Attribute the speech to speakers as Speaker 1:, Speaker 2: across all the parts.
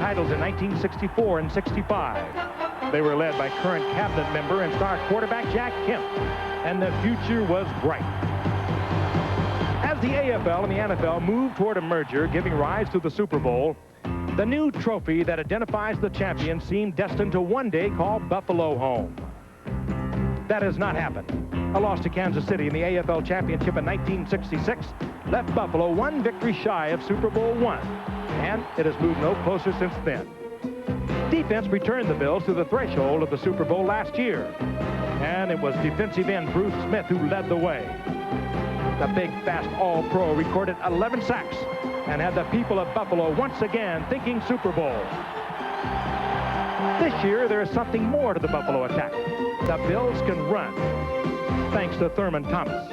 Speaker 1: titles in 1964 and 65. They were led by current cabinet member and star quarterback Jack Kemp, and the future was bright. As the AFL and the NFL moved toward a merger giving rise to the Super Bowl, the new trophy that identifies the champion seemed destined to one day call Buffalo home. That has not happened. A loss to Kansas City in the AFL Championship in 1966 left Buffalo one victory shy of Super Bowl I, and it has moved no closer since then. Defense returned the Bills to the threshold of the Super Bowl last year, and it was defensive end Bruce Smith who led the way. The big, fast All-Pro recorded 11 sacks and had the people of Buffalo once again thinking Super Bowl. This year, there is something more to the Buffalo attack. The Bills can run, thanks to Thurman Thomas.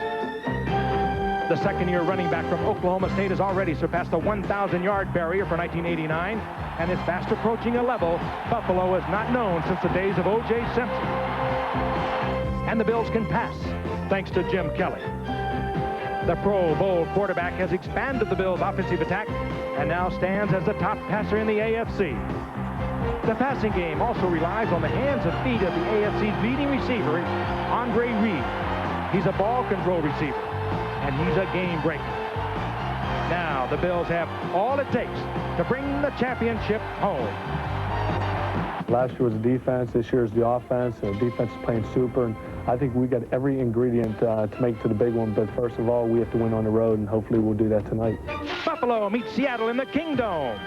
Speaker 1: The second-year running back from Oklahoma State has already surpassed the 1,000-yard barrier for 1989, and is fast approaching a level Buffalo has not known since the days of O.J. Simpson. And the Bills can pass, thanks to Jim Kelly. The Pro Bowl quarterback has expanded the Bills' offensive attack and now stands as the top passer in the AFC. The passing game also relies on the hands and feet of the AFC's leading receiver, Andre Reed. He's a ball control receiver, and he's a game breaker. Now, the Bills have all it takes to bring the championship home.
Speaker 2: Last year was the defense, this year is the offense. The defense is playing super, and I think we got every ingredient to make it to the big one, but first of all, we have to win on the road, and hopefully we'll do that tonight.
Speaker 1: Buffalo meets Seattle in the Kingdome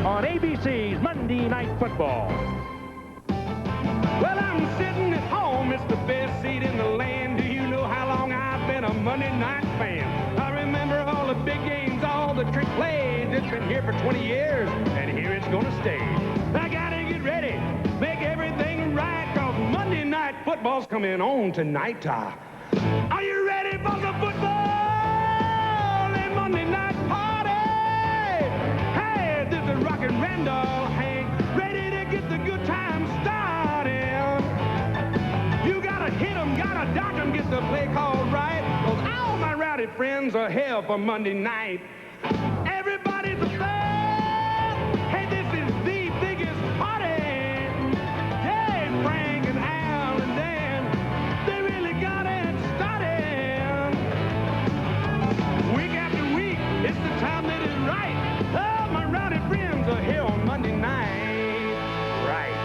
Speaker 1: on ABC's Monday Night Football.
Speaker 3: Well, I'm sitting at home. It's the best seat in the land. Do you know how long I've been a Monday night fan? I remember all the big games, all the trick plays. It's been here for 20 years, and here it's going to stay. I got to get ready, make everything right, because Monday Night Football's coming on tonight. Are you ready for the football and Monday Night Party? Hey, this is Rockin' Randall Hank, ready to get the good time started. You gotta hit 'em, gotta dodge 'em, get the play called right, because all my rowdy friends are here for Monday night. Everybody's a fan. Hey, this is the biggest party. Yeah, Frank and Al and Dan, they really got it started. Week after week, it's the time that is right. Oh, my rowdy friends are here on Monday night. Right.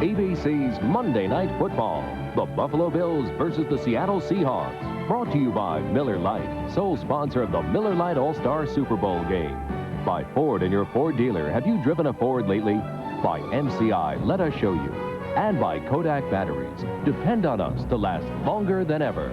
Speaker 4: ABC's Monday Night Football. The Buffalo Bills versus the Seattle Seahawks. Brought to you by Miller Lite, sole sponsor of the Miller Lite All-Star Super Bowl game. By Ford and your Ford dealer. Have you driven a Ford lately? By MCI, let us show you. And by Kodak Batteries. Depend on us to last longer than ever.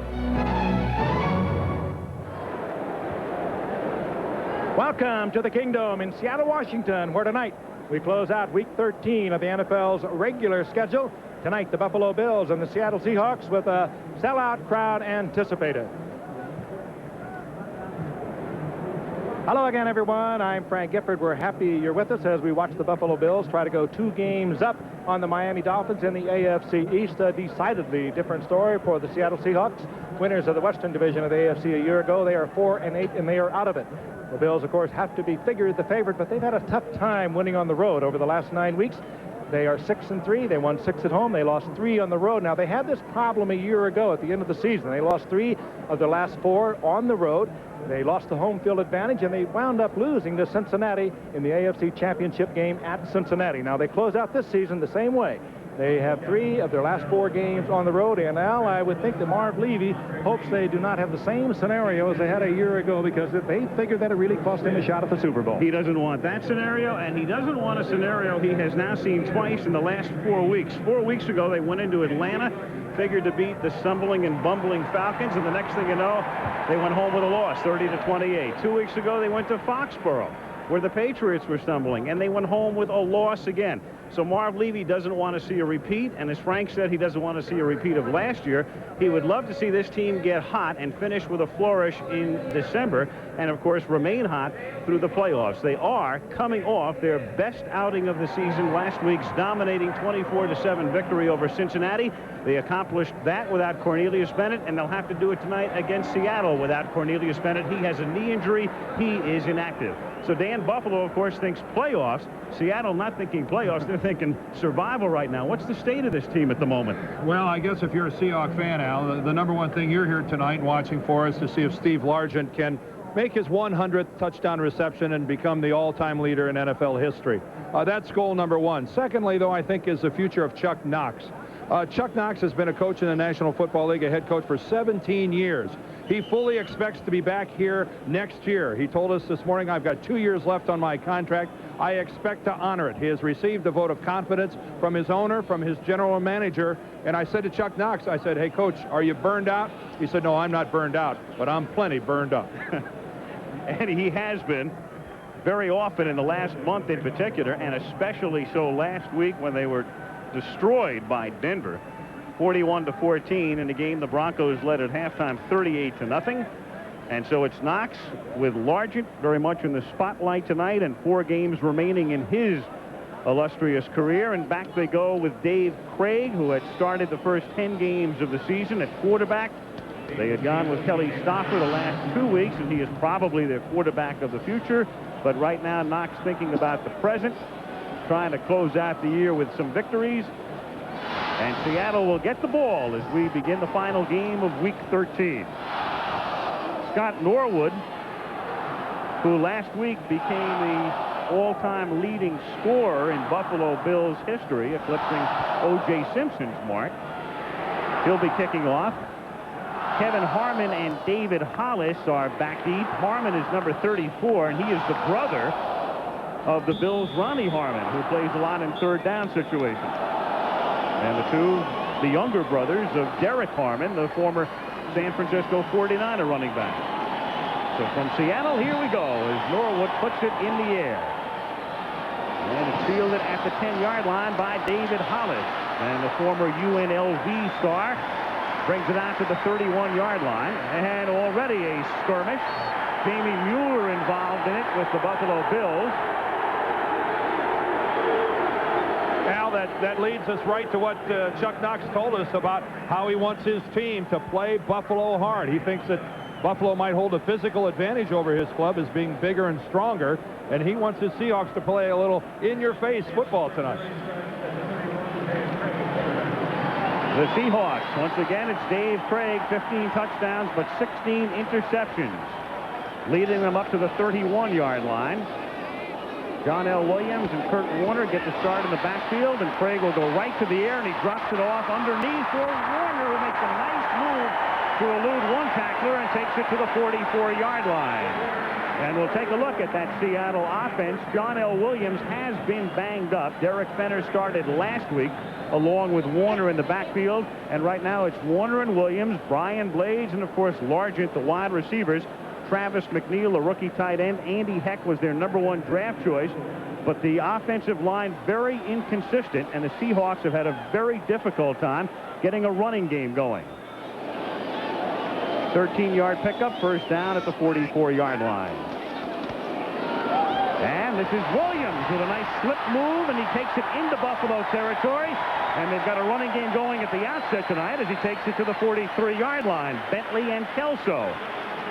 Speaker 1: Welcome to the Kingdome in Seattle, Washington, where tonight we close out Week 13 of the NFL's regular schedule. Tonight, the Buffalo Bills and the Seattle Seahawks with a sellout crowd anticipated. Hello again, everyone. I'm Frank Gifford. We're happy you're with us as we watch the Buffalo Bills try to go 2 games up on the Miami Dolphins in the AFC East. A decidedly different story for the Seattle Seahawks, winners of the Western Division of the AFC a year ago. They are 4-8, and they are out of it. The Bills, of course, have to be figured the favorite, but they've had a tough time winning on the road over the last 9 weeks. They are 6-3. They won 6 at home. They lost 3 on the road. Now, they had this problem a year ago at the end of the season. They lost 3 of their last 4 on the road. They lost the home field advantage, and they wound up losing to Cincinnati in the AFC Championship game at Cincinnati. Now, they close out this season the same way. They have 3 of their last 4 games on the road, and now I would think that Marv Levy hopes they do not have the same scenario as they had a year ago, because they figured that it really cost him a shot at the Super Bowl.
Speaker 5: He doesn't want that scenario, and he doesn't want a scenario he has now seen twice in the last 4 weeks. 4 weeks ago, they went into Atlanta, figured to beat the stumbling and bumbling Falcons, and the next thing you know, they went home with a loss, 30-28. 2 weeks ago, they went to Foxborough. where the Patriots were stumbling, and they went home with a loss again. So Marv Levy doesn't want to see a repeat, and as Frank said, he doesn't want to see a repeat of last year. He would love to see this team get hot and finish with a flourish in December, and of course remain hot through the playoffs. They are coming off their best outing of the season, last week's dominating 24-7 victory over Cincinnati. They accomplished that without Cornelius Bennett, and they'll have to do it tonight against Seattle without Cornelius Bennett. He has a knee injury. He is inactive. So Dan, Buffalo, of course, thinks playoffs. Seattle not thinking playoffs. They're thinking survival right now. What's the state of this team at the moment?
Speaker 6: Well, I guess if you're a Seahawks fan, Al, the number one thing you're here tonight watching for is to see if Steve Largent can make his 100th touchdown reception and become the all-time leader in NFL history. That's goal number one. Secondly, though, I think is the future of Chuck Knox. Chuck Knox has been a coach in the National Football League, a head coach for 17 years. He fully expects to be back here next year. He told us this morning, I've got 2 years left on my contract. I expect to honor it. He has received a vote of confidence from his owner, from his general manager. And I said to Chuck Knox, I said, hey, Coach, are you burned out? He said, no, I'm not burned out, but I'm plenty burned up.
Speaker 5: And he has been very often in the last month in particular, and especially so last week when they were destroyed by Denver, 41-14 in a game the Broncos led at halftime 38-0. And so it's Knox with Largent very much in the spotlight tonight, and 4 games remaining in his illustrious career. And back they go with Dave Craig, who had started the first 10 games of the season at quarterback. They had gone with Kelly Stoffer the last 2 weeks, and he is probably their quarterback of the future. But right now, Knox thinking about the present, trying to close out the year with some victories. And Seattle will get the ball as we begin the final game of Week 13. Scott Norwood, who last week became the all-time leading scorer in Buffalo Bills history, eclipsing O.J. Simpson's mark. He'll be kicking off. Kevin Harmon and David Hollis are back deep. Harmon is number 34, and he is the brother of the Bills' Ronnie Harmon, who plays a lot in third down situations. And the younger brothers of Derek Harmon, the former San Francisco 49er running back. So from Seattle, here we go as Norwood puts it in the air. And it's fielded at the 10-yard line by David Hollis. And the former UNLV star brings it out to the 31-yard line. And already a skirmish. Jamie Mueller involved in it with the Buffalo Bills.
Speaker 6: Al, that leads us right to what Chuck Knox told us about how he wants his team to play Buffalo hard. He thinks that Buffalo might hold a physical advantage over his club as being bigger and stronger, and he wants his Seahawks to play a little in-your-face football tonight.
Speaker 5: The Seahawks, once again, it's Dave Craig, 15 touchdowns, but 16 interceptions, leading them up to the 31-yard line. John L. Williams and Kurt Warner get the start in the backfield, and Craig will go right to the air, and he drops it off underneath for Warner, who makes a nice move to elude one tackler and takes it to the 44-yard line. And we'll take a look at that Seattle offense. John L. Williams has been banged up. Derek Fenner started last week along with Warner in the backfield, and right now it's Warner and Williams, Brian Blades, and of course Largent, the wide receivers. Travis McNeil, a rookie tight end. Andy Heck was their #1 draft choice. But the offensive line very inconsistent, and the Seahawks have had a very difficult time getting a running game going. 13-yard pickup, first down at the 44-yard line. And this is Williams with a nice slip move, and he takes it into Buffalo territory. And they've got a running game going at the outset tonight as he takes it to the 43-yard line. Bentley and Kelso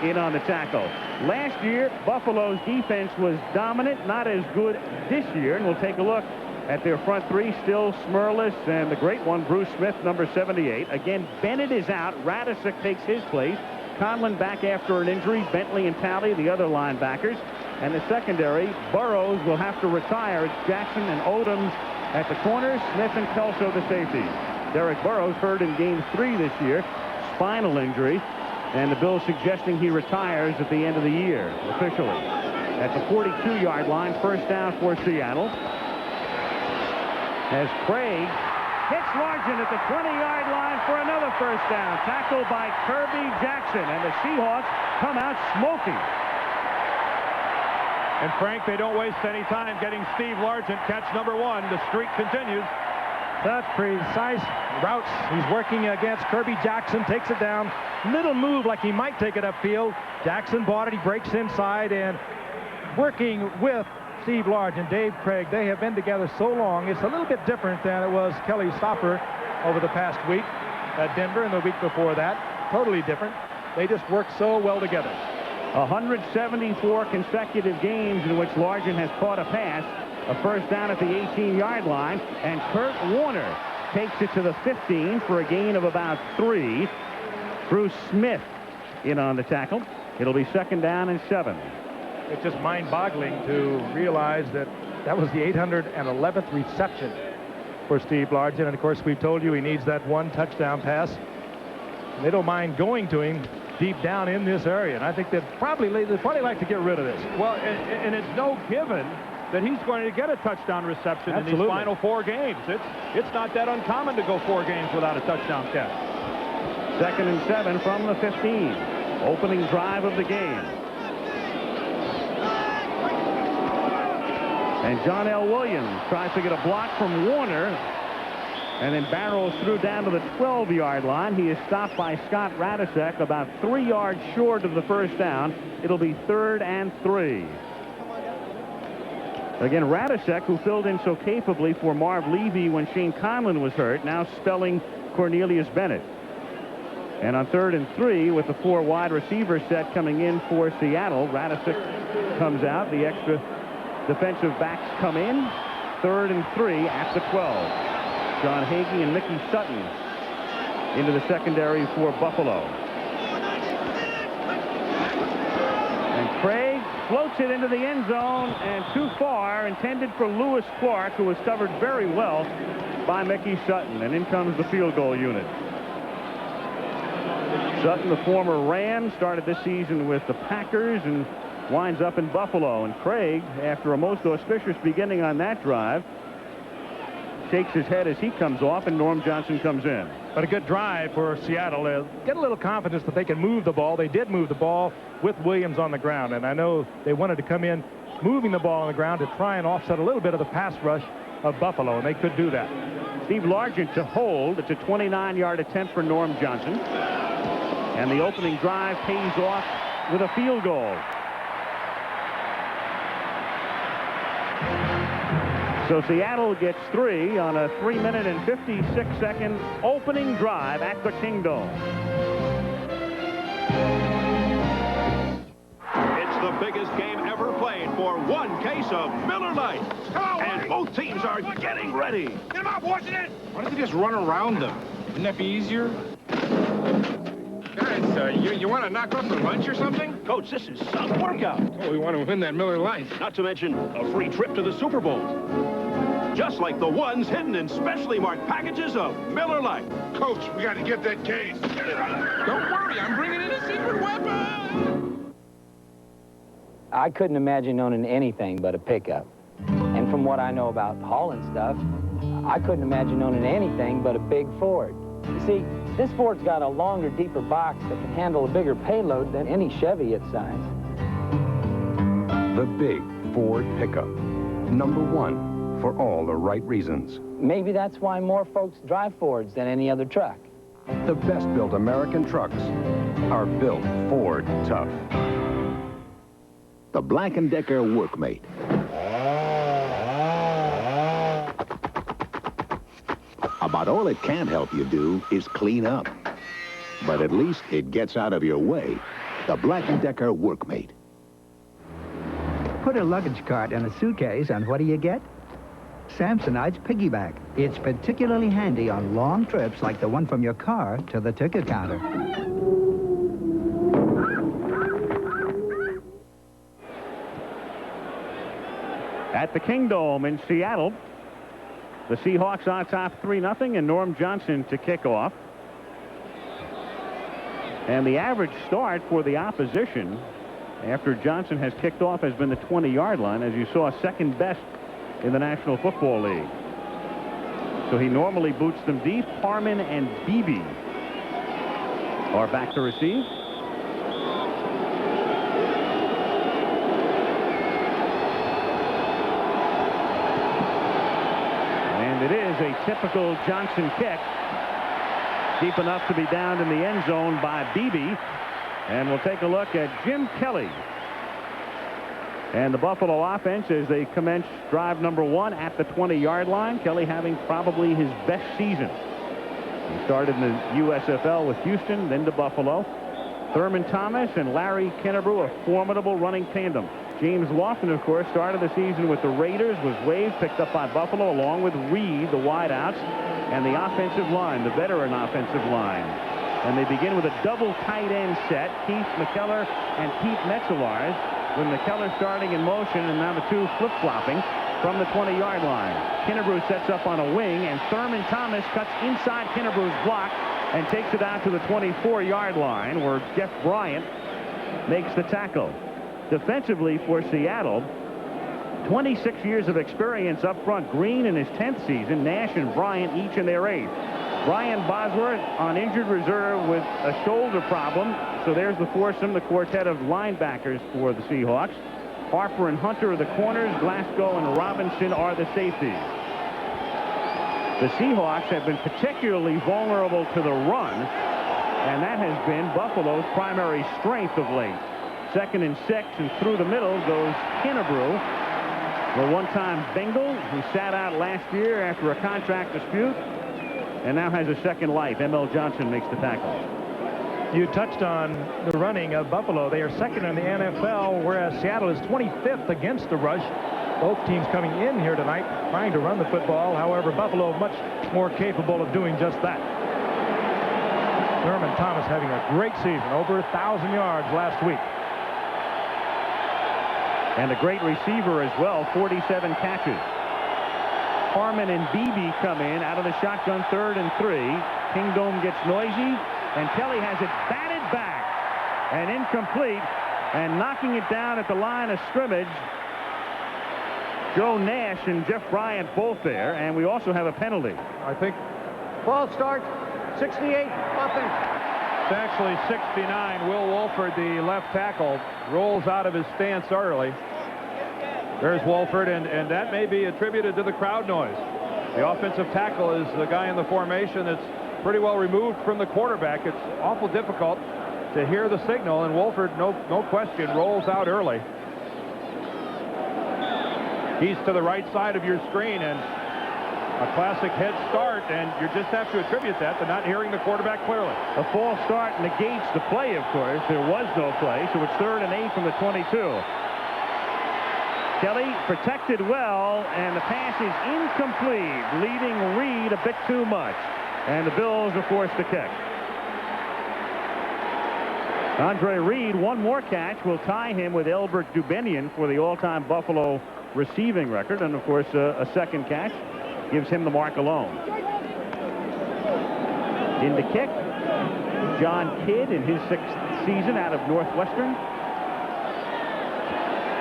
Speaker 5: in on the tackle. Last year, Buffalo's defense was dominant, not as good this year, and we'll take a look at their front three. Still Smirlis and the great one, Bruce Smith, number 78. Again, Bennett is out. Radisic takes his place. Conlon back after an injury. Bentley and Talley, the other linebackers. And the secondary, Burrows will have to retire. It's Jackson and Odoms at the corners, Smith and Kelso the safeties. Derek Burrows hurt in game 3 this year, spinal injury. And the Bills suggesting he retires at the end of the year, officially. At the 42-yard line, first down for Seattle. As Craig hits Largent at the 20-yard line for another first down. Tackled by Kirby Jackson, and the Seahawks come out smoking.
Speaker 6: And Frank, they don't waste any time getting Steve Largent catch number 1. The streak continues.
Speaker 1: Such precise routes. He's working against Kirby Jackson, takes it down. Little move like he might take it upfield. Jackson bought it. He breaks inside and working with Steve Largent, Dave Craig. They have been together so long. It's a little bit different than it was Kelly Stopper over the past week at Denver and the week before that. Totally different. They just work so well together.
Speaker 5: 174 consecutive games in which Largent has caught a pass, a first down at the 18-yard line, and Kurt Warner takes it to the 15 for a gain of about 3. Bruce Smith in on the tackle. It'll be 2nd down and 7.
Speaker 1: It's just mind-boggling to realize that that was the 811th reception for Steve Largent. And of course, we've told you he needs that 1 touchdown pass. And they don't mind going to him deep down in this area. And I think they'd probably like to get rid of this.
Speaker 6: Well, and it's no given that he's going to get a touchdown reception
Speaker 1: Absolutely.
Speaker 6: in these final 4 games. It's not that uncommon to go 4 games without a touchdown catch.
Speaker 5: 2nd and 7 from the 15. Opening drive of the game. And John L. Williams tries to get a block from Warner and then barrels through down to the 12-yard line. He is stopped by Scott Radisek about 3 yards short of the first down. It'll be 3rd and 3. Again, Radisek, who filled in so capably for Marv Levy when Shane Conlon was hurt, now spelling Cornelius Bennett. And on 3rd and 3, with the 4 wide receiver set coming in for Seattle, Radisek comes out. The extra defensive backs come in. 3rd and 3 at the 12. John Hagee and Mickey Sutton into the secondary for Buffalo. And Craig floats it into the end zone and too far, intended for Lewis Clark, who was covered very well by Mickey Sutton. And in comes the field goal unit. Sutton, the former Ram, started this season with the Packers and winds up in Buffalo. And Craig, after a most auspicious beginning on that drive, shakes his head as he comes off, and Norm Johnson comes in.
Speaker 1: But a good drive for Seattle. Get a little confidence that they can move the ball. They did move the ball with Williams on the ground, and I know they wanted to come in moving the ball on the ground to try and offset a little bit of the pass rush of Buffalo, and they could do that.
Speaker 5: Steve Largent to hold. It's a 29-yard attempt for Norm Johnson. And the opening drive pays off with a field goal. So Seattle gets 3 on a 3-minute and 56-second opening drive at the Kingdome.
Speaker 7: It's the biggest game ever played for 1 case of Miller Lite. And both teams are getting ready.
Speaker 3: Get him out, Washington!
Speaker 8: Why don't they just run around them? Wouldn't that be easier? Guys, you want to knock off for lunch or something?
Speaker 7: Coach, this is some workout.
Speaker 8: Oh, we want to win that Miller Lite.
Speaker 7: Not to mention a free trip to the Super Bowl. Just like the ones hidden in specially marked packages of Miller Lite.
Speaker 8: Coach, we got to get that case. Don't worry, I'm bringing in a secret weapon.
Speaker 9: I couldn't imagine owning anything but a pickup. And from what I know about hauling stuff, I couldn't imagine owning anything but a big Ford. You see, this Ford's got a longer, deeper box that can handle a bigger payload than any Chevy its size.
Speaker 10: The big Ford pickup. Number 1 for all the right reasons.
Speaker 9: Maybe that's why more folks drive Fords than any other truck.
Speaker 10: The best-built American trucks are built Ford tough.
Speaker 11: The Black & Decker Workmate. About all it can't help you do is clean up. But at least it gets out of your way. The Black & Decker Workmate.
Speaker 12: Put a luggage cart in a suitcase, and what do you get? Samsonite's Piggyback. It's particularly handy on long trips like the one from your car to the ticket counter.
Speaker 5: At the Kingdome in Seattle, the Seahawks on top 3-0, and Norm Johnson to kick off. And the average start for the opposition after Johnson has kicked off has been the 20-yard line, as you saw, second best in the National Football League. So he normally boots them deep. Harmon and Beebe are back to receive. And it is a typical Johnson kick. Deep enough to be down in the end zone by Beebe. And we'll take a look at Jim Kelly. And the Buffalo offense as they commence drive number 1 at the 20-yard line. Kelly having probably his best season. He started in the USFL with Houston, then to Buffalo. Thurman Thomas and Larry Kennebrew, a formidable running tandem. James Lofton, of course, started the season with the Raiders, was waived, picked up by Buffalo, along with Reed, the wideouts, and the offensive line, the veteran offensive line. And they begin with a double tight end set, Keith McKellar and Pete Metzelaars, with McKellar starting in motion, and now the two flip-flopping from the 20-yard line. Kennebrew sets up on a wing, and Thurman Thomas cuts inside Kennebrew's block and takes it out to the 24-yard line, where Jeff Bryant makes the tackle. Defensively for Seattle, 26 years of experience up front. Green in his 10th season, Nash and Bryant each in their 8th. Brian Bosworth on injured reserve with a shoulder problem, so there's the foursome, the quartet of linebackers for the Seahawks. Harper and Hunter are the corners, Glasgow and Robinson are the safeties. The Seahawks have been particularly vulnerable to the run, and that has been Buffalo's primary strength of late. 2nd and 6, and through the middle goes Kennebrew, the one-time Bengal who sat out last year after a contract dispute and now has a second life. M.L. Johnson makes the tackle.
Speaker 1: You touched on the running of Buffalo. They are 2nd in the NFL, whereas Seattle is 25th against the rush. Both teams coming in here tonight trying to run the football. However, Buffalo much more capable of doing just that. Thurman Thomas having a great season, over 1,000 yards last week.
Speaker 5: And a great receiver as well, 47 catches. Harmon and Beebe come in out of the shotgun, 3rd and 3. Kingdome gets noisy, and Kelly has it batted back and incomplete, and knocking it down at the line of scrimmage. Joe Nash and Jeff Bryant both there, and we also have a penalty.
Speaker 6: I think
Speaker 13: ball start, 68, nothing.
Speaker 6: It's actually 69. Will Wolford, the left tackle, rolls out of his stance early. There's Wolford, and that may be attributed to the crowd noise. The offensive tackle is the guy in the formation that's pretty well removed from the quarterback. It's awful difficult to hear the signal, and Wolford, no question, rolls out early. He's to the right side of your screen, and a classic head start, and you just have to attribute that to not hearing the quarterback clearly.
Speaker 5: A false start negates the play, of course. There was no play, so it's 3rd and 8 from the 22. Kelly protected well, and the pass is incomplete, leading Reed a bit too much, and the Bills are forced to kick. Andre Reed, one more catch, will tie him with Elbert Dubenian for the all-time Buffalo receiving record, and of course a second catch gives him the mark alone. In the kick, John Kidd in his 6th season out of Northwestern.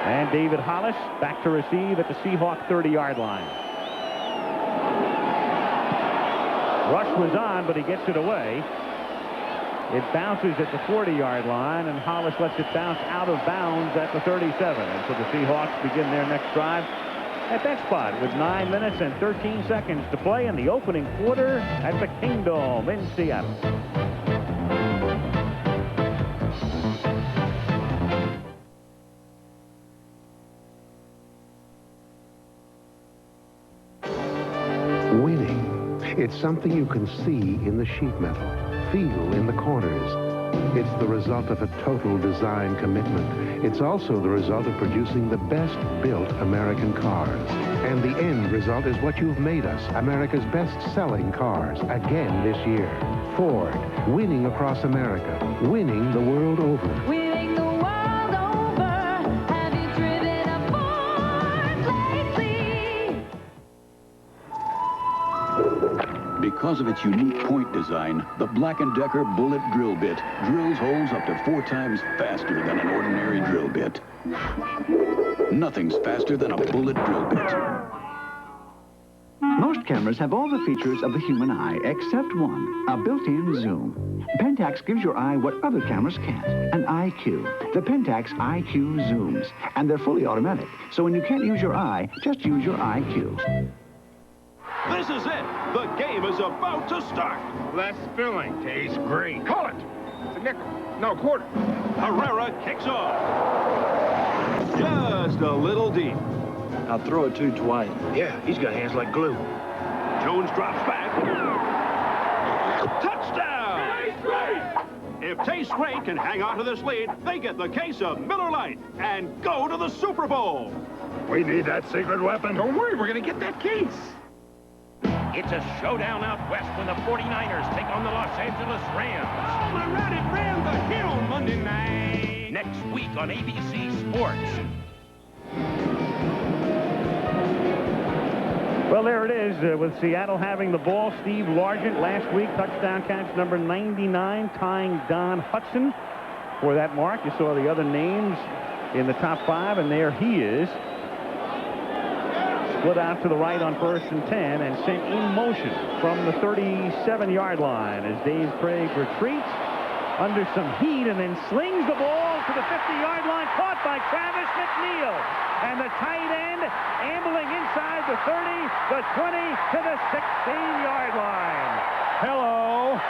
Speaker 5: And David Hollis back to receive at the Seahawk 30-yard line. Rush was on, but he gets it away. It bounces at the 40-yard line, and Hollis lets it bounce out of bounds at the 37. And so the Seahawks begin their next drive at that spot with 9 minutes and 13 seconds to play in the opening quarter at the Kingdome in Seattle.
Speaker 10: Winning. It's something you can see in the sheet metal, feel in the corners. It's the result of a total design commitment. It's also the result of producing the best-built American cars. And the end result is what you've made us, America's best-selling cars, again this year. Ford, winning across America, winning the world over.
Speaker 14: Winning the world over. Have you driven a Ford lately?
Speaker 7: Because of its unique point design, the Black & Decker Bullet Drill Bit drills holes up to 4 times faster than an ordinary drill bit. Nothing's faster than a bullet drill bit.
Speaker 15: Most cameras have all the features of the human eye, except one, a built-in zoom. Pentax gives your eye what other cameras can't, an IQ. The Pentax IQ zooms, and they're fully automatic, so when you can't use your eye, just use your IQ.
Speaker 16: This is it. The game is about to start.
Speaker 8: Less filling. Tastes great. Call it. It's a nickel. No, quarter.
Speaker 16: Herrera kicks off. Just a little deep.
Speaker 17: I'll throw it to Dwight.
Speaker 8: Yeah, he's got hands like glue.
Speaker 16: Jones drops back. Touchdown! If Taste Great can hang on to this lead, they get the case of Miller Lite and go to the Super Bowl.
Speaker 8: We need that secret weapon. Don't worry, we're going to get that case.
Speaker 3: It's a showdown out west when the 49ers take on the Los Angeles Rams. Oh, my Reddit ran the hill Monday night. Next week on ABC Sports.
Speaker 5: Well, there it is with Seattle having the ball. Steve Largent last week, touchdown catch number 99, tying Don Hudson for that mark. You saw the other names in the top 5, and there he is. Split out to the right on 1st and 10 and sent in motion from the 37-yard line as Dave Craig retreats under some heat and then slings the ball to the 50-yard line, caught by Travis McNeil. And the tight end ambling inside the 30, the 20, to the 16-yard line.
Speaker 6: Hello.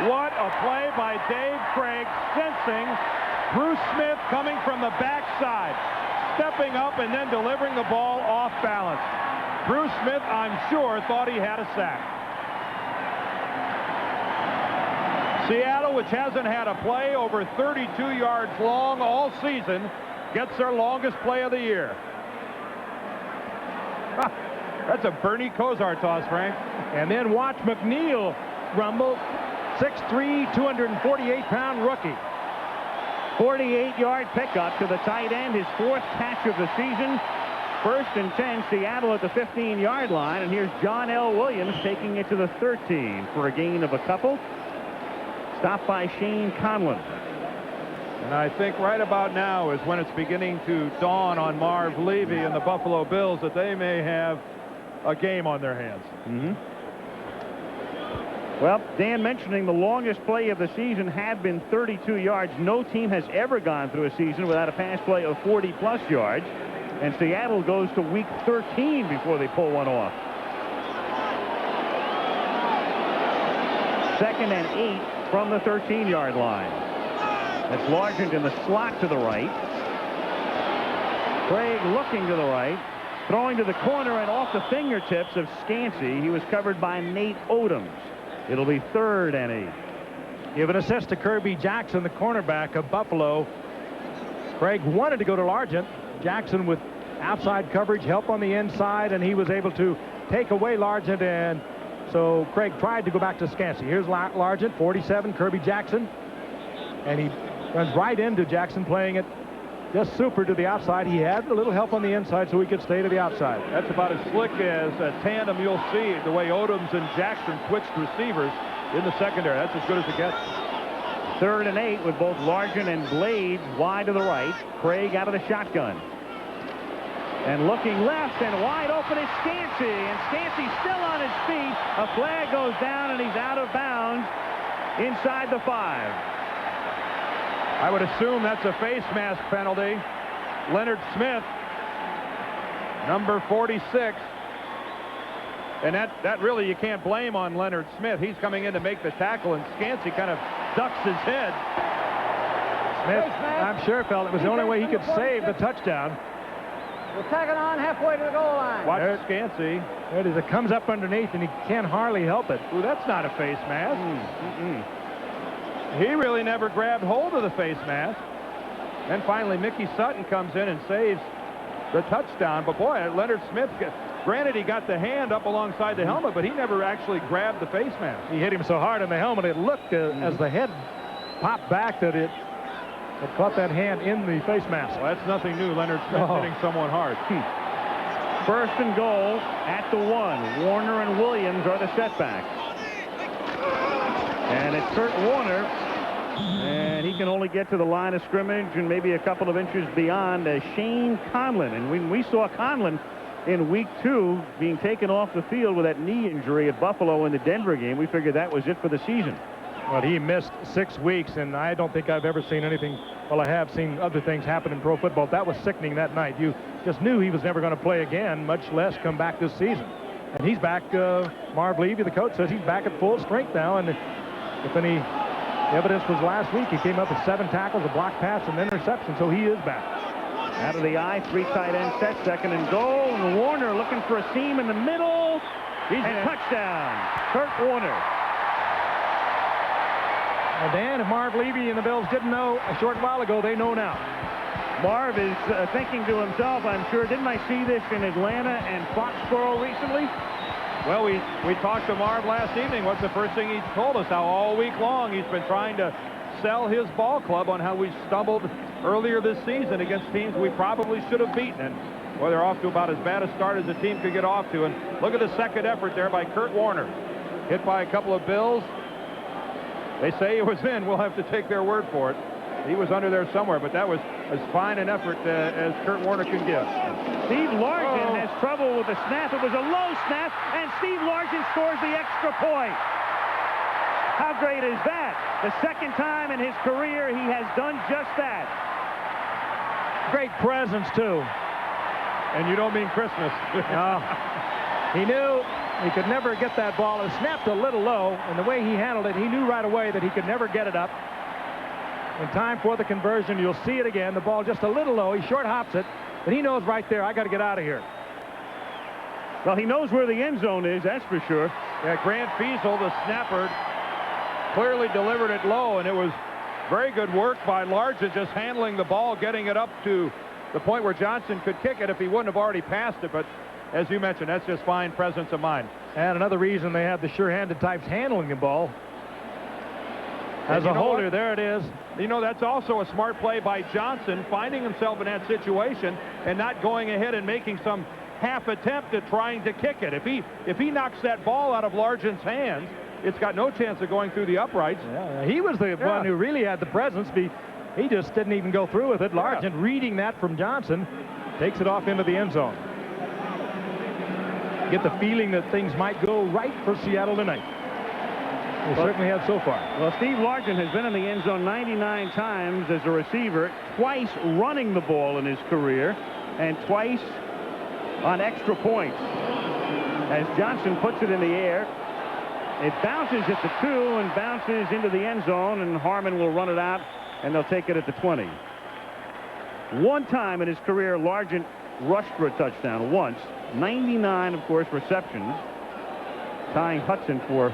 Speaker 6: What a play by Dave Craig, sensing Bruce Smith coming from the backside, stepping up and then delivering the ball off balance. Bruce Smith, I'm sure, thought he had a sack. Seattle, which hasn't had a play over 32 yards long all season, gets their longest play of the year. That's a Bernie Kosar toss, Frank.
Speaker 1: And then watch McNeil rumble. 6'3", 248-pound rookie.
Speaker 5: 48-yard pickup to the tight end, his 4th catch of the season. 1st and 10, Seattle at the 15-yard line. And here's John L. Williams taking it to the 13 for a gain of a couple. Stopped by Shane Conlon.
Speaker 6: And I think right about now is when it's beginning to dawn on Marv Levy and the Buffalo Bills that they may have a game on their hands.
Speaker 5: Well, Dan mentioning the longest play of the season had been 32 yards. No team has ever gone through a season without a pass play of 40-plus yards. And Seattle goes to week 13 before they pull one off. 2nd and 8 from the 13-yard line. That's Largent in the slot to the right. Craig looking to the right, throwing to the corner and off the fingertips of Scansey. He was covered by Nate Odoms. It'll be 3rd and 8.
Speaker 1: Give an assist to Kirby Jackson, the cornerback of Buffalo. Craig wanted to go to Largent. Jackson with outside coverage, help on the inside, and he was able to take away Largent, and so Craig tried to go back to Scansey. Here's Largent, 47, Kirby Jackson, and he runs right into Jackson, playing it just super to the outside. He had a little help on the inside so he could stay to the outside.
Speaker 6: That's about as slick as a tandem you'll see, the way Odoms and Jackson switched receivers in the secondary. That's as good as it gets.
Speaker 5: 3rd and 8 with both Largent and Blades wide to the right. Craig out of the shotgun. And looking left and wide open is Scansey. And Scansey still on his feet. A flag goes down and he's out of bounds inside the 5.
Speaker 6: I would assume that's a face mask penalty. Leonard Smith, number 46. And that really you can't blame on Leonard Smith. He's coming in to make the tackle, and Scansey kind of ducks his head.
Speaker 1: Smith, I'm sure, felt it was the only way he could save the touchdown.
Speaker 13: We're tagging on halfway to the goal line.
Speaker 6: Watch Scansey.
Speaker 1: There it is. It comes up underneath, and he can hardly help it.
Speaker 6: Ooh, that's not a face mask. He really never grabbed hold of the face mask. Then finally, Mickey Sutton comes in and saves the touchdown. But boy, Leonard Smith, granted he got the hand up alongside the helmet, but he never actually grabbed the face mask.
Speaker 1: He hit him so hard in the helmet, it looked as the head popped back that it caught that hand in the face mask.
Speaker 6: Well, that's nothing new. Leonard Smith hitting someone hard.
Speaker 5: 1st and goal at the 1. Warner and Williams are the setbacks. And it's Kurt Warner, and he can only get to the line of scrimmage and maybe a couple of inches beyond Shane Conlon. And when we saw Conlon in week 2 being taken off the field with that knee injury at Buffalo in the Denver game, we figured that was it for the season.
Speaker 1: Well, he missed 6 weeks, and I don't think I've ever seen anything. Well, I have seen other things happen in pro football. That was sickening that night. You just knew he was never going to play again, much less come back this season. And he's back. Marv Levy, the coach, says he's back at full strength now. And if any evidence was last week, he came up with 7 tackles, a block pass, and an interception, so he is back.
Speaker 5: Out of the eye, 3 tight end set, 2nd and goal, and Warner looking for a seam in the middle. He's a touchdown. Kurt Warner.
Speaker 1: Well, Dan, if Marv Levy and the Bills didn't know a short while ago, they know now.
Speaker 5: Marv is thinking to himself, I'm sure, didn't I see this in Atlanta and Foxborough recently?
Speaker 6: Well, we talked to Marv last evening. What's the first thing he told us? How all week long he's been trying to sell his ball club on how we stumbled earlier this season against teams we probably should have beaten. And well, they're off to about as bad a start as a team could get off to. And look at the second effort there by Kurt Warner. Hit by a couple of Bills. They say it was in. We'll have to take their word for it. He was under there somewhere, but that was as fine an effort as Kurt Warner can give.
Speaker 5: Steve Largent has trouble with the snap. It was a low snap, and Steve Largent scores the extra point. How great is that? The second time in his career he has done just that.
Speaker 1: Great presence, too.
Speaker 6: And you don't mean Christmas.
Speaker 1: No. He knew he could never get that ball. It snapped a little low, and the way he handled it, he knew right away that he could never get it up. In time for the conversion, you'll see it again. The ball just a little low. He short hops it, but he knows right there, I got to get out of here.
Speaker 5: Well, he knows where the end zone is, that's for sure.
Speaker 6: Yeah, Grant Fiesel, the snapper, clearly delivered it low, and it was very good work by Largent, just handling the ball, getting it up to the point where Johnson could kick it if he wouldn't have already passed it. But as you mentioned, that's just fine presence of mind.
Speaker 1: And another reason they have the sure-handed types handling the ball. As a holder, there it is.
Speaker 6: You know, that's also a smart play by Johnson, finding himself in that situation and not going ahead and making some half attempt at trying to kick it. If he knocks that ball out of Largent's hands, it's got no chance of going through the uprights.
Speaker 1: Yeah, he was the one who really had the presence. He just didn't even go through with it. Largent, reading that from Johnson, takes it off into the end zone. Get the feeling that things might go right for Seattle tonight. They certainly have so far.
Speaker 5: Well, Steve Largent has been in the end zone 99 times as a receiver, twice running the ball in his career, and twice on extra points. As Johnson puts it in the air, it bounces at the 2 and bounces into the end zone, and Harmon will run it out, and they'll take it at the 20. One time in his career, Largent rushed for a touchdown once. 99, of course, receptions, tying Hudson for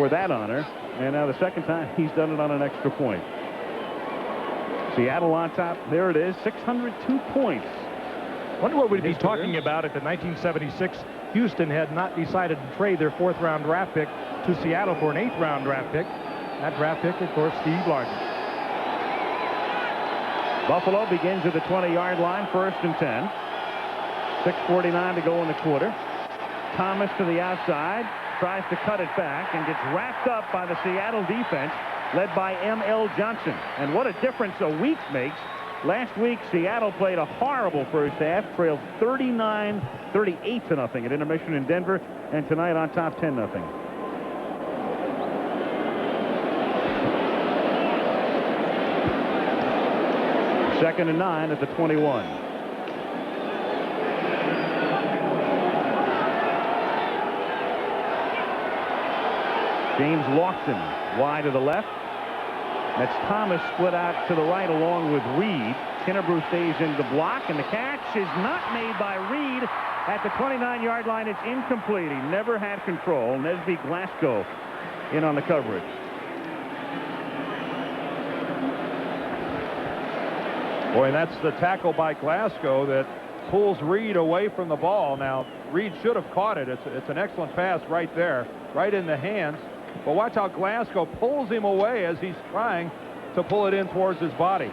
Speaker 5: that honor. And now the second time he's done it on an extra point. Seattle on top. There it is, 602 points.
Speaker 1: Wonder what we'd be talking about if in 1976 Houston had not decided to trade their 4th-round draft pick to Seattle for an 8th-round draft pick. That draft pick, of course, Steve Largent.
Speaker 5: Buffalo begins at the 20-yard line, 1st and 10. 6:49 to go in the quarter. Thomas to the outside, tries to cut it back and gets wrapped up by the Seattle defense led by M.L. Johnson. And what a difference a week makes. Last week, Seattle played a horrible first half, trailed 38 to nothing at intermission in Denver, and tonight on top 10-0. Second and 9 at the 21. James Lofton wide to the left. That's Thomas split out to the right along with Reed. Kinnebrew stays in the block, and the catch is not made by Reed at the 29-yard line. It's incomplete. He never had control. Nesby Glasgow in on the coverage.
Speaker 6: Boy, and that's the tackle by Glasgow that pulls Reed away from the ball. Now, Reed should have caught it. It's an excellent pass right there, right in the hands. But watch how Glasgow pulls him away as he's trying to pull it in towards his body.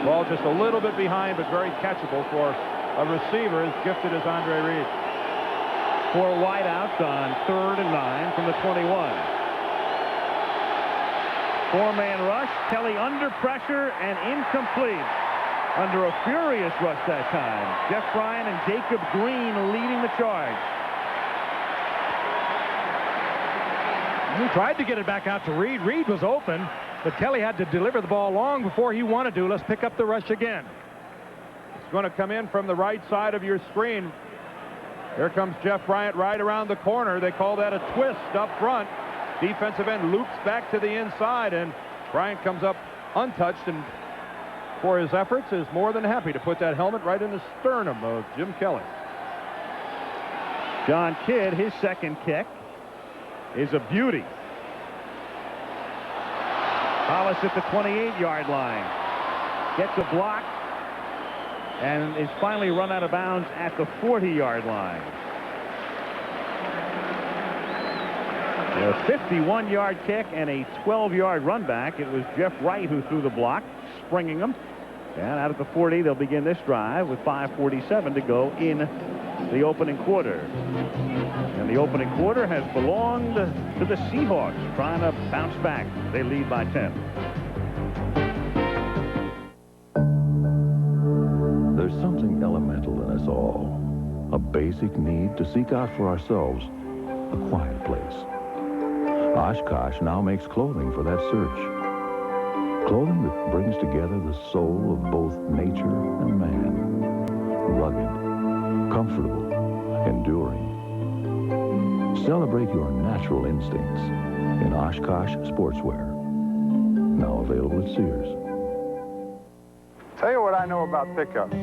Speaker 6: Ball just a little bit behind, but very catchable for a receiver as gifted as Andre Reed.
Speaker 5: 4 wideouts on 3rd and 9 from the 21. 4-man rush. Kelly under pressure and incomplete. Under a furious rush that time. Jeff Bryan and Jacob Green leading the charge.
Speaker 1: He tried to get it back out to Reed. Reed was open, but Kelly had to deliver the ball long before he wanted to. Let's pick up the rush again.
Speaker 6: It's going to come in from the right side of your screen. Here comes Jeff Bryant right around the corner. They call that a twist up front. Defensive end loops back to the inside, and Bryant comes up untouched, and for his efforts is more than happy to put that helmet right in the sternum of Jim Kelly.
Speaker 5: John Kidd, his second kick is a beauty. Hollis at the 28-yard line. Gets a block and is finally run out of bounds at the 40-yard line. A 51-yard kick and a 12-yard run back. It was Jeff Wright who threw the block, springing them. And out at the 40, they'll begin this drive with 5:47 to go in the opening quarter. And the opening quarter has belonged to the Seahawks, trying to bounce back. They lead by 10.
Speaker 11: There's something elemental in us all. A basic need to seek out for ourselves a quiet place. Oshkosh now makes clothing for that search. Clothing that brings together the soul of both nature and man. Rugged, comfortable, enduring. Celebrate your natural instincts in Oshkosh Sportswear. Now available at Sears.
Speaker 18: Tell you what I know about pickups.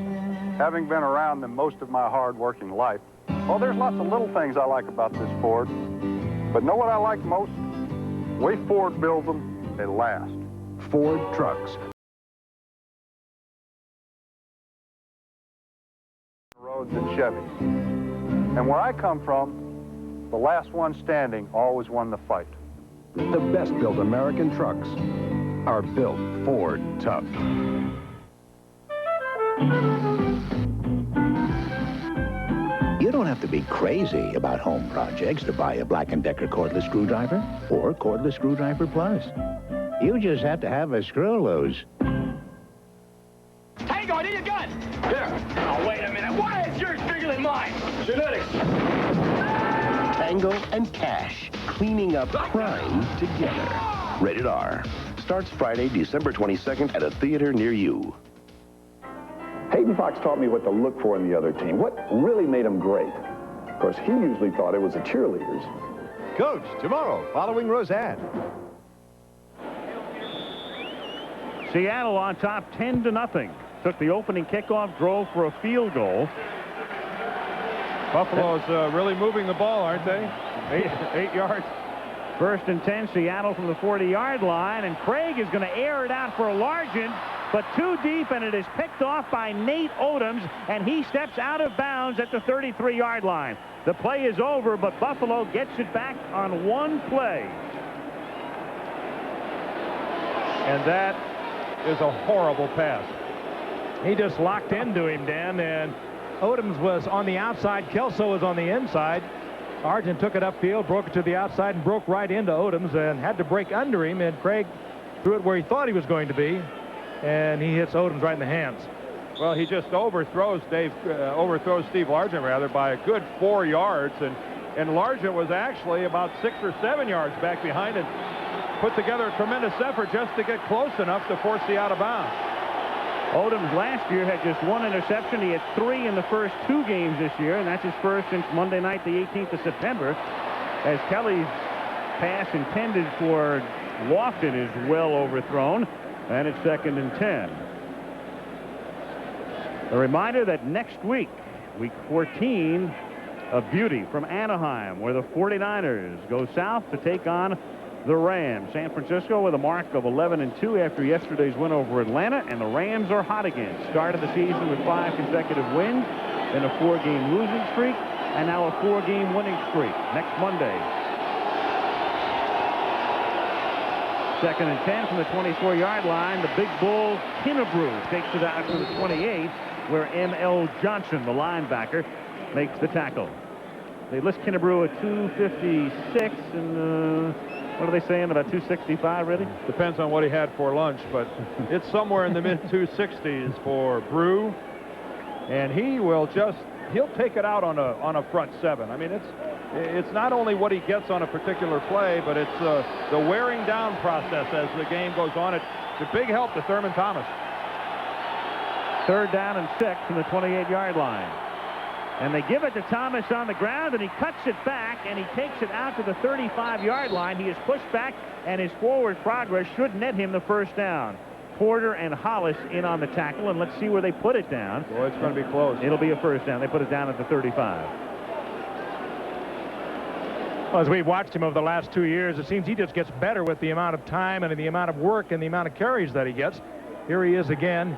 Speaker 18: Having been around them most of my hard-working life, well, there's lots of little things I like about this Ford. But know what I like most? The way Ford builds them, they last. Ford trucks. Roads and Chevys. And where I come from, the last one standing always won the fight.
Speaker 19: The best built American trucks are built Ford tough.
Speaker 11: You don't have to be crazy about home projects to buy a Black & Decker cordless screwdriver or cordless screwdriver plus. You just have to have a screw loose.
Speaker 3: Tango, I need a gun! Here. Oh, wait a minute. Why is yours bigger than mine? Genetics.
Speaker 19: Tango and Cash, cleaning up crime together. Rated R. Starts Friday, December 22nd at a theater near you.
Speaker 20: Hayden Fox taught me what to look for in the other team, what really made them great. Of course, he usually thought it was the cheerleaders.
Speaker 21: Coach, tomorrow, following Roseanne.
Speaker 5: Seattle on top 10-0. Took the opening kickoff, drove for a field goal.
Speaker 6: Buffalo's really moving the ball, aren't they? 8 yards.
Speaker 5: 1st and 10, Seattle from the 40-yard line, and Craig is going to air it out for Largent, but too deep, and it is picked off by Nate Odoms, and he steps out of bounds at the 33-yard line. The play is over, but Buffalo gets it back on one play.
Speaker 6: And that is a horrible pass.
Speaker 1: He just locked into him, Dan, and Odoms was on the outside. Kelso was on the inside. Argent took it upfield, broke it to the outside, and broke right into Odoms and had to break under him, and Craig threw it where he thought he was going to be, and he hits Odoms right in the hands.
Speaker 6: Well, he just overthrows Steve Largent, rather, by a good 4 yards, and Largent was actually about 6 or 7 yards back behind it. Put together a tremendous effort just to get close enough to force the out of bounds.
Speaker 5: Odoms last year had just 1 interception. He had 3 in the first 2 games this year, and that's his first since Monday night, the 18th of September, as Kelly's pass intended for Lofton is well overthrown, and it's 2nd and 10. A reminder that next week, week 14, a beauty from Anaheim, where the 49ers go south to take on the Rams. San Francisco with a mark of 11-2 after yesterday's win over Atlanta, and the Rams are hot again. Started the season with 5 consecutive wins, then a 4-game losing streak, and now a 4-game winning streak next Monday. 2nd and 10 from the 24-yard line. The big bull Kinnebrew takes it out to the 28, where M.L. Johnson, the linebacker, makes the tackle. They list Kinnebrew at 256, and what are they saying, about 265, really?
Speaker 6: Depends on what he had for lunch, but it's somewhere in the mid-260s for Brew, and he'll take it out on a front 7. I mean, it's not only what he gets on a particular play, but it's the wearing down process as the game goes on. It's a big help to Thurman Thomas.
Speaker 5: 3rd down and 6 from the 28-yard line. And they give it to Thomas on the ground, and he cuts it back, and he takes it out to the 35-yard line. He is pushed back, and his forward progress should net him the first down. Porter and Hollis in on the tackle, and let's see where they put it down.
Speaker 6: Boy, it's going to be close.
Speaker 5: It'll be a first down. They put it down at the 35.
Speaker 1: Well, as we've watched him over the last 2 years, it seems he just gets better with the amount of time and the amount of work and the amount of carries that he gets. Here he is again,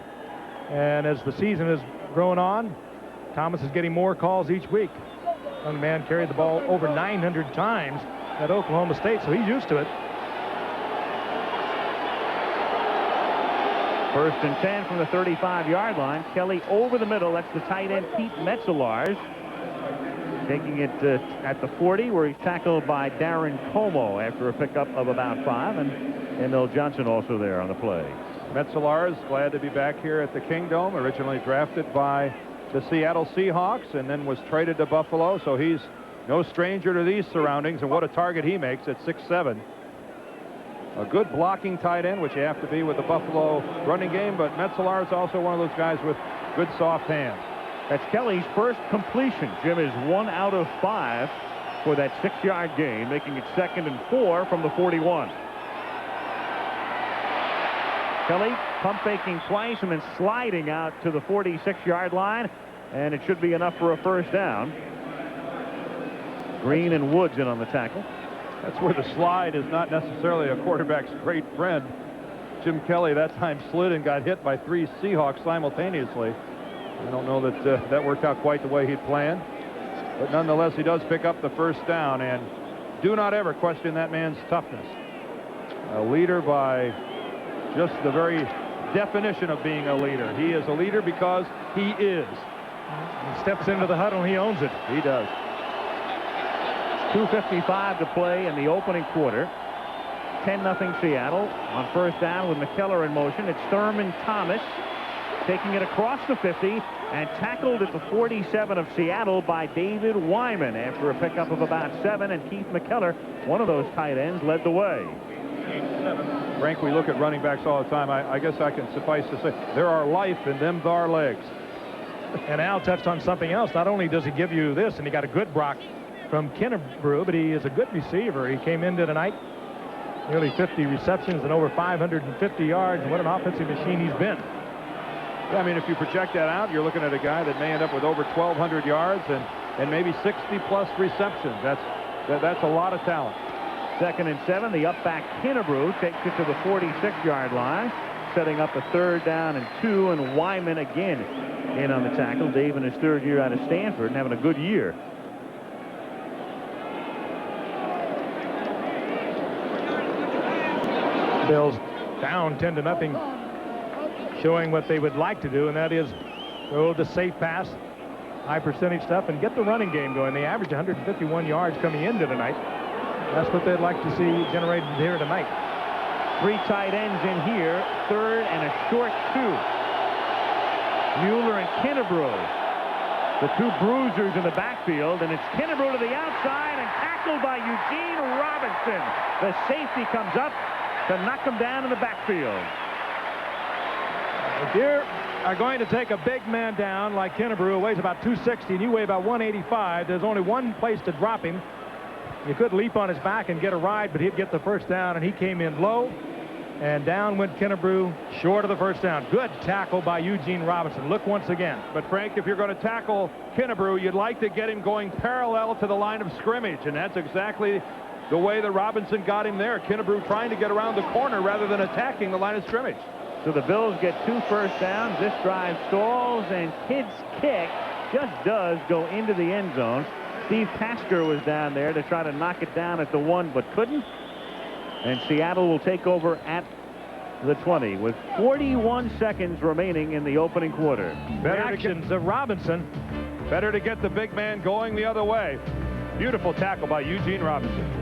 Speaker 1: and as the season has grown on, Thomas is getting more calls each week. Young man carried the ball over 900 times at Oklahoma State, so he's used to it.
Speaker 5: 1st and 10 from the 35-yard line. Kelly over the middle. That's the tight end, Pete Metzelaars. Taking it at the 40, where he's tackled by Darren Como after a pickup of about 5. And Emil Johnson also there on the play.
Speaker 6: Metzelaars glad to be back here at the Kingdome, originally drafted by the Seattle Seahawks and then was traded to Buffalo, so he's no stranger to these surroundings, and what a target he makes at 6'7". A good blocking tight end, which you have to be with the Buffalo running game, but Metzelaars is also one of those guys with good soft hands.
Speaker 5: That's Kelly's first completion. Jim is 1 out of 5 for that 6-yard gain, making it 2nd and 4 from the 41. Kelly pump faking twice and then sliding out to the 46-yard line, and it should be enough for a first down. Green and Woods in on the tackle.
Speaker 6: That's where the slide is not necessarily a quarterback's great friend. Jim Kelly that time slid and got hit by 3 Seahawks simultaneously. I don't know that that worked out quite the way he'd planned, but nonetheless he does pick up the first down, and do not ever question that man's toughness. A leader by just the very definition of being a leader. He is a leader because he is.
Speaker 1: He steps into the huddle and he owns it.
Speaker 6: He does.
Speaker 5: 2:55 to play in the opening quarter. 10-0 Seattle. On first down with McKellar in motion, it's Thurman Thomas taking it across the 50 and tackled at the 47 of Seattle by David Wyman after a pickup of about 7, and Keith McKellar, one of those tight ends, led the way.
Speaker 6: Frank, we look at running backs all the time. I guess I can suffice to say there are life in them thar legs.
Speaker 1: And Al touched on something else. Not only does he give you this, and he got a good block from Kennebrew, but he is a good receiver. He came into tonight, nearly 50 receptions and over 550 yards. And what an offensive machine he's been.
Speaker 6: Yeah, I mean, if you project that out, you're looking at a guy that may end up with over 1,200 yards and maybe 60-plus receptions. That's a lot of talent.
Speaker 5: 2nd and 7. The up back Kennebrew takes it to the 46-yard line, setting up a 3rd down and 2, and Wyman again in on the tackle. Dave in his 3rd year out of Stanford and having a good year.
Speaker 1: Bills down 10-0, showing what they would like to do, and that is throw the safe pass, high percentage stuff, and get the running game going. They averaged 151 yards coming into tonight. That's what they'd like to see generated here tonight.
Speaker 5: 3 tight ends in here, 3rd and a short 2. Mueller and Kennebrew, the 2 bruisers in the backfield, and it's Kennebrew to the outside and tackled by Eugene Robinson. The safety comes up to knock him down in the backfield.
Speaker 1: If you are going to take a big man down like Kennebrew, who weighs about 260, and you weigh about 185, there's only one place to drop him. You could leap on his back and get a ride, but he'd get the first down, and he came in low, and down went Kennebrew, short of the first down. Good tackle by Eugene Robinson. Look once again.
Speaker 6: But, Frank, if you're going to tackle Kennebrew, you'd like to get him going parallel to the line of scrimmage, and that's exactly the way that Robinson got him there. Kennebrew trying to get around the corner rather than attacking the line of scrimmage.
Speaker 5: So the Bills get 2 first downs. This drive stalls, and Kidd's kick just does go into the end zone. Steve Tasker was down there to try to knock it down at the 1, but couldn't. And Seattle will take over at the 20 with 41 seconds remaining in the opening quarter.
Speaker 1: Reactions of Robinson.
Speaker 6: Better to get the big man going the other way. Beautiful tackle by Eugene Robinson.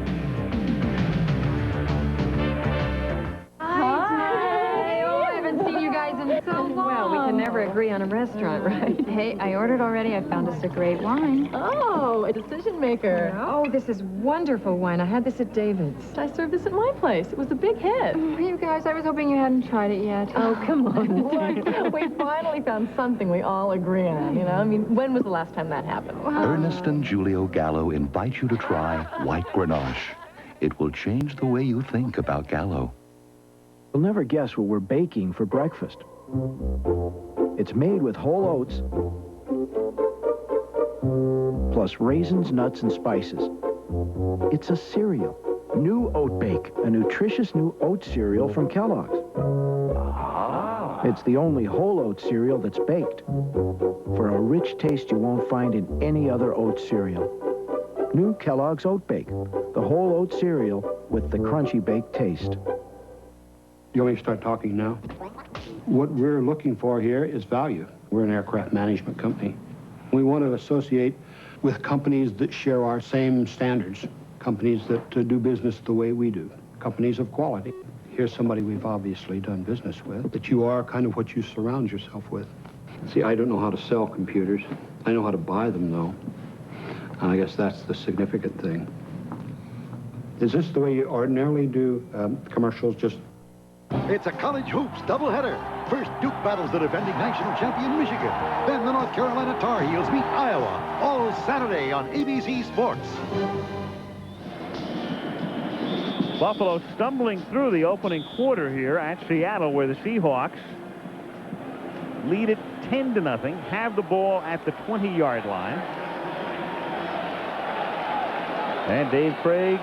Speaker 2: Hi. Oh, I haven't seen you guys in so long. Well, we can never never agree on a restaurant, right?
Speaker 22: Hey, I ordered already. I found us a great wine.
Speaker 2: Oh, a decision maker. Oh, this is wonderful wine. I had this at David's. I served this at my place. It was a big hit.
Speaker 22: You guys, I was hoping you hadn't tried it yet.
Speaker 2: Oh, come on. Look, we finally found something we all agree on, you know? I mean, when was the last time that happened?
Speaker 23: Ernest and Julio Gallo invite you to try White Grenache. It will change the way you think about Gallo.
Speaker 24: You'll never guess what we're baking for breakfast. It's made with whole oats, plus raisins, nuts, and spices. It's a cereal. New Oat Bake, a nutritious new oat cereal from Kellogg's. It's the only whole oat cereal that's baked, for a rich taste you won't find in any other oat cereal. New Kellogg's Oat Bake, the whole oat cereal with the crunchy baked taste.
Speaker 25: You want me to start talking now? What we're looking for here is value. We're an aircraft management company. We want to associate with companies that share our same standards, companies that do business the way we do, companies of quality. Here's somebody we've obviously done business with, but you are kind of what you surround yourself with. See, I don't know how to sell computers. I know how to buy them, though. And I guess that's the significant thing. Is this the way you ordinarily do commercials, just...
Speaker 21: It's a college hoops doubleheader. First, Duke battles the defending national champion Michigan. Then the North Carolina Tar Heels meet Iowa. All Saturday on ABC Sports.
Speaker 5: Buffalo stumbling through the opening quarter here at Seattle, where the Seahawks lead it 10-0, have the ball at the 20-yard line. And Dave Craig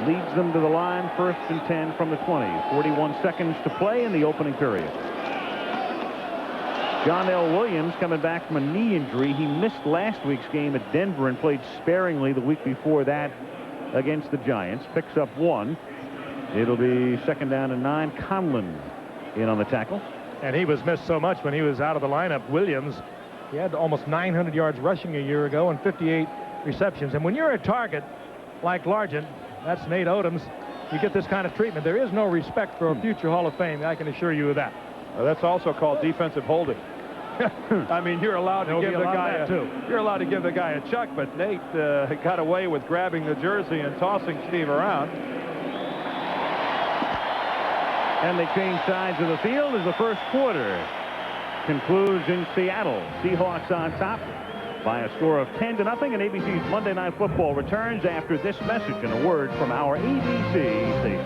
Speaker 5: leads them to the line, 1st and 10 from the 20. 41 seconds to play in the opening period. John L. Williams coming back from a knee injury. He missed last week's game at Denver and played sparingly the week before that against the Giants. Picks up 1. It'll be 2nd down and 9. Conlon in on the tackle.
Speaker 1: And he was missed so much when he was out of the lineup. Williams, he had almost 900 yards rushing a year ago and 58 receptions. And when you're a target like Largent, that's Nate Odoms, you get this kind of treatment. There is no respect for a future Hall of Fame. I can assure you of that.
Speaker 6: That's also called defensive holding. I mean, you're allowed to give the guy you're allowed to give the guy a chuck, but Nate got away with grabbing the jersey and tossing Steve around.
Speaker 5: And they change sides of the field as the first quarter concludes in Seattle. Seahawks on top by a score of 10-0, and ABC's Monday Night Football returns after this message and a word from our ABC station.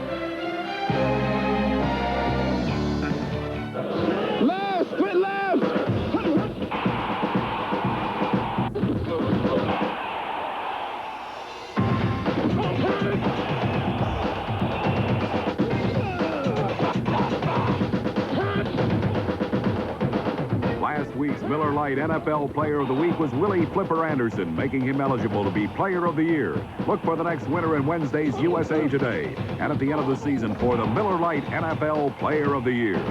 Speaker 8: Left, split left.
Speaker 26: Last week's Miller Lite NFL Player of the Week was Willie Flipper Anderson, making him eligible to be Player of the Year. Look for the next winner in Wednesday's USA Today, and at the end of the season for the Miller Lite NFL Player of the Year.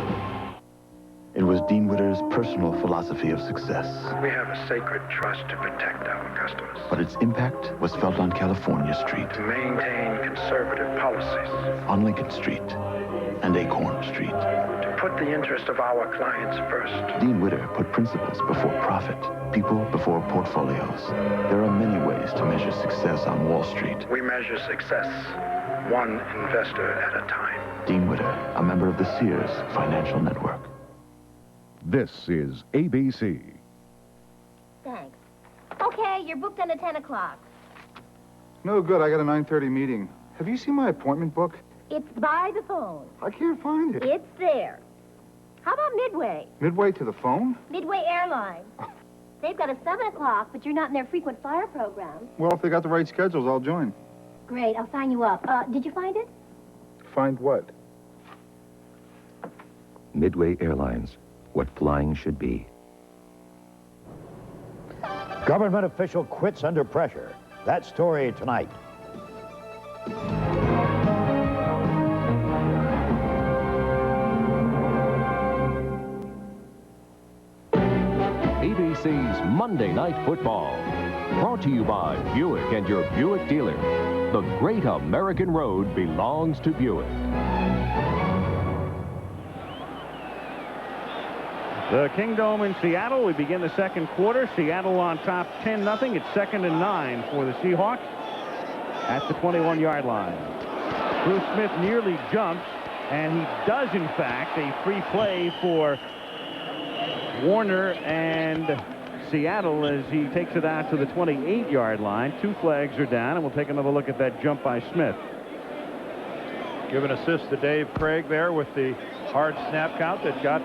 Speaker 27: It was Dean Witter's personal philosophy of success.
Speaker 28: We have a sacred trust to protect our customers.
Speaker 27: But its impact was felt on California Street,
Speaker 28: To maintain conservative policies.
Speaker 27: on Lincoln Street, and Acorn Street.
Speaker 28: To put the interest of our clients first.
Speaker 27: Dean Witter put principles before profit, people before portfolios. There are many ways to measure success on Wall Street.
Speaker 28: We measure success one investor at a time.
Speaker 27: Dean Witter, a member of the Sears Financial Network.
Speaker 11: This is ABC.
Speaker 29: Thanks. Okay, you're booked in at 10 o'clock.
Speaker 30: No good. I got a 9:30 meeting. Have you seen my appointment book?
Speaker 29: It's by the phone.
Speaker 30: I can't find it.
Speaker 29: It's there. How about Midway?
Speaker 30: Midway to the phone?
Speaker 29: Midway Airlines. They've got a 7 o'clock, but you're not in their frequent flyer program.
Speaker 30: Well, if they got the right schedules, I'll join.
Speaker 29: Great, I'll sign you up. Did you find it?
Speaker 30: Find what?
Speaker 23: Midway Airlines, what flying should be.
Speaker 21: Government official quits under pressure. That story tonight.
Speaker 4: ABC's Monday Night Football. Brought to you by Buick and your Buick dealer. The great American road belongs to Buick.
Speaker 5: The Kingdome in Seattle. We begin the second quarter. Seattle on top 10-0. It's 2nd and 9 for the Seahawks at the 21-yard line. Bruce Smith nearly jumps, and he does, in fact, a free play for Warner and Seattle as he takes it out to the 28-yard line. 2 flags are down, and we'll take another look at that jump by Smith.
Speaker 6: Give an assist to Dave Craig there with the hard snap count that got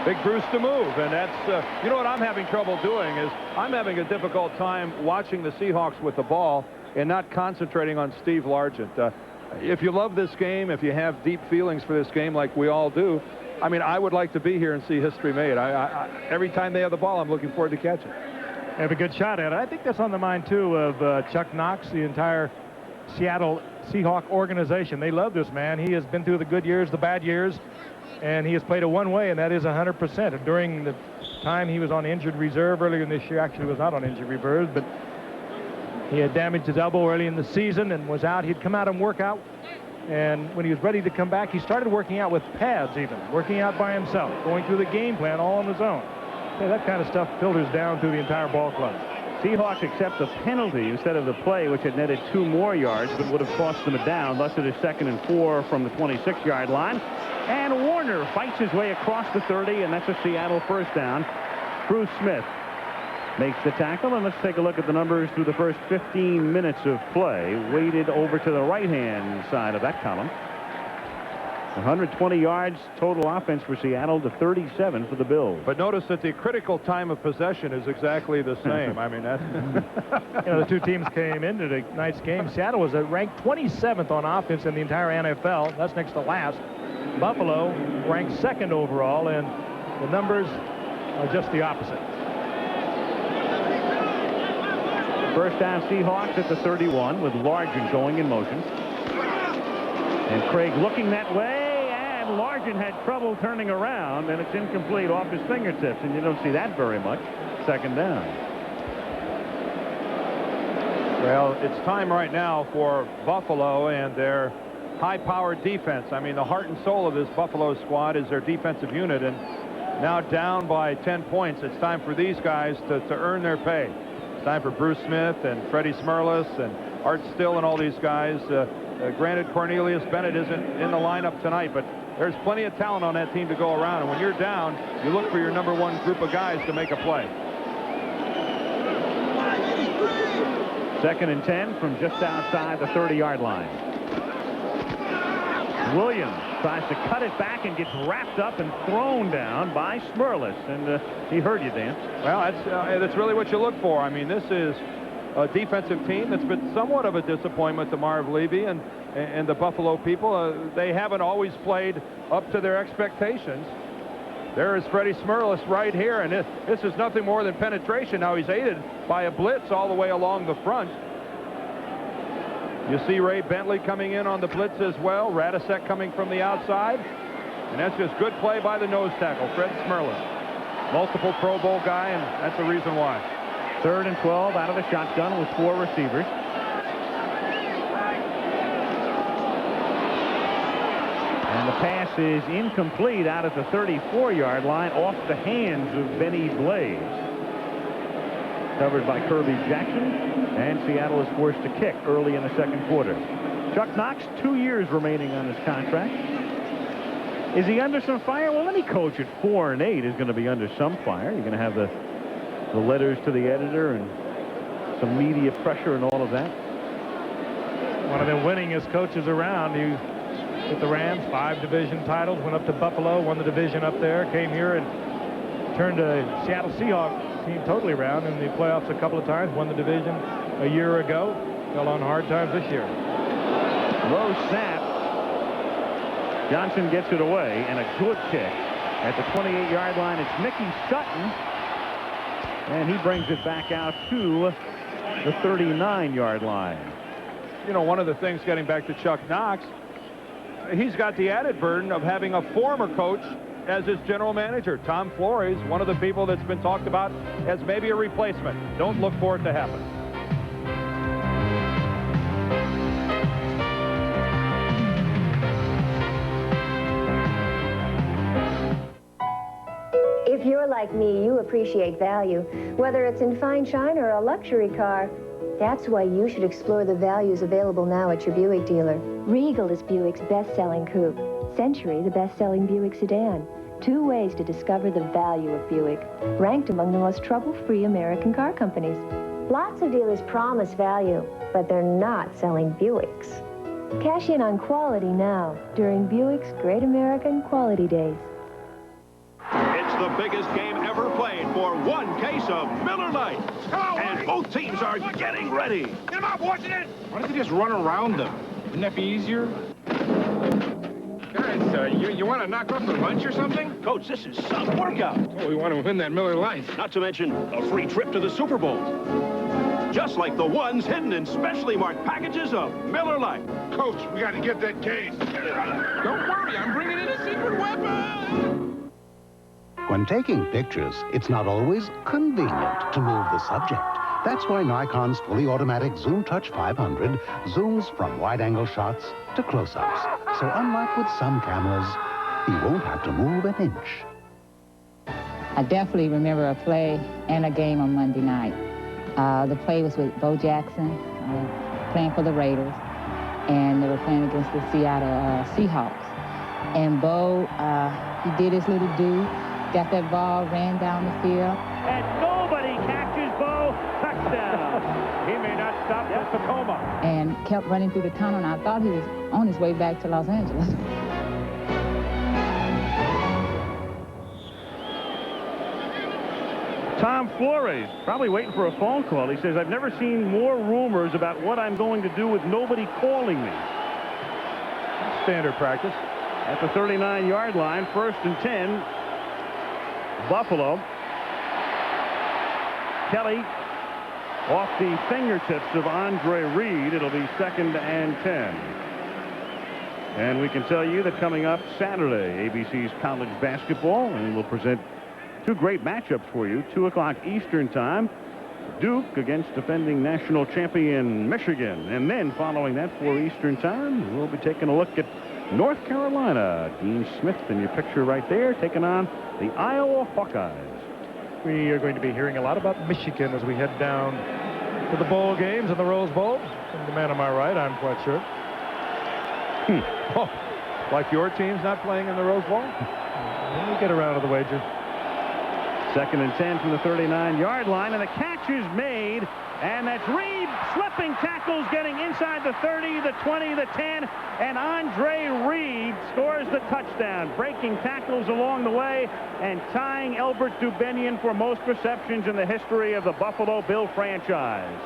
Speaker 6: Big Bruce to move. And that's, you know what I'm having trouble doing is I'm having a difficult time watching the Seahawks with the ball and not concentrating on Steve Largent. If you love this game, if you have deep feelings for this game like we all do, I mean, I would like to be here and see history made. Every time they have the ball, I'm looking forward to catching.
Speaker 1: Have a good shot at it. I think that's on the mind, too, of Chuck Knox, the entire Seattle Seahawk organization. They love this man. He has been through the good years, the bad years, and he has played it one way, and that is 100%. During the time he was on injured reserve earlier in this year, actually was not on injured reserve, but he had damaged his elbow early in the season and was out. He'd come out and work out. And when he was ready to come back, he started working out with pads even, working out by himself, going through the game plan all on his own. Yeah, that kind of stuff filters down through the entire ball club.
Speaker 5: Seahawks accept the penalty instead of the play, which had netted 2 more yards, but would have cost them a down. Thus it is 2nd and 4 from the 26-yard line. And Warner fights his way across the 30, and that's a Seattle first down. Bruce Smith makes the tackle, and let's take a look at the numbers through the first 15 minutes of play. Weighted over to the right-hand side of that column. 120 yards total offense for Seattle to 37 for the Bills.
Speaker 6: But notice that the critical time of possession is exactly the same. I mean, that's...
Speaker 1: You know, the two teams came into tonight's game. Seattle was ranked 27th on offense in the entire NFL. That's next to last. Buffalo ranked 2nd overall, and the numbers are just the opposite.
Speaker 5: First down Seahawks at the 31 with Largent going in motion. And Craig looking that way, and Largent had trouble turning around, and it's incomplete off his fingertips, and you don't see that very much. 2nd down.
Speaker 6: Well, it's time right now for Buffalo and their high-powered defense. I mean, the heart and soul of this Buffalo squad is their defensive unit, and now down by 10 points. It's time for these guys to earn their pay. It's time for Bruce Smith and Freddie Smerlas and Art Still and all these guys. Granted, Cornelius Bennett isn't in the lineup tonight, but there's plenty of talent on that team to go around. And when you're down, you look for your #1 group of guys to make a play.
Speaker 5: 2nd and 10 from just outside the 30-yard line. Williams tries to cut it back and gets wrapped up and thrown down by Smerlas. And he heard you, Dan.
Speaker 6: Well, that's really what you look for. I mean, this is a defensive team that's been somewhat of a disappointment to Marv Levy and the Buffalo people. They haven't always played up to their expectations. There is Freddie Smerlas right here, and this is nothing more than penetration. Now he's aided by a blitz all the way along the front. You see Ray Bentley coming in on the blitz as well. Radisek coming from the outside. And that's just good play by the nose tackle, Fred Smerlas. Multiple Pro Bowl guy, and that's the reason why.
Speaker 5: 3rd and 12 out of the shotgun with 4 receivers. And the pass is incomplete out at the 34-yard line off the hands of Benny Blaze. Covered by Kirby Jackson, and Seattle is forced to kick early in the second quarter. Chuck Knox, 2 years remaining on his contract. Is he under some fire? Well, any coach at 4-8 is going to be under some fire. You're going to have the letters to the editor and some media pressure and all of that.
Speaker 1: One of the winningest coaches around. He with the Rams, 5 division titles, went up to Buffalo, won the division up there, came here and turned a Seattle Seahawks team totally around in the playoffs a couple of times, won the division a year ago, fell on hard times this year.
Speaker 5: Low snap. Johnson gets it away, and a good kick at the 28-yard line. It's Mickey Sutton, and he brings it back out to the 39-yard line.
Speaker 6: You know, one of the things, getting back to Chuck Knox, he's got the added burden of having a former coach as his general manager. Tom Flores, one of the people that's been talked about as maybe a replacement. Don't look for it to happen.
Speaker 7: If If you're like me, you appreciate value, whether it's in fine shine or a luxury car. That's why you should explore the values available now at your Buick dealer. Regal is Buick's best-selling coupe. Century, the best-selling Buick sedan. 2 ways to discover the value of Buick, ranked among the most trouble-free American car companies. Lots of dealers promise value, but they're not selling Buicks. Cash in on quality now during Buick's Great American Quality Days.
Speaker 9: It's the biggest game ever played for one case of Miller Lite. And both teams are getting ready.
Speaker 8: Get him up, watching it! Why don't they just run around them? Wouldn't that be easier? Guys, you want to knock off the lunch or something?
Speaker 9: Coach, this is some workout.
Speaker 8: Oh, we want to win that Miller Lite.
Speaker 9: Not to mention a free trip to the Super Bowl. Just like the ones hidden in specially marked packages of Miller Lite.
Speaker 8: Coach, we got to get that case. Don't worry, I'm bringing in a secret weapon.
Speaker 21: When taking pictures, it's not always convenient to move the subject. That's why Nikon's fully automatic Zoom Touch 500 zooms from wide-angle shots to close-ups. So unlike with some cameras, you won't have to move an inch.
Speaker 10: I definitely remember a play and a game on Monday night. The play was with Bo Jackson, playing for the Raiders, and they were playing against the Seattle Seahawks. And Bo, he did his little do, got that ball, ran down the field.
Speaker 5: And nobody catches Bo. Touchdown. He may not stop till Tacoma.
Speaker 10: And kept running through the tunnel, and I thought he was on his way back to Los Angeles.
Speaker 5: Tom Flores, probably waiting for a phone call. He says, I've never seen more rumors about what I'm going to do with nobody calling me.
Speaker 1: Standard practice.
Speaker 5: At the 39-yard line, 1st and 10. Buffalo. Kelly off the fingertips of Andre Reed. It'll be 2nd and 10. And we can tell you that coming up Saturday, ABC's college basketball, and we'll present 2 great matchups for you. 2 o'clock Eastern time. Duke against defending national champion Michigan. And then following that for Eastern time, we'll be taking a look at North Carolina. Dean Smith in your picture right there, taking on the Iowa Hawkeyes.
Speaker 1: We are going to be hearing a lot about Michigan as we head down to the bowl games and the Rose Bowl. And the man on my right, I'm quite sure. Oh, like your team's not playing in the Rose Bowl? Let me get around to the wager.
Speaker 5: 2nd and 10 from the 39-yard line, and the catch is made, and that's Reed slipping tackles, getting inside the 30, the 20, the 10, and Andre Reed scores the touchdown, breaking tackles along the way and tying Elbert Dubenian for most receptions in the history of the Buffalo Bill franchise.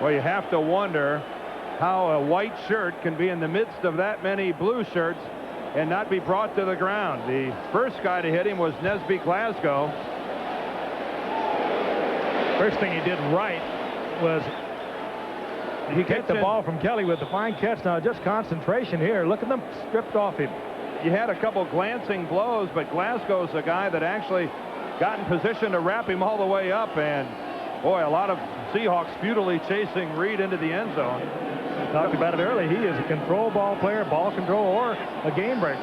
Speaker 6: Well, you have to wonder how a white shirt can be in the midst of that many blue shirts and not be brought to the ground. The first guy to hit him was Nesby Glasgow.
Speaker 1: First thing he did right was he kicked the ball from Kelly with the fine catch. Now just concentration here. Look at them stripped off him.
Speaker 6: You had a couple glancing blows, but Glasgow's a guy that actually got in position to wrap him all the way up. And boy, a lot of Seahawks futilely chasing Reed into the end zone.
Speaker 1: Talked about it early. He is a control ball player, ball control, or a game breaker.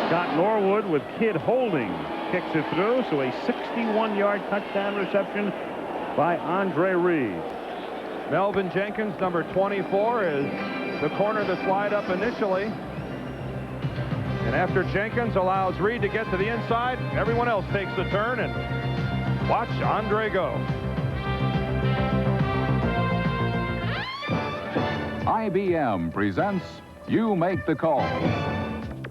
Speaker 5: Scott Norwood with Kid Holding kicks it through, so a 61-yard touchdown reception by Andre Reed.
Speaker 6: Melvin Jenkins, number 24, is the corner to slide up initially. And after Jenkins allows Reed to get to the inside, everyone else takes the turn, and watch Andre go.
Speaker 26: IBM presents You Make the Call.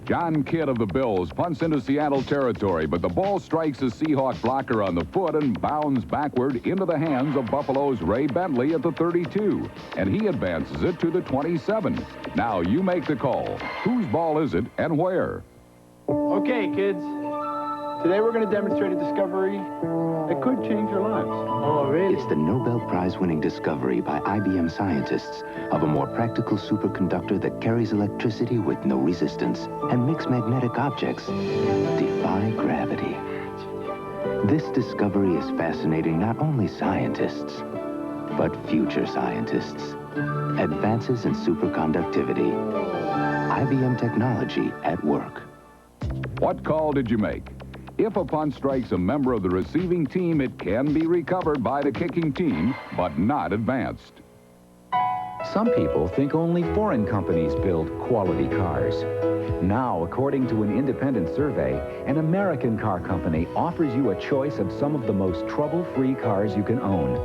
Speaker 26: John Kidd of the Bills punts into Seattle territory, but the ball strikes a Seahawk blocker on the foot and bounds backward into the hands of Buffalo's Ray Bentley at the 32. And he advances it to the 27. Now you make the call. Whose ball is it and where?
Speaker 12: Okay, kids. Today we're going to demonstrate a discovery that could change your lives. Oh, really?
Speaker 23: It's the Nobel Prize-winning discovery by IBM scientists of a more practical superconductor that carries electricity with no resistance and makes magnetic objects defy gravity. This discovery is fascinating not only scientists, but future scientists. Advances in superconductivity. IBM technology at work.
Speaker 26: What call did you make? If a punt strikes a member of the receiving team, it can be recovered by the kicking team, but not advanced.
Speaker 3: Some people think only foreign companies build quality cars. Now, according to an independent survey, an American car company offers you a choice of some of the most trouble-free cars you can own.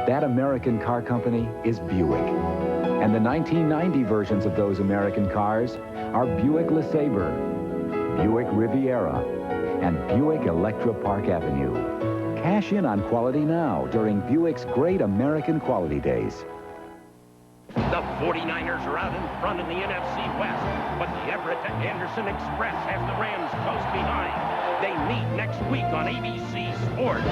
Speaker 3: That American car company is Buick. And the 1990 versions of those American cars are Buick LeSabre, Buick Riviera, and Buick Electra Park Avenue. Cash in on quality now during Buick's Great American Quality Days.
Speaker 13: The 49ers are out in front in the NFC West, but the Everett to Anderson Express has the Rams close behind. They meet next week on ABC Sports.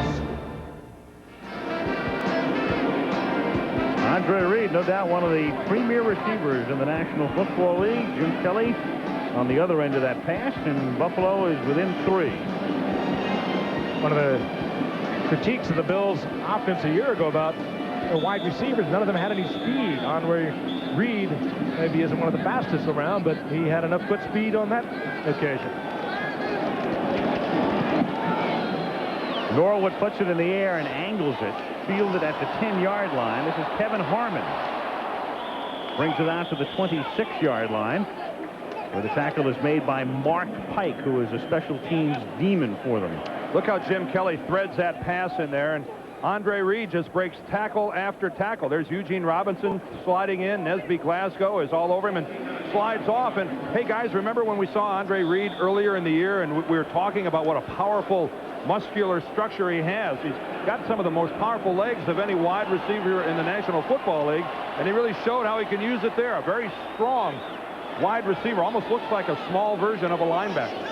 Speaker 5: Andre Reed, no doubt one of the premier receivers in the National Football League. Jim Kelly on the other end of that pass, and Buffalo is within 3.
Speaker 1: One of the critiques of the Bills' offense a year ago about the wide receivers, none of them had any speed. Andre Reed maybe isn't one of the fastest around, but he had enough foot speed on that occasion.
Speaker 5: Norwood puts it in the air and angles it, fielded at the 10-yard line. This is Kevin Harmon. Brings it out to the 26-yard line, where the tackle is made by Mark Pike, who is a special teams demon for them.
Speaker 6: Look how Jim Kelly threads that pass in there, and Andre Reed just breaks tackle after tackle. There's Eugene Robinson sliding in. Nesby Glasgow is all over him and slides off. And, hey, guys, remember when we saw Andre Reed earlier in the year and we were talking about what a powerful muscular structure he has? He's got some of the most powerful legs of any wide receiver in the National Football League, and he really showed how he can use it there. A very strong wide receiver, almost looks like a small version of a linebacker.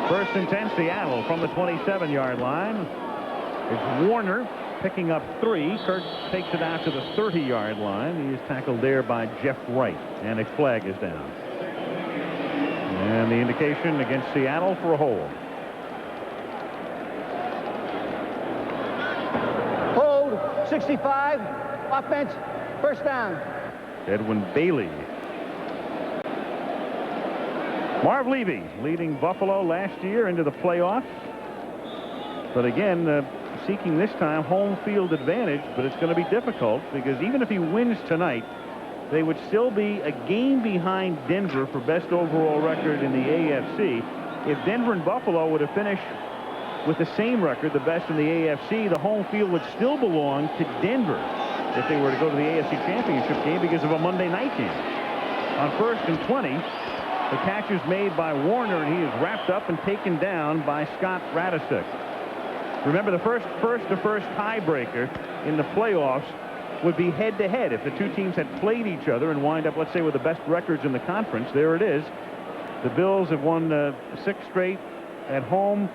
Speaker 5: 1st and 10 Seattle from the 27-yard line. It's Warner picking up 3. Kirk takes it out to the 30-yard line. He is tackled there by Jeff Wright, and a flag is down. And the indication against Seattle for a hold.
Speaker 14: Hold, 65, offense, 1st down.
Speaker 5: Edwin Bailey. Marv Levy leading Buffalo last year into the playoffs. But again, seeking this time home field advantage, but it's going to be difficult because even if he wins tonight, they would still be a game behind Denver for best overall record in the AFC. If Denver and Buffalo were to finish with the same record, the best in the AFC, the home field would still belong to Denver if they were to go to the AFC Championship game because of a Monday night game. On 1st and 20, the catch is made by Warner, and he is wrapped up and taken down by Scott Radisick. Remember, the first tiebreaker in the playoffs would be head-to-head. If the two teams had played each other and wind up, let's say, with the best records in the conference, there it is. The Bills have won 6 straight at home,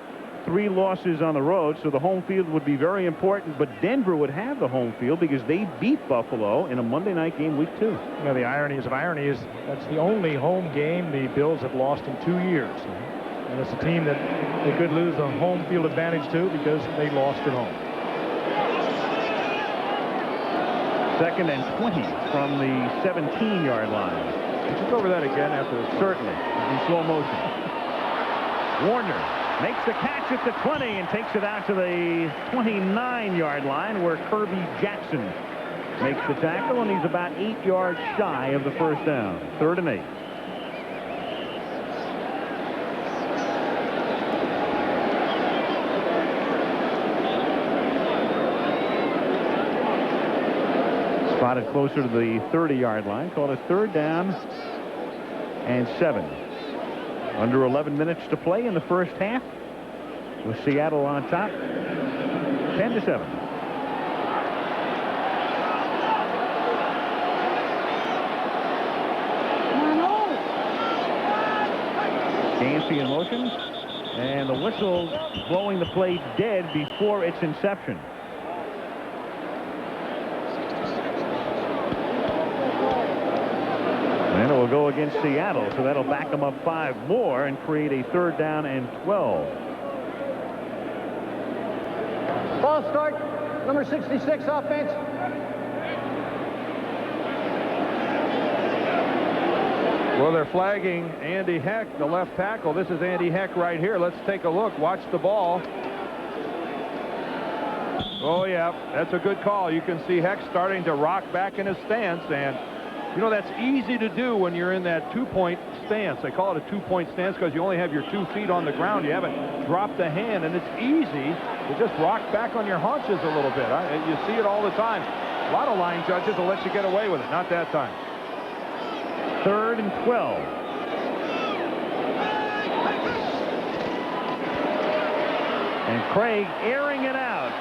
Speaker 5: 3 losses on the road, so the home field would be very important, but Denver would have the home field because they beat Buffalo in a Monday night game week 2.
Speaker 1: You know, the ironies of ironies, that's the only home game the Bills have lost in 2 years. And it's a team that they could lose the home field advantage to because they lost at home.
Speaker 5: 2nd and 20 from the 17-yard line.
Speaker 6: Could you go over that again after this?
Speaker 5: Certainly, in slow motion. Warner makes the catch at the 20 and takes it out to the 29-yard line where Kirby Jackson makes the tackle, and he's about 8 yards shy of the 1st down. 3rd and 8. Spotted closer to the 30-yard line. Called a 3rd down and 7. Under 11 minutes to play in the first half, with Seattle on top, 10-7. Gansey in motion, and the whistle blowing the play dead before its inception. And it will go against Seattle, so that'll back them up 5 more and create a 3rd down and 12.
Speaker 14: Ball start, number 66, offense.
Speaker 6: Well, they're flagging Andy Heck, the left tackle. This is Andy Heck right here. Let's take a look. Watch the ball. Oh, yeah, that's a good call. You can see Heck starting to rock back in his stance, and you know that's easy to do when you're in that two-point stance. They call it a two-point stance because you only have your 2 feet on the ground. You haven't dropped the hand, and it's easy to just rock back on your haunches a little bit. You see it all the time. A lot of line judges will let you get away with it. Not that time.
Speaker 5: 3rd and 12. And Craig airing it out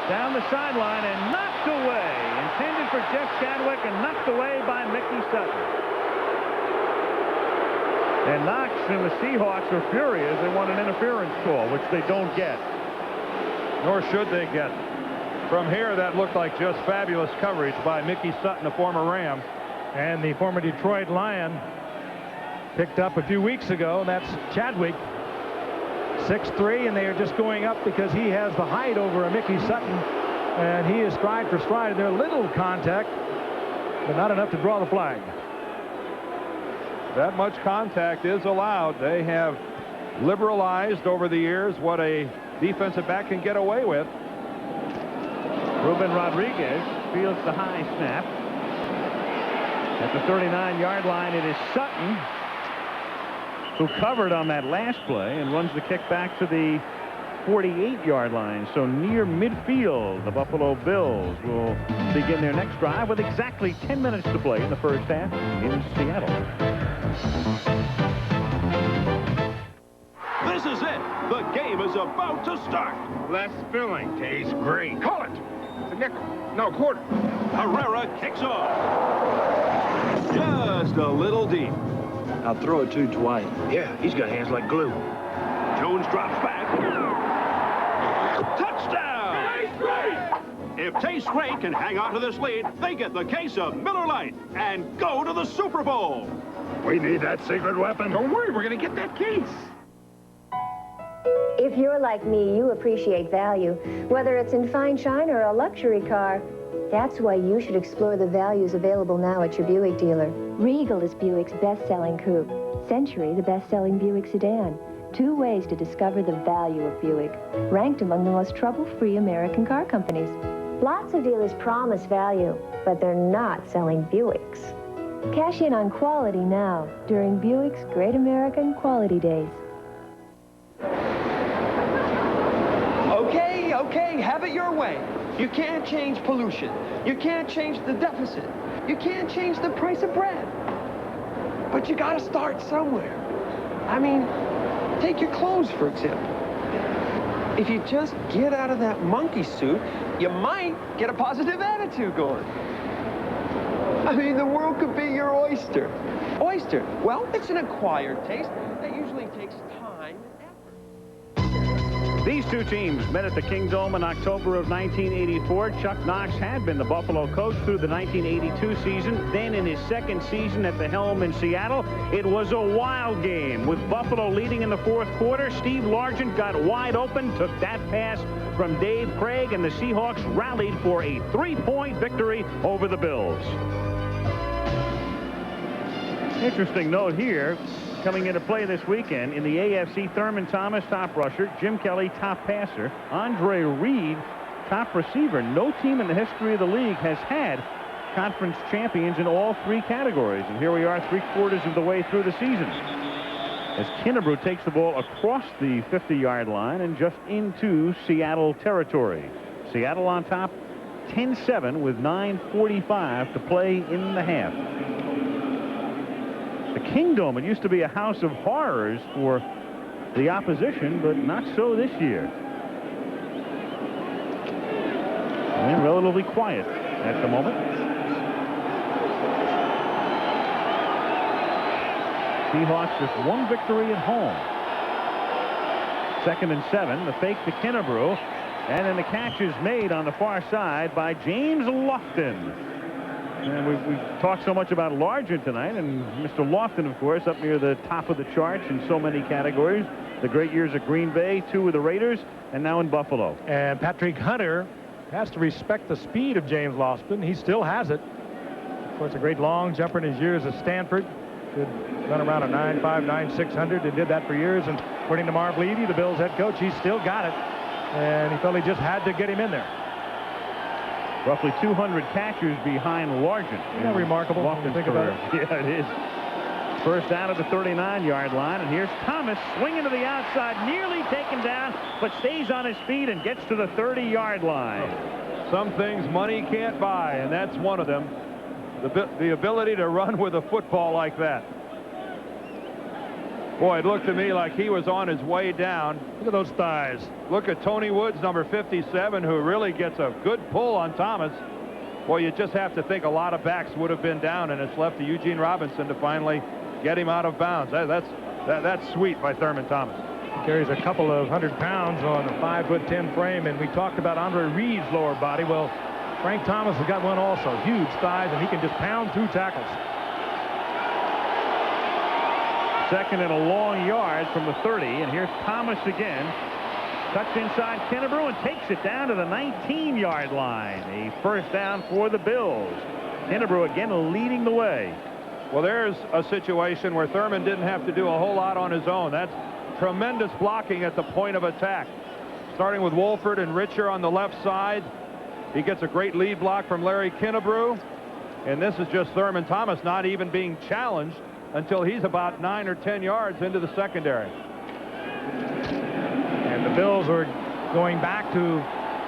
Speaker 5: down the sideline and knocked away. Intended for Jeff Chadwick and knocked away by Mickey Sutton. And Knox and the Seahawks are furious. They want an interference call, which they don't get.
Speaker 6: Nor should they get. From here, that looked like just fabulous coverage by Mickey Sutton, a former Ram.
Speaker 1: And the former Detroit Lion picked up a few weeks ago, and that's Chadwick. 6'3", and they are just going up because he has the height over a Mickey Sutton, and he is stride for stride. They're little contact, but not enough to draw the flag.
Speaker 6: That much contact is allowed. They have liberalized over the years what a defensive back can get away with.
Speaker 5: Ruben Rodriguez fields the high snap. At the 39-yard line, it is Sutton who covered on that last play and runs the kick back to the 48-yard line. So near midfield, the Buffalo Bills will begin their next drive with exactly 10 minutes to play in the first half in Seattle.
Speaker 9: This is it. The game is about to start.
Speaker 8: Less filling. Tastes great. Call it. It's a nickel. No, quarter.
Speaker 9: Herrera kicks off. Just a little deep.
Speaker 12: I'll throw it to Dwight.
Speaker 8: Yeah, he's got hands like glue.
Speaker 9: Jones drops back. Touchdown! If Taste Great can hang on to this lead, they get the case of Miller Lite and go to the Super Bowl.
Speaker 8: We need that secret weapon. Don't worry, we're going to get that case.
Speaker 7: If you're like me, you appreciate value, whether it's in fine shine or a luxury car. That's why you should explore the values available now at your Buick dealer. Regal is Buick's best-selling coupe. Century, the best-selling Buick sedan. 2 ways to discover the value of Buick, ranked among the most trouble-free American car companies. Lots of dealers promise value, but they're not selling Buicks. Cash in on quality now during Buick's Great American Quality Days.
Speaker 12: Okay, have it your way. You can't change pollution. You can't change the deficit. You can't change the price of bread. But you gotta start somewhere. I mean, take your clothes, for example. If you just get out of that monkey suit, you might get a positive attitude going. I mean, the world could be your oyster. Oyster, well, it's an acquired taste that usually takes time.
Speaker 5: These two teams met at the Kingdome in October of 1984. Chuck Knox had been the Buffalo coach through the 1982 season. Then in his second season at the helm in Seattle, it was a wild game. With Buffalo leading in the 4th quarter, Steve Largent got wide open, took that pass from Dave Craig, and the Seahawks rallied for a 3-point victory over the Bills. Interesting note here. Coming into play this weekend in the AFC, Thurman Thomas, top rusher. Jim Kelly, top passer. Andre Reed, top receiver. No team in the history of the league has had conference champions in all 3 categories. And here we are 3/4 of the way through the season, as Kennebrew takes the ball across the 50-yard line and just into Seattle territory. Seattle on top 10-7 with 9:45 to play in the half. The Kingdome, it used to be a house of horrors for the opposition, but not so this year. And relatively quiet at the moment. Seahawks just 1 victory at home. 2nd and 7, the fake to Kennebrew, and then the catch is made on the far side by James Lofton. And we've talked so much about Largent tonight, and Mr. Lofton, of course, up near the top of the charts in so many categories. The great years at Green Bay, 2 with the Raiders, and now in Buffalo.
Speaker 1: And Patrick Hunter has to respect the speed of James Lofton. He still has it. Of course, a great long jumper in his years at Stanford. Could run around a 9.5, 9.600 and did that for years. And according to Marv Levy, the Bills head coach, he's still got it. And he felt he just had to get him in there.
Speaker 5: Roughly 200 catchers behind Largent.
Speaker 1: Isn't that remarkable when you think about it?
Speaker 5: Yeah, it is. First down at the 39-yard line, and here's Thomas swinging to the outside, nearly taken down, but stays on his feet and gets to the 30-yard line.
Speaker 6: Some things money can't buy, and that's one of them. The ability to run with a football like that. Boy, it looked to me like he was on his way down.
Speaker 1: Look at those thighs.
Speaker 6: Look at Tony Woods, number 57, who really gets a good pull on Thomas. Boy, you just have to think a lot of backs would have been down, and it's left to Eugene Robinson to finally get him out of bounds. That's sweet by Thurman Thomas.
Speaker 1: He carries a couple of 100 pounds on a 5'10" frame, and we talked about Andre Reed's lower body. Well, Frank Thomas has got one also. Huge thighs, and he can just pound through tackles.
Speaker 5: Second and a long yard from the 30, and here's Thomas again. Cuts inside Kennebrew and takes it down to the 19-yard line. A first down for the Bills. Kennebrew again leading the way.
Speaker 6: Well, there's a situation where Thurman didn't have to do a whole lot on his own. That's tremendous blocking at the point of attack. Starting with Wolford and Richer on the left side. He gets a great lead block from Larry Kennebrew. And this is just Thurman Thomas not even being challenged until he's about 9 or 10 yards into the secondary.
Speaker 1: And the Bills are going back to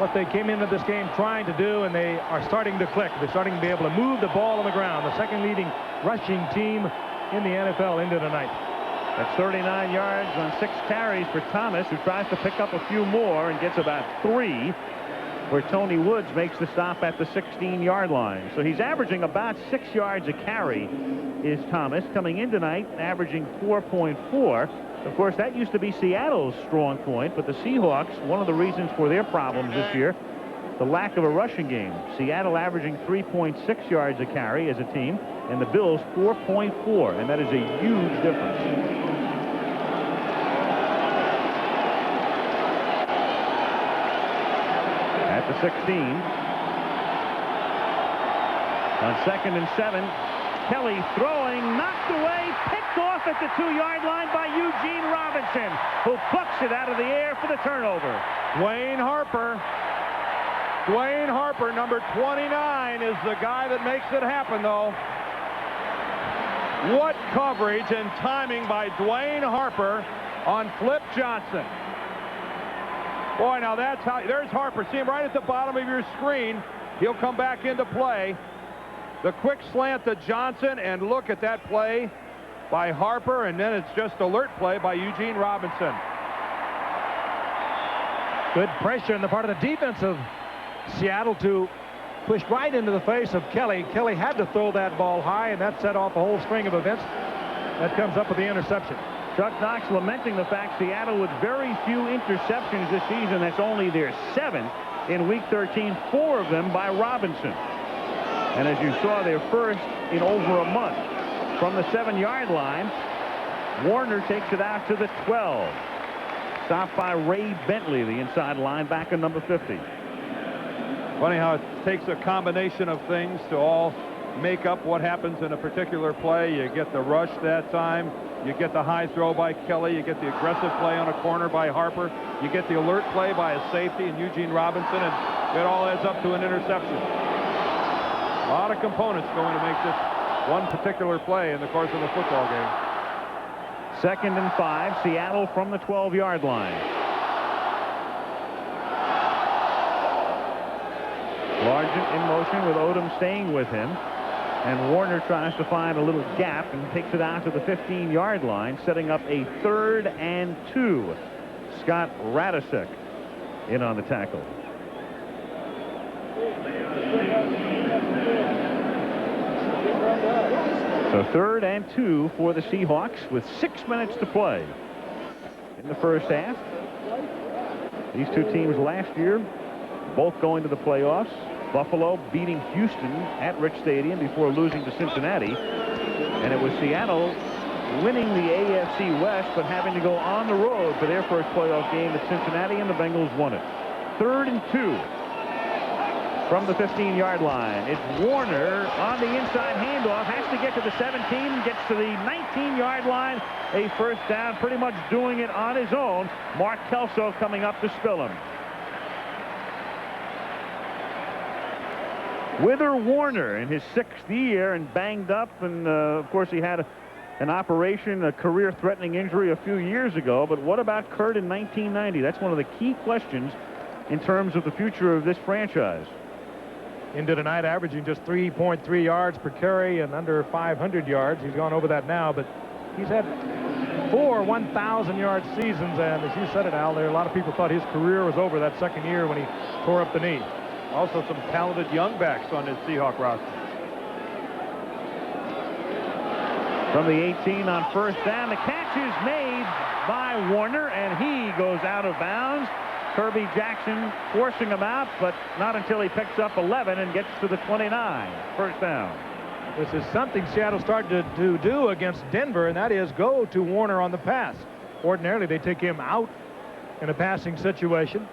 Speaker 1: what they came into this game trying to do, and they are starting to click. They're starting to be able to move the ball on the ground. The second leading rushing team in the NFL into tonight.
Speaker 5: That's 39 yards on 6 carries for Thomas, who tries to pick up a few more and gets about 3, where Tony Woods makes the stop at the 16-yard line. So he's averaging about 6 yards a carry, is Thomas, coming in tonight averaging 4.4. Of course, that used to be Seattle's strong point, but the Seahawks, one of the reasons for their problems this year, the lack of a rushing game. Seattle averaging 3.6 yards a carry as a team, and the Bills 4.4, and that is a huge difference. At the 16. On 2nd and 7, Kelly throwing, knocked away, picked off at the 2-yard line by Eugene Robinson, who plucks it out of the air for the turnover.
Speaker 6: Dwayne Harper, number 29, is the guy that makes it happen, though. What coverage and timing by Dwayne Harper on Flip Johnson. Boy, now that's how, there's Harper. See him right at the bottom of your screen. He'll come back into play. The quick slant to Johnson, and look at that play by Harper, and then it's just alert play by Eugene Robinson.
Speaker 1: Good pressure on the part of the defense of Seattle to push right into the face of Kelly. Kelly had to throw that ball high, and that set off a whole string of events. That comes up with the interception.
Speaker 5: Chuck Knox lamenting the fact Seattle with very few interceptions this season. That's only their 7th in Week 13, 4 of them by Robinson. And as you saw, their first in over a month. From the 7-yard line, Warner takes it out to the 12. Stopped by Ray Bentley, the inside linebacker, number 50.
Speaker 6: Funny how it takes a combination of things to all make up what happens in a particular play. You get the rush that time. You get the high throw by Kelly. You get the aggressive play on a corner by Harper. You get the alert play by a safety and Eugene Robinson, and it all adds up to an interception. A lot of components going to make this one particular play in the course of a football game.
Speaker 5: 2nd and 5, Seattle from the 12-yard line. Largent in motion with Odom staying with him. And Warner tries to find a little gap and takes it out to the 15-yard line, setting up a 3rd and 2. Scott Radisek in on the tackle. So 3rd and 2 for the Seahawks with 6 minutes to play in the first half. These two teams last year both going to the playoffs. Buffalo beating Houston at Rich Stadium before losing to Cincinnati. And it was Seattle winning the AFC West, but having to go on the road for their first playoff game at Cincinnati, and the Bengals won it. 3rd and 2. from the 15-yard line. It's Warner on the inside handoff, has to get to the 17, gets to the 19-yard line. A first down, pretty much doing it on his own. Mark Kelso coming up to spill him. Wither Warner in his 6th year and banged up, and of course he had an operation, a career-threatening injury a few years ago. But what about Kurt in 1990? That's one of the key questions in terms of the future of this franchise.
Speaker 1: Into tonight averaging just 3.3 yards per carry and under 500 yards. He's gone over that now, but he's had 4 1,000-yard seasons, and as you said it, Al, there a lot of people thought his career was over that second year when he tore up the knee.
Speaker 6: Also some talented young backs on his Seahawk roster.
Speaker 5: From the 18 on first down, the catch is made by Warner, and he goes out of bounds. Kirby Jackson forcing him out, but not until he picks up 11 and gets to the 29. First down.
Speaker 1: This is something Seattle started to do against Denver, and that is go to Warner on the pass. Ordinarily, they take him out in a passing situation,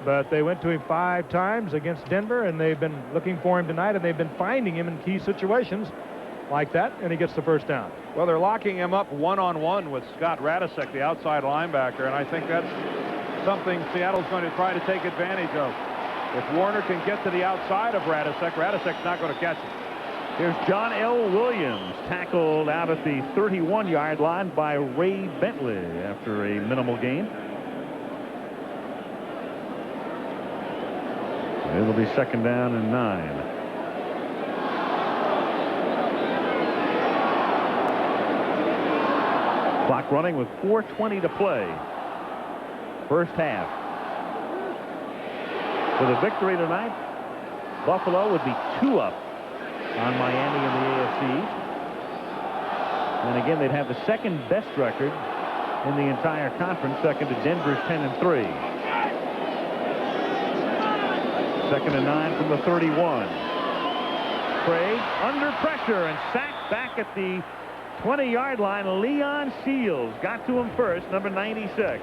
Speaker 1: but they went to him 5 times against Denver, and they've been looking for him tonight, and they've been finding him in key situations like that, and he gets the first down.
Speaker 6: Well, they're locking him up one-on-one with Scott Radisek, the outside linebacker, and I think that's something Seattle's going to try to take advantage of. If Warner can get to the outside of Radisek, Radisek's not going to catch him.
Speaker 5: Here's John L. Williams, tackled out at the 31-yard line by Ray Bentley after a minimal gain. It'll be second down and 9. Clock running with 4:20 to play. First half. With a victory tonight, Buffalo would be 2 up on Miami in the AFC East. And again, they'd have the second best record in the entire conference, second to Denver's 10-3. Second and 9 from the 31. Craig under pressure and sacked back at the 20-yard line. Leon Seals got to him first, number 96.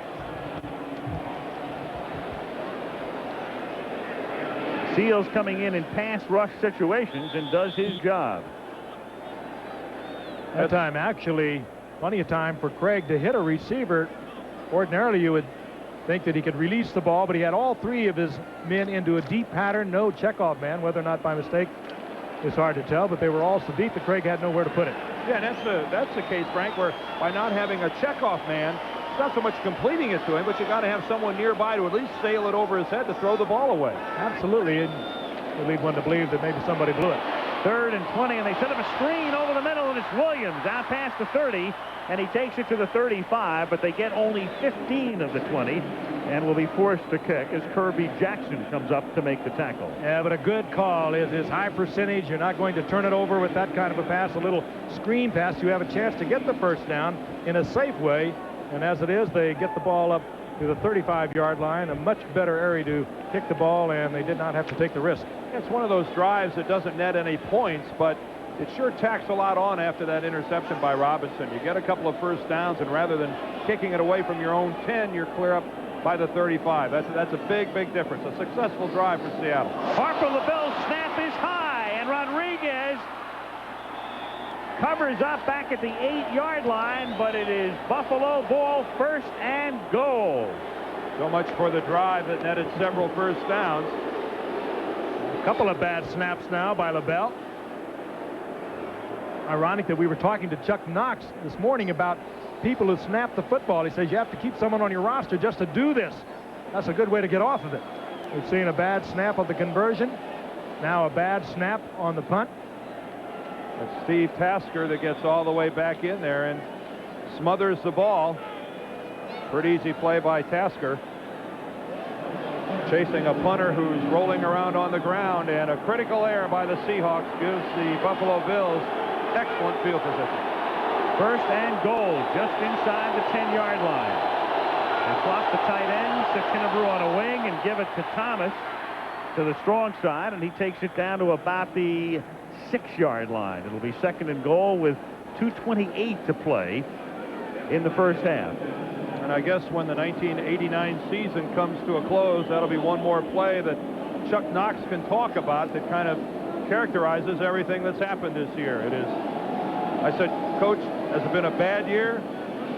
Speaker 5: Seals coming in pass rush situations and does his job.
Speaker 1: That time, actually, plenty of time for Craig to hit a receiver. Ordinarily, you would think that he could release the ball, but he had all 3 of his men into a deep pattern, no checkoff man. Whether or not by mistake is hard to tell, but they were all so deep that Craig had nowhere to put it.
Speaker 6: Yeah, that's the case, Frank, where by not having a checkoff man, it's not so much completing it to him, but you got to have someone nearby to at least sail it over his head to throw the ball away.
Speaker 1: Absolutely, and we lead one to believe that maybe somebody blew it.
Speaker 5: 3rd and 20, and they set up a screen over the middle, and it's Williams out past the 30, and he takes it to the 35, but they get only 15 of the 20 and will be forced to kick as Kirby Jackson comes up to make the tackle.
Speaker 1: Yeah, but a good call is his high percentage. You're not going to turn it over with that kind of a pass, a little screen pass. You have a chance to get the first down in a safe way, and as it is, they get the ball up to the 35-yard line, a much better area to kick the ball, and they did not have to take the risk.
Speaker 6: It's one of those drives that doesn't net any points, but it sure tacks a lot on after that interception by Robinson. You get a couple of first downs, and rather than kicking it away from your own 10, you're clear up by the 35. That's a big, big difference. A successful drive for Seattle.
Speaker 5: Harper LaBelle's snap is high, and Rodriguez covers up back at the 8-yard line, but it is Buffalo ball, first and goal.
Speaker 6: So much for the drive that netted several first downs.
Speaker 1: A couple of bad snaps now by LaBelle. Ironic that we were talking to Chuck Knox this morning about people who snap the football. He says you have to keep someone on your roster just to do this. That's a good way to get off of it. We've seen a bad snap of the conversion. Now a bad snap on the punt.
Speaker 6: It's Steve Tasker that gets all the way back in there and smothers the ball. Pretty easy play by Tasker. Chasing a punter who's rolling around on the ground, and a critical error by the Seahawks gives the Buffalo Bills excellent field position.
Speaker 5: First and goal, just inside the 10-yard line. They flop the tight end to Kennebrew on a wing and give it to Thomas to the strong side, and he takes it down to about the 6-yard line. It'll be second and goal with 2:28 to play in the first half.
Speaker 6: And I guess when the 1989 season comes to a close, that'll be one more play that Chuck Knox can talk about that kind of characterizes everything that's happened this year. It is, I said, Coach, has it been a bad year?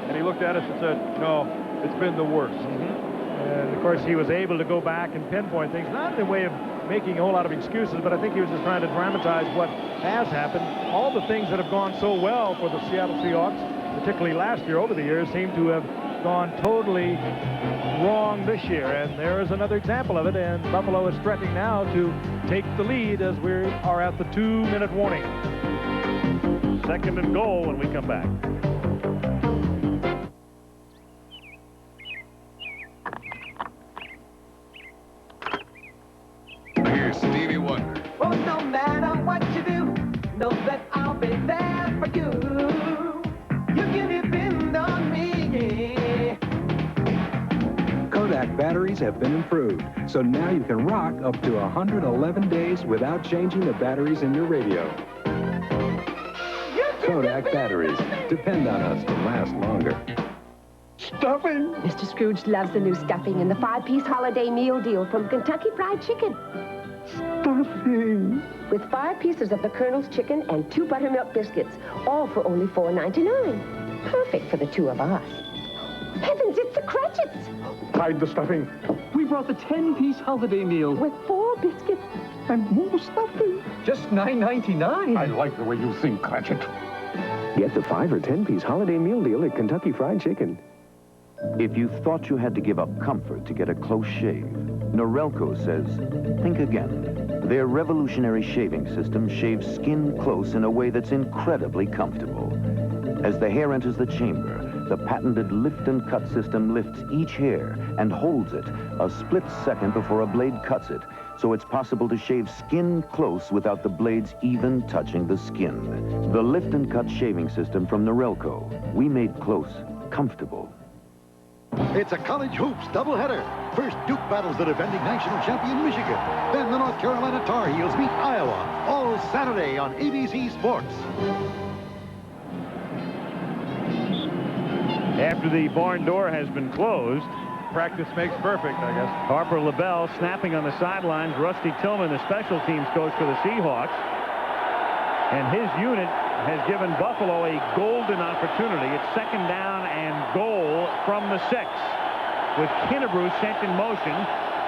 Speaker 6: And he looked at us and said, no, it's been the worst.
Speaker 1: And, of course, he was able to go back and pinpoint things, not in the way of making a whole lot of excuses, but I think he was just trying to dramatize what has happened. All the things that have gone so well for the Seattle Seahawks, particularly last year, over the years, seem to have gone totally wrong this year. And there is another example of it, and Buffalo is threatening now to take the lead as we are at the 2-minute warning.
Speaker 5: 2nd and goal when we come back.
Speaker 8: Here's Stevie Wonder.
Speaker 12: Oh, no matter what you do, know that I'll be there for you. You can depend on me.
Speaker 2: Kodak batteries have been improved, so now you can rock up to 111 days without changing the batteries in your radio. Kodak batteries. Depend on us to last longer.
Speaker 15: Stuffing! Mr. Scrooge loves the new stuffing in the 5-piece holiday meal deal from Kentucky Fried Chicken. Stuffing! With 5 pieces of the Colonel's chicken and 2 buttermilk biscuits, all for only $4.99. Perfect for the 2 of us. Heavens, it's the Cratchits!
Speaker 8: Hide the stuffing.
Speaker 16: We brought the 10-piece holiday meal.
Speaker 15: With 4 biscuits and more stuffing.
Speaker 16: Just $9.99.
Speaker 8: I like the way you think, Cratchit.
Speaker 17: Get the 5 or 10-piece holiday meal deal at Kentucky Fried Chicken.
Speaker 23: If you thought you had to give up comfort to get a close shave, Norelco says, think again. Their revolutionary shaving system shaves skin close in a way that's incredibly comfortable. As the hair enters the chamber, the patented lift and cut system lifts each hair and holds it a split second before a blade cuts it, so it's possible to shave skin close without the blades even touching the skin. The lift and cut shaving system from Norelco. We made close comfortable.
Speaker 18: It's a college hoops doubleheader. First, Duke battles the defending national champion Michigan. Then the North Carolina Tar Heels meet Iowa. All Saturday on ABC Sports.
Speaker 5: After the barn door has been closed,
Speaker 6: practice makes perfect, I guess.
Speaker 5: Harper LaBelle snapping on the sidelines. Rusty Tillman, the special teams coach for the Seahawks. And his unit has given Buffalo a golden opportunity. It's 2nd down and goal from the 6. With Kinnebrew sent in motion.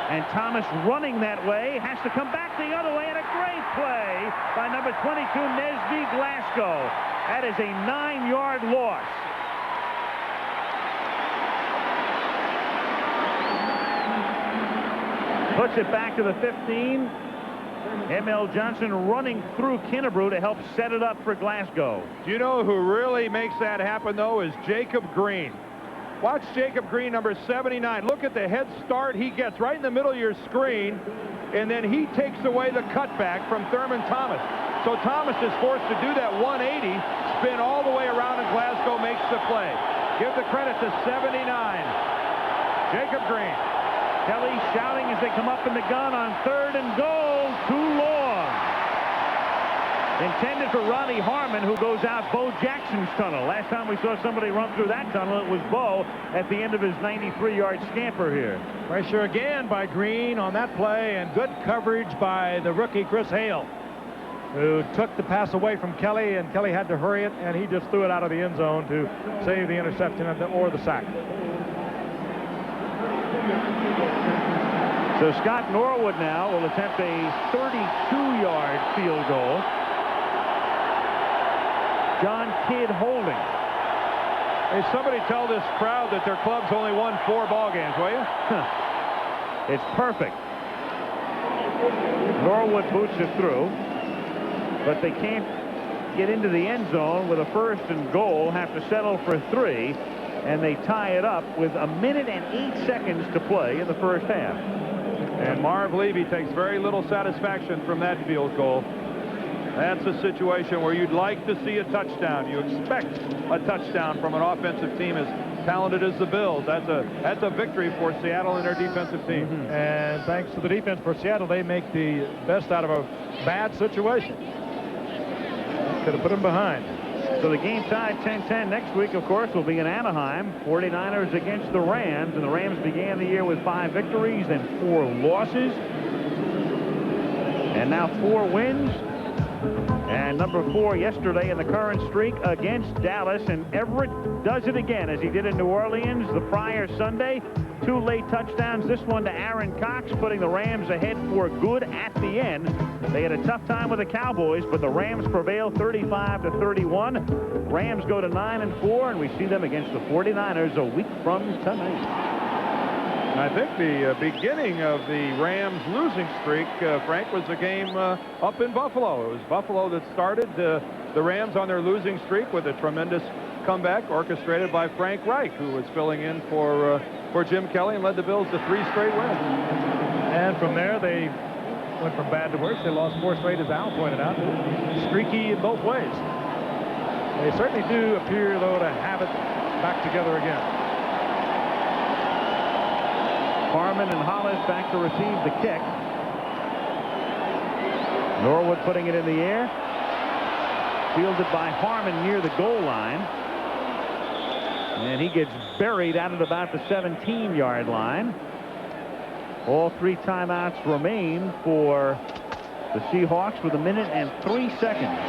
Speaker 5: And Thomas running that way, has to come back the other way. And a great play by number 22, Nesby Glasgow. That is a 9-yard loss. Puts it back to the 15. M.L. Johnson running through Kinnebrew to help set it up for Glasgow.
Speaker 6: Do you know who really makes that happen, though, is Jacob Green. Watch Jacob Green, number 79. Look at the head start he gets right in the middle of your screen, and then he takes away the cutback from Thurman Thomas. So Thomas is forced to do that 180, spin all the way around, and Glasgow makes the play. Give the credit to 79. Jacob Green. Kelly shouting as they come up in the gun on 3rd and goal. Too long. Intended for Ronnie Harmon, who goes out Bo Jackson's tunnel. Last time we saw somebody run through that tunnel, it was Bo at the end of his 93-yard scamper here.
Speaker 1: Pressure again by Green on that play, and good coverage by the rookie Chris Hale, who took the pass away from Kelly, and Kelly had to hurry it, and he just threw it out of the end zone to save the interception or the sack.
Speaker 5: So Scott Norwood now will attempt a 32-yard field goal. John Kidd holding.
Speaker 6: Hey, somebody tell this crowd that their club's only won 4 ball games, will you?
Speaker 5: It's perfect. Norwood boots it through, but they can't get into the end zone with a 1st and goal, have to settle for 3, and they tie it up with 1 minute and 8 seconds to play in the first half.
Speaker 6: And Marv Levy takes very little satisfaction from that field goal. That's a situation where you'd like to see a touchdown. You expect a touchdown from an offensive team as talented as the Bills. That's a victory for Seattle and their defensive team.
Speaker 1: And thanks to the defense for Seattle, they make the best out of a bad situation. Could have put them behind.
Speaker 5: So the game tied 10-10. Next week, of course, will be in Anaheim. 49ers against the Rams. And the Rams began the year with 5 victories and 4 losses. And now 4 wins. And number 4 yesterday in the current streak against Dallas. And Everett does it again, as he did in New Orleans the prior Sunday. 2 late touchdowns, this one to Aaron Cox, putting the Rams ahead for good at the end. They had a tough time with the Cowboys, but the Rams prevail 35-31. Rams go to 9-4, and we see them against the 49ers a week from tonight.
Speaker 6: I think the beginning of the Rams losing streak, Frank, was a game up in Buffalo. It was Buffalo that started the Rams on their losing streak with a tremendous comeback orchestrated by Frank Reich, who was filling in for Jim Kelly and led the Bills to 3 straight wins.
Speaker 1: And from there, they went from bad to worse. They lost 4 straight, as Al pointed out. Streaky in both ways. They certainly do appear, though, to have it back together again.
Speaker 5: Harmon and Hollis back to receive the kick. Norwood putting it in the air. Fielded by Harmon near the goal line. And he gets buried out at about the 17-yard line. All 3 timeouts remain for the Seahawks with 1 minute and 3 seconds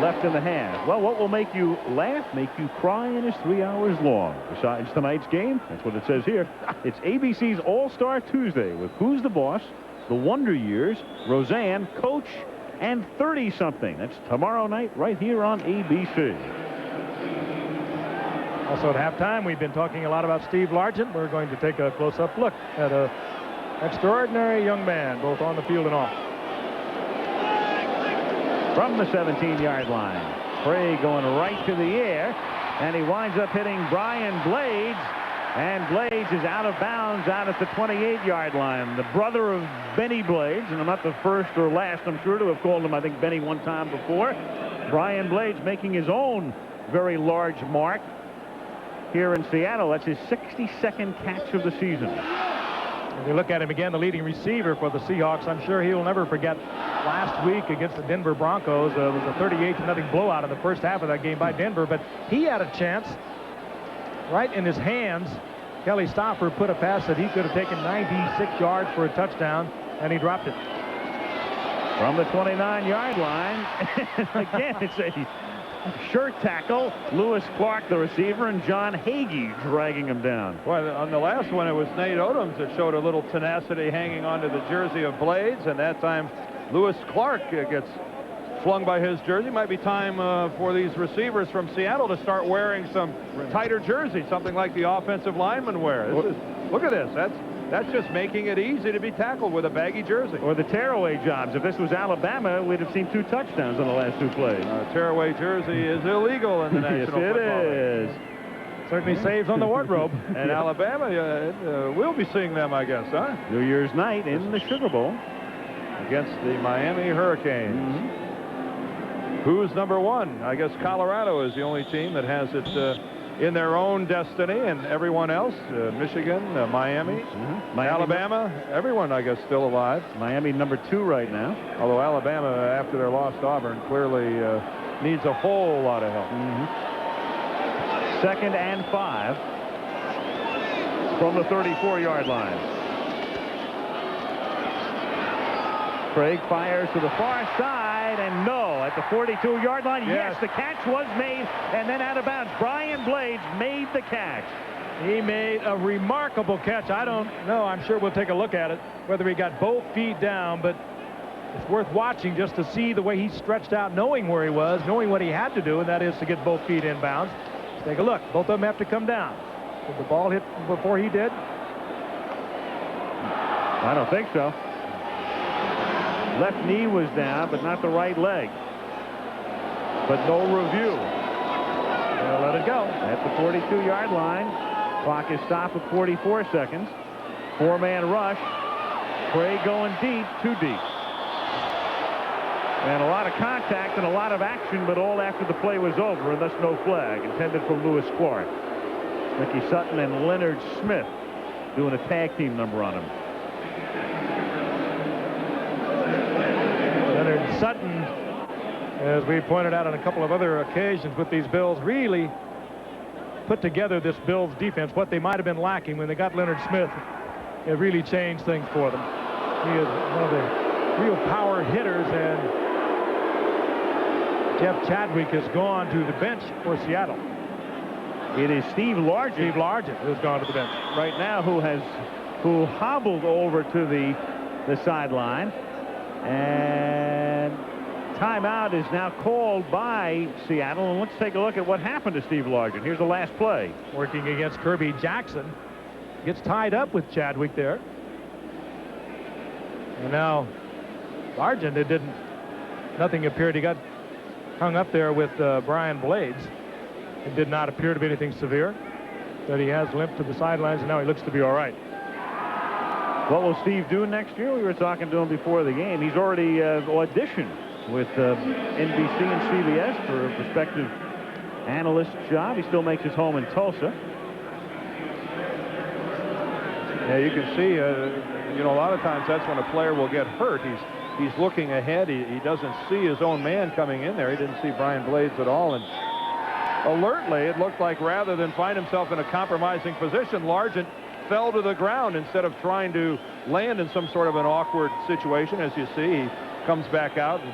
Speaker 5: left in the half. Well, what will make you laugh, make you cry, and is 3 hours long. Besides tonight's game, that's what it says here. It's ABC's All-Star Tuesday with Who's the Boss, The Wonder Years, Roseanne, Coach, and 30-something. That's tomorrow night right here on ABC.
Speaker 1: Also at halftime, we've been talking a lot about Steve Largent. We're going to take a close-up look at an extraordinary young man, both on the field and off.
Speaker 5: From the 17-yard line, Craig going right to the air, and he winds up hitting Brian Blades, and Blades is out of bounds out at the 28-yard line. The brother of Benny Blades, and I'm not the first or last, I'm sure, to have called him, I think, Benny one time before. Brian Blades making his own very large mark here in Seattle. That's his 62nd catch of the season.
Speaker 1: If you look at him again, the leading receiver for the Seahawks, I'm sure he'll never forget last week against the Denver Broncos. It was a 38-0 blowout in the first half of that game by Denver, but he had a chance right in his hands. Kelly Stopper put a pass that he could have taken 96 yards for a touchdown, and he dropped it.
Speaker 5: From the 29-yard line, again, it's a shirt tackle. Lewis Clark, the receiver, and John Hagee dragging him down.
Speaker 6: Well, on the last one, it was Nate Odoms that showed a little tenacity hanging onto the jersey of Blades, and that time Lewis Clark gets flung by his jersey. Might be time for these receivers from Seattle to start wearing some tighter jerseys, something like the offensive linemen wear. Look at this. That's just making it easy to be tackled with a baggy jersey.
Speaker 5: Or the tearaway jobs. If this was Alabama, we'd have seen 2 touchdowns on the last 2 plays.
Speaker 6: Tearaway jersey is illegal in the National Football League.
Speaker 5: Yes, it is.
Speaker 1: Certainly saves on the wardrobe.
Speaker 6: And Alabama, we'll be seeing them, I guess, huh?
Speaker 5: New Year's night in the Sugar Bowl
Speaker 6: against the Miami Hurricanes.
Speaker 5: Mm-hmm.
Speaker 6: Who's number 1? I guess Colorado is the only team that has it in their own destiny, and everyone else, Michigan, Miami, Alabama, everyone, I guess, still alive.
Speaker 5: Miami number 2 right now.
Speaker 6: Although Alabama, after their loss to Auburn, clearly needs a whole lot of help.
Speaker 5: 2nd and 5 from the 34-yard line. Craig fires to the far side, and no, at the 42-yard line. Yes, the catch was made, and then out of bounds. Brian Blades made the catch.
Speaker 1: He made a remarkable catch. I don't know. I'm sure we'll take a look at it, whether he got both feet down, but it's worth watching just to see the way he stretched out, knowing where he was, knowing what he had to do, and that is to get both feet in bounds. Let's take a look. Both of them have to come down. Did the ball hit before he did?
Speaker 5: I don't think so. Left knee was down, but not the right leg. But no review.
Speaker 1: They'll let it go.
Speaker 5: At the 42-yard line. Clock is stopped at 44 seconds. 4-man rush. Craig going deep, too deep. And a lot of contact and a lot of action, but all after the play was over, and thus no flag intended for Lewis Clark. Mickey Sutton and Leonard Smith doing a tag team number on him.
Speaker 1: Leonard Sutton, as we pointed out on a couple of other occasions with these Bills, really put together this Bills defense. What they might have been lacking when they got Leonard Smith, it really changed things for them. He is one of the real power hitters, and Jeff Chadwick has gone to the bench for Seattle.
Speaker 5: It is Steve Largent.
Speaker 1: Steve Largent who's gone to the bench
Speaker 5: right now, who hobbled over to the sideline, and timeout is now called by Seattle. And let's take a look at what happened to Steve Largent. Here's the last play.
Speaker 1: Working against Kirby Jackson. Gets tied up with Chadwick there. And now Largent, nothing appeared. He got hung up there with Brian Blades. It did not appear to be anything severe. But he has limped to the sidelines, and now he looks to be all right.
Speaker 5: What will Steve do next year? We were talking to him before the game. He's already auditioned with NBC and CBS for a prospective analyst job. He still makes his home in Tulsa.
Speaker 6: Yeah, you can see, you know, a lot of times that's when a player will get hurt. He's looking ahead. He doesn't see his own man coming in there. He didn't see Brian Blades at all. And alertly, it looked like rather than find himself in a compromising position, Largent fell to the ground instead of trying to land in some sort of an awkward situation. As you see, he comes back out and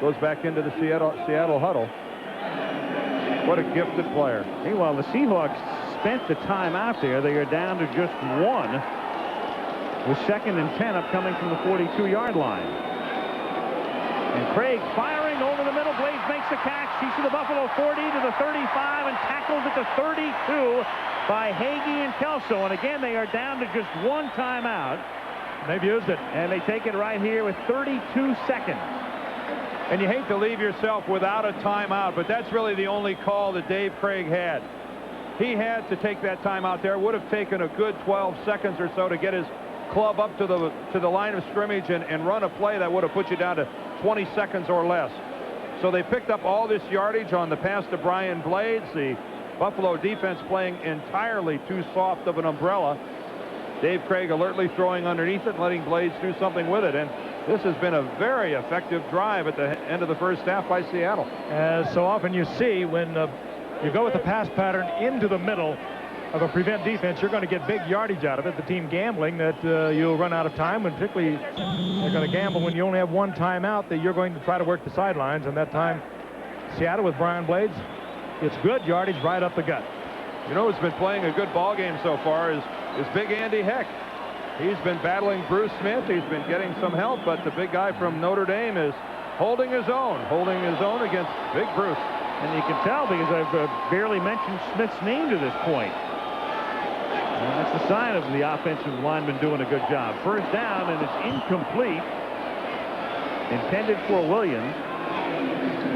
Speaker 6: goes back into the Seattle huddle. What a gifted player.
Speaker 5: Meanwhile, the Seahawks spent the time out there. They are down to just one, with 2nd and 10 upcoming from the 42-yard line. And Craig firing over the middle. Blades makes the catch. He's to the Buffalo 40, to the 35, and tackled at the 32 by Hagee and Kelso. And again, they are down to just one timeout.
Speaker 1: They've used it.
Speaker 5: And they take it right here with 32 seconds.
Speaker 6: And you hate to leave yourself without a timeout, but that's really the only call that Dave Craig had. He had to take that timeout there. Would have taken a good 12 seconds or so to get his club up to the line of scrimmage and run a play that would have put you down to 20 seconds or less. So they picked up all this yardage on the pass to Brian Blades. The Buffalo defense playing entirely too soft of an umbrella. Dave Craig alertly throwing underneath it, letting Blades do something with it. And this has been a very effective drive at the end of the first half by Seattle.
Speaker 1: As so often you see, when you go with the pass pattern into the middle of a prevent defense, you're going to get big yardage out of it. The team gambling that you'll run out of time, and particularly they're going to gamble when you only have one timeout, that you're going to try to work the sidelines. And that time, Seattle with Brian Blades, it's good yardage right up the gut.
Speaker 6: You know who's been playing a good ball game so far is Big Andy Heck. He's been battling Bruce Smith. He's been getting some help, but the big guy from Notre Dame is holding his own against Big Bruce.
Speaker 5: And you can tell because I've barely mentioned Smith's name to this point. And that's the sign of the offensive lineman doing a good job. First down, and it's incomplete. Intended for Williams.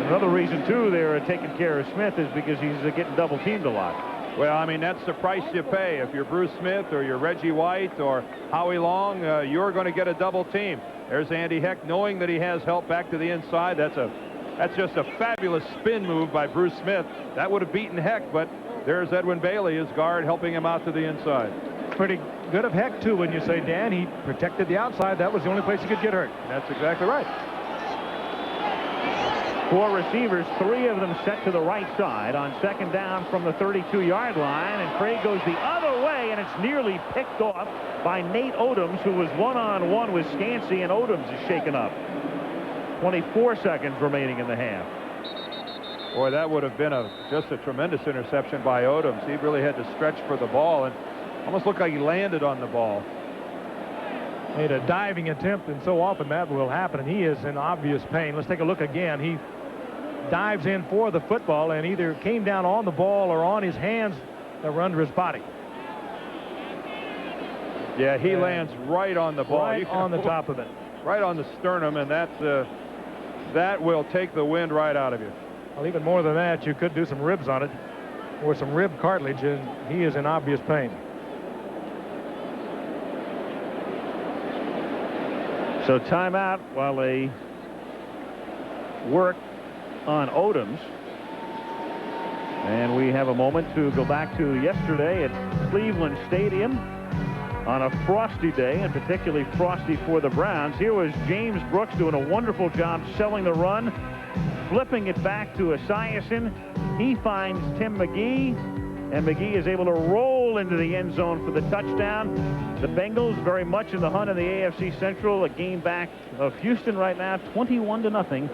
Speaker 5: Another reason, too, they're taking care of Smith is because he's getting double teamed a lot.
Speaker 6: Well, I mean, that's the price you pay. If you're Bruce Smith or you're Reggie White or Howie Long, you're going to get a double team. There's Andy Heck knowing that he has help back to the inside. That's just a fabulous spin move by Bruce Smith. That would have beaten Heck, but there's Edwin Bailey, his guard, helping him out to the inside.
Speaker 1: Pretty good of Heck, too, when you say, Dan, he protected the outside. That was the only place he could get hurt.
Speaker 6: That's exactly right.
Speaker 5: 4 receivers, 3 of them set to the right side on 2nd down from the 32-yard line, and Craig goes the other way, and it's nearly picked off by Nate Odoms, who was one-on-one with Scansey, and Odoms is shaken up. 24 seconds remaining in the half.
Speaker 6: Boy, that would have been just a tremendous interception by Odoms. He really had to stretch for the ball, and almost looked like he landed on the ball.
Speaker 1: Made a diving attempt, and so often that will happen, and he is in obvious pain. Let's take a look again. He dives in for the football and either came down on the ball or on his hands that were under his body.
Speaker 6: Yeah, he lands right on the ball.
Speaker 1: Right on the top of it.
Speaker 6: Right on the sternum, and that will take the wind right out of you.
Speaker 1: Well, even more than that, you could do some ribs on it or some rib cartilage, and he is in obvious pain.
Speaker 5: So timeout while they work on Odoms. And we have a moment to go back to yesterday at Cleveland Stadium on a frosty day, and particularly frosty for the Browns. Here was James Brooks doing a wonderful job selling the run, flipping it back to Esiason. He finds Tim McGee, and McGee is able to roll Sewell into the end zone for the touchdown. The Bengals very much in the hunt in the AFC Central. A game back of Houston right now, 21-0.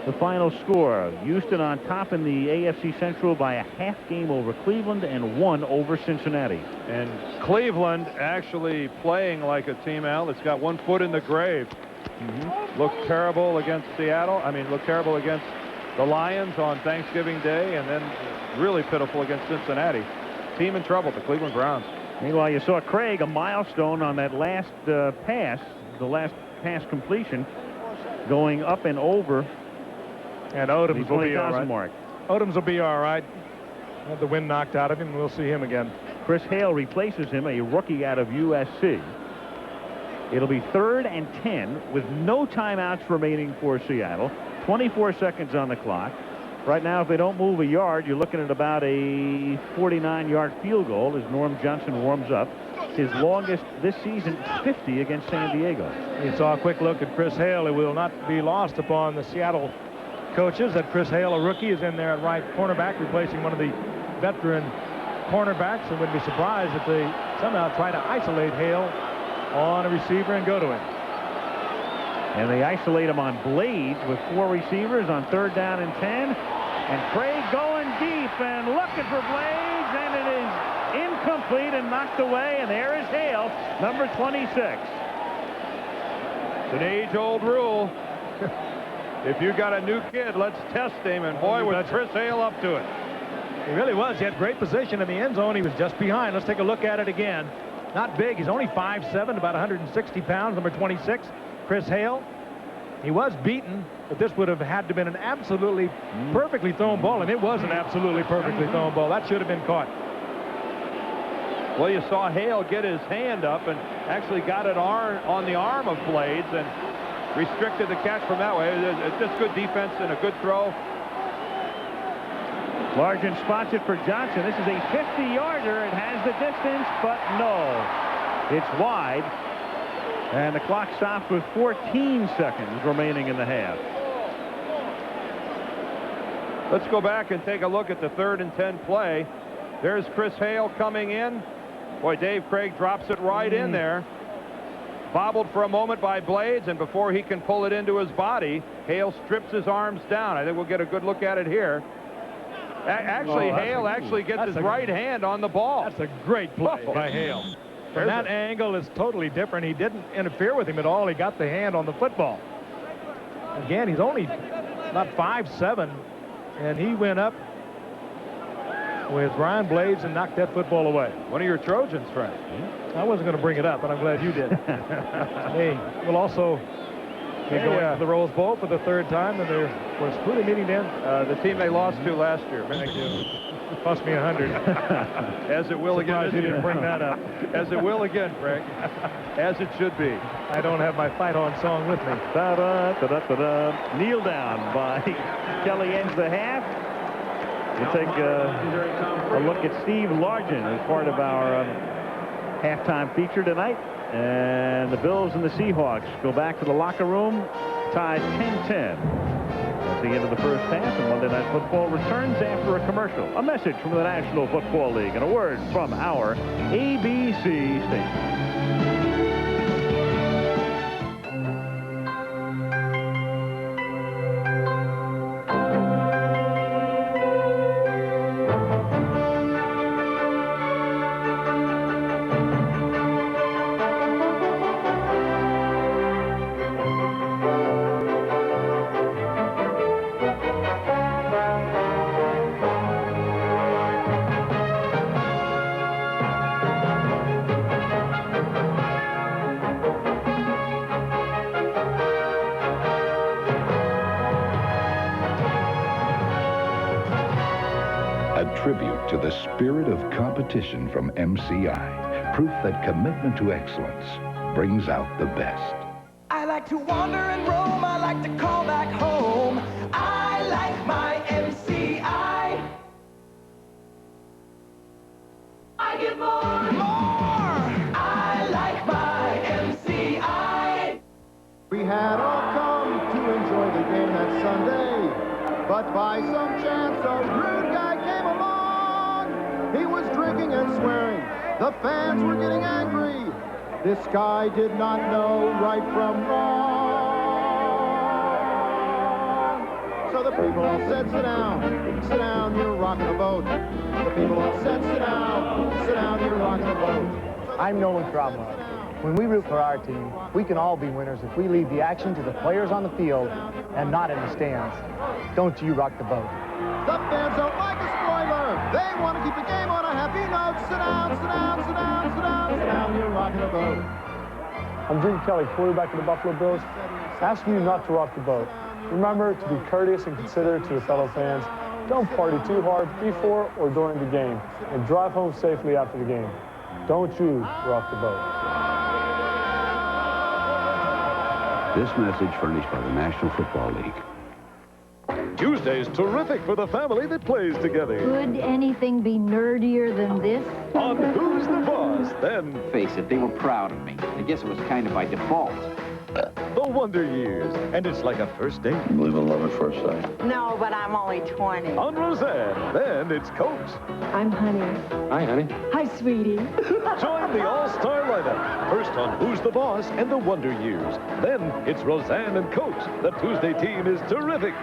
Speaker 5: The final score. Houston on top in the AFC Central by a half game over Cleveland and 1 over Cincinnati.
Speaker 6: And Cleveland actually playing like a team, Al, that's got one foot in the grave. Looked terrible against Seattle. I mean, looked terrible against the Lions on Thanksgiving Day, and then really pitiful against Cincinnati. Team in trouble, the Cleveland Browns.
Speaker 5: Meanwhile, you saw Craig, a milestone on that last pass, the last pass completion, going up and over.
Speaker 1: And Odoms will be all right.
Speaker 5: Mark.
Speaker 1: Odoms will be all right. Had the wind knocked out of him, and we'll see him again.
Speaker 5: Chris Hale replaces him, a rookie out of USC. It'll be 3rd and 10 with no timeouts remaining for Seattle. 24 seconds on the clock. Right now, if they don't move a yard, you're looking at about a 49-yard field goal as Norm Johnson warms up. His longest this season, 50 against San Diego.
Speaker 1: You saw a quick look at Chris Hale. It will not be lost upon the Seattle coaches that Chris Hale, a rookie, is in there at right cornerback, replacing one of the veteran cornerbacks, and would be surprised if they somehow try to isolate Hale on a receiver and go to him.
Speaker 5: And they isolate him on Blades with 4 receivers on 3rd down and 10. And Craig going deep and looking for Blades, and it is incomplete and knocked away, and there is Hale, number 26.
Speaker 6: It's an age-old rule. If you got a new kid, let's test him, and boy, was Chris Hale up to it.
Speaker 1: He really was. He had great position in the end zone. He was just behind. Let's take a look at it again. Not big. He's only 5'7", about 160 pounds, number 26, Chris Hale. He was beaten, but this would have had to have been an absolutely perfectly thrown ball, and it was an absolutely perfectly thrown ball. That should have been caught.
Speaker 6: Well, you saw Hale get his hand up and actually got it on the arm of Blades and restricted the catch from that way. It's just good defense and a good throw.
Speaker 5: Largent spots it for Johnson. This is a 50-yarder. It has the distance, but no. It's wide. And the clock stops with 14 seconds remaining in the half.
Speaker 6: Let's go back and take a look at the 3rd and 10 play. There's Chris Hale coming in. Boy, Dave Craig drops it right in there. Bobbled for a moment by Blades, and before he can pull it into his body, Hale strips his arms down. I think we'll get a good look at it here. Actually, Hale actually gets his right hand on the ball.
Speaker 1: That's a great play by Hale. And that angle is totally different. He didn't interfere with him at all. He got the hand on the football. Again, he's only about 5'7", and he went up with Ryan Blades and knocked that football away.
Speaker 6: One of your Trojans, Frank.
Speaker 1: I wasn't going to bring it up, but I'm glad you did. Hey, we'll also be going to the Rose Bowl for the 3rd time, and they're, of course, who are they meeting then?
Speaker 6: The team they lost to last year.
Speaker 1: Thank you. Cost me 100.
Speaker 6: As it will again.
Speaker 1: You didn't bring that up.
Speaker 6: As it will again, Frank. As it should be.
Speaker 1: I don't have my fight on song with me.
Speaker 5: Kneel down by Kelly ends the half. We'll take a look at Steve Largent as part of our halftime feature tonight. And the Bills and the Seahawks go back to the locker room, tied 10-10. At the end of the first half, and Monday Night Football returns after a commercial. A message from the National Football League and a word from our ABC station.
Speaker 11: Tribute to the spirit of competition from MCI. Proof that commitment to excellence brings out the best.
Speaker 19: I like to wander and roam. I like to call back home. I like my MCI. I get more. I like my MCI.
Speaker 20: We had all come to enjoy the game that Sunday, but by some chance a rude guy came along. He was drinking and swearing. The fans were getting angry. This guy did not know right from wrong. So the people all said, sit down, you're rocking the boat. The people all said, sit down, you're rocking the boat.
Speaker 14: I'm Nolan Cromwell. When we root for our team, we can all be winners if we leave the action to the players on the field and not in the stands. Don't you rock the boat.
Speaker 20: The fans don't like a spoiler. They want to keep the game on a happy note. Sit down, you're rocking the boat.
Speaker 4: I'm Jim Kelly, quarterback of the Buffalo Bills, asking you not to rock the boat. Remember to be courteous and considerate to your fellow fans. Don't party too hard before or during the game, and drive home safely after the game. Don't you rock the boat.
Speaker 10: This message furnished by the National Football League.
Speaker 21: Tuesday's terrific for the family that plays together.
Speaker 22: Could anything be nerdier than this?
Speaker 21: On Who's the Boss, then...
Speaker 24: Face it, they were proud of me. I guess it was kind of by default.
Speaker 21: The Wonder Years, and it's like a first date.
Speaker 10: You believe in love at first sight?
Speaker 22: No, but I'm only 20.
Speaker 21: On Roseanne, then it's Coach.
Speaker 22: I'm Honey.
Speaker 10: Hi, honey.
Speaker 22: Hi, sweetie.
Speaker 21: Join the all-star lineup. First on Who's the Boss and the Wonder Years. Then it's Roseanne and Coach. The Tuesday team is terrific.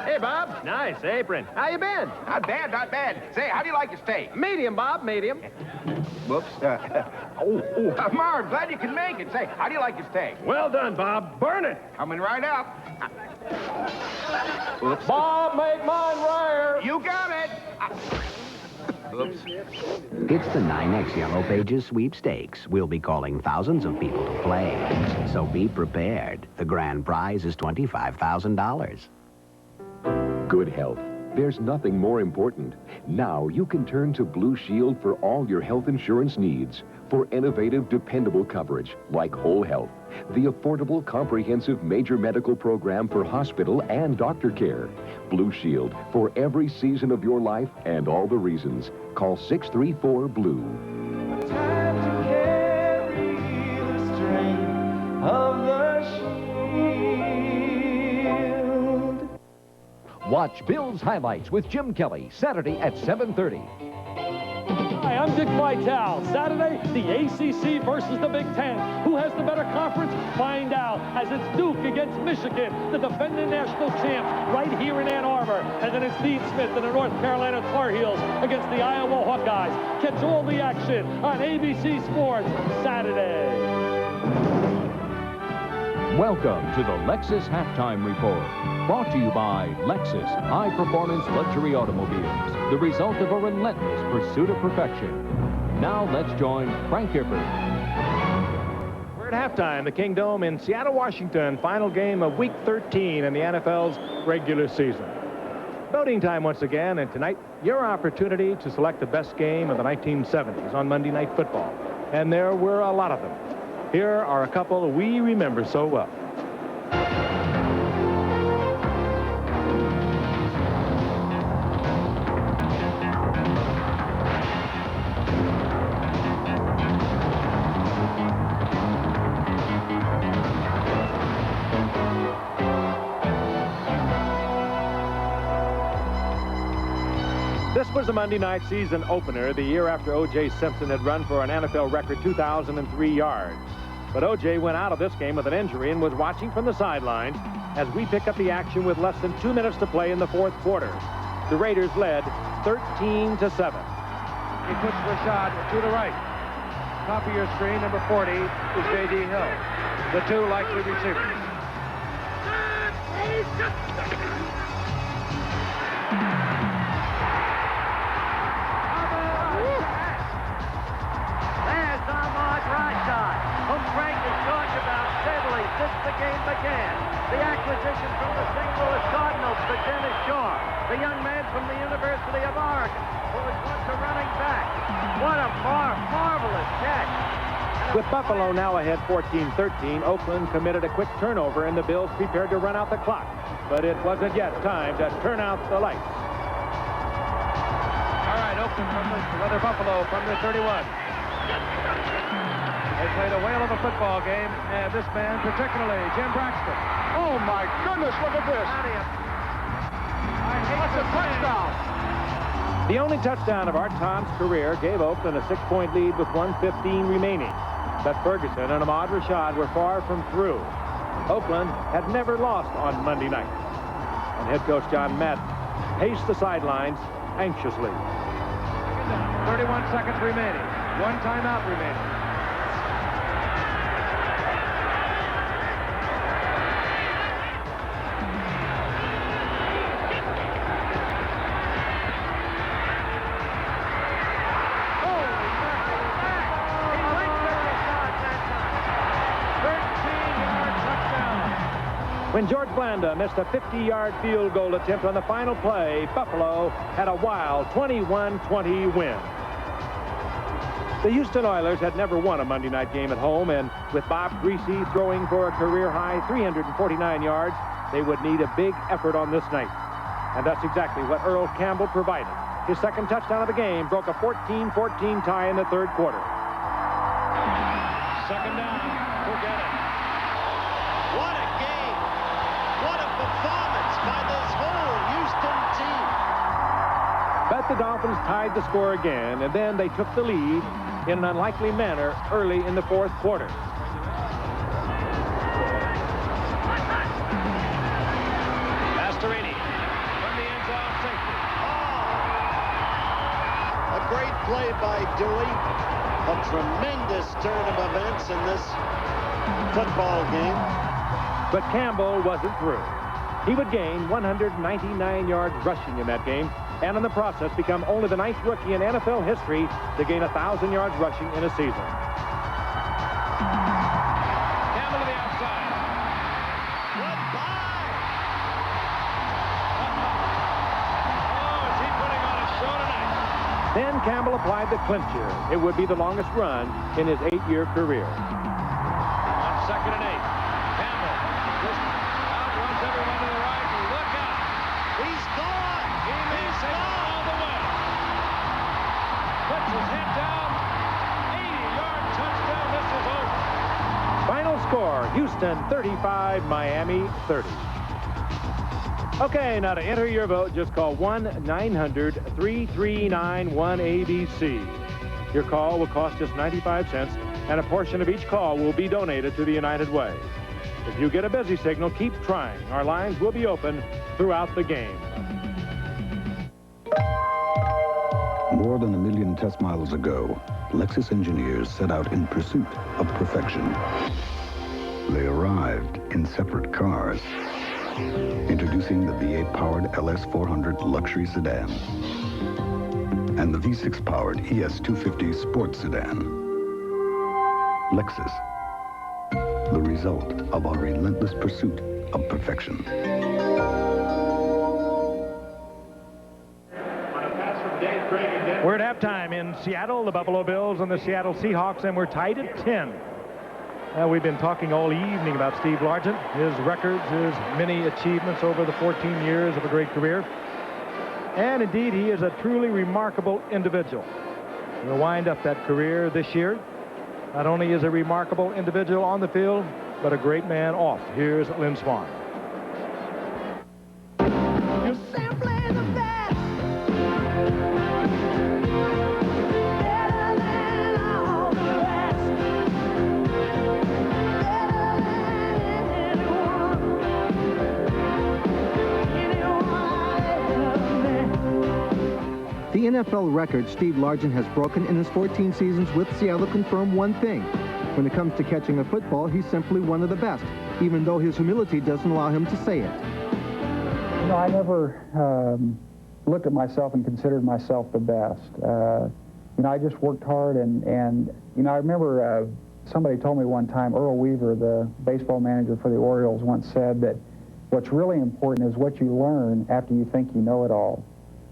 Speaker 25: Hey, Bob.
Speaker 12: Nice apron.
Speaker 25: How you been?
Speaker 12: Not bad, not bad. Say, how do you like your steak?
Speaker 25: Medium, Bob, medium.
Speaker 12: Whoops. Marv, glad you can make it. Say, how do you like your steak?
Speaker 25: Well done, Bob. Burn it.
Speaker 12: Coming right up.
Speaker 25: Oops. Bob, make mine rare.
Speaker 12: You got it. Oops.
Speaker 27: It's the 9X Yellow Pages sweepstakes. We'll be calling thousands of people to play. So be prepared. The grand prize is $25,000.
Speaker 17: Good health. There's nothing more important. Now you can turn to Blue Shield for all your health insurance needs. For innovative, dependable coverage like whole health. The affordable, comprehensive major medical program for hospital and doctor care. Blue Shield for every season of your life and all the reasons. Call 634-BLUE.
Speaker 19: Time to carry the strength of the shield.
Speaker 28: Watch Bills Highlights with Jim Kelly, Saturday at 7:30.
Speaker 16: Hi, I'm Dick Vitale. Saturday, the ACC versus the Big Ten. Who has the better conference? Find out as it's Duke against Michigan, the defending national champs, right here in Ann Arbor. And then it's Dean Smith and the North Carolina Tar Heels against the Iowa Hawkeyes. Catch all the action on ABC Sports Saturday.
Speaker 29: Welcome to the Lexus Halftime Report. Brought to you by Lexus, high-performance luxury automobiles, the result of a relentless pursuit of perfection. Now let's join Frank Gifford.
Speaker 1: We're at halftime, the Kingdome in Seattle, Washington. Final game of Week 13 in the NFL's regular season. Voting time once again, and tonight, your opportunity to select the best game of the 1970s on Monday Night Football. And there were a lot of them. Here are a couple we remember so well. This was the Monday night season opener the year after O.J. Simpson had run for an NFL record 2,003 yards. But O.J. went out of this game with an injury and was watching from the sidelines as we pick up the action with less than 2 minutes to play in the fourth quarter. The Raiders led 13-7. He puts Rashad to the right. Top of your screen, number 40 is J.D. Hill. The two likely receivers.
Speaker 30: Since the game began, the acquisition from the St. Louis Cardinals for Dennis Shaw, the young man from the University of Oregon, who is once a running back. What a marvelous catch.
Speaker 1: With Buffalo now ahead 14-13, Oakland committed a quick turnover and the Bills prepared to run out the clock. But it wasn't yet time to turn out the lights. All right, Oakland from another Buffalo from the 31. They played a whale of a football game, and this man particularly, Jim Braxton.
Speaker 20: Oh, my goodness, look at this. That's a touchdown.
Speaker 1: The only touchdown of Art Tom's career gave Oakland a 6-point lead with 1:15 remaining. But Ferguson and Ahmad Rashad were far from through. Oakland had never lost on Monday night. And head coach John Madden paced the sidelines anxiously. 31 seconds remaining. One timeout remaining. When George Blanda missed a 50-yard field goal attempt on the final play, Buffalo had a wild 21-20 win. The Houston Oilers had never won a Monday night game at home, and with Bob Greasy throwing for a career-high 349 yards, they would need a big effort on this night. And that's exactly what Earl Campbell provided. His second touchdown of the game broke a 14-14 tie in the third quarter.
Speaker 2: Second down, forget it. What a game. What a performance by this whole Houston team.
Speaker 1: But the Dolphins tied the score again, and then they took the lead in an unlikely manner early in the fourth quarter.
Speaker 2: Masterini from the end zone safety. A great play by Dewey. A tremendous turn of events in this football game.
Speaker 1: But Campbell wasn't through. He would gain 199 yards rushing in that game, and in the process become only the 9th rookie in NFL history to gain 1,000 yards rushing in a season.
Speaker 2: Campbell to the outside. Goodbye. Oh, is he putting on a show tonight?
Speaker 1: Then Campbell applied the clincher. It would be the longest run in his 8-year career.
Speaker 2: On 2nd and 8. Campbell just outruns everyone to the right. Look out. He's gone. He may take it all the way. Puts his head down. 80-yard touchdown. This is over.
Speaker 1: Final score, Houston 35, Miami 30. Okay, now to enter your vote, just call 1-900-3391-ABC. Your call will cost just 95 cents, and a portion of each call will be donated to the United Way. If you get a busy signal, keep trying. Our lines will be open throughout the game.
Speaker 11: More than 1 million test miles ago, Lexus engineers set out in pursuit of perfection. They arrived in separate cars, introducing the V8-powered LS400 luxury sedan and the V6-powered ES250 sports sedan. Lexus, the result of our relentless pursuit of perfection.
Speaker 1: We're at halftime in Seattle, the Buffalo Bills and the Seattle Seahawks, and we're tied at 10. We've been talking all evening about Steve Largent, his records, his many achievements over the 14 years of a great career. And indeed, he is a truly remarkable individual. He'll wind up that career this year. Not only is a remarkable individual on the field, but a great man off. Here's Lynn Swann.
Speaker 3: The NFL record Steve Largent has broken in his 14 seasons with Seattle confirm one thing. When it comes to catching a football, he's simply one of the best, even though his humility doesn't allow him to say it.
Speaker 7: You know, I never looked at myself and considered myself the best. You know, I just worked hard, and you know, I remember somebody told me one time, Earl Weaver, the baseball manager for the Orioles, once said that what's really important is what you learn after you think you know it all.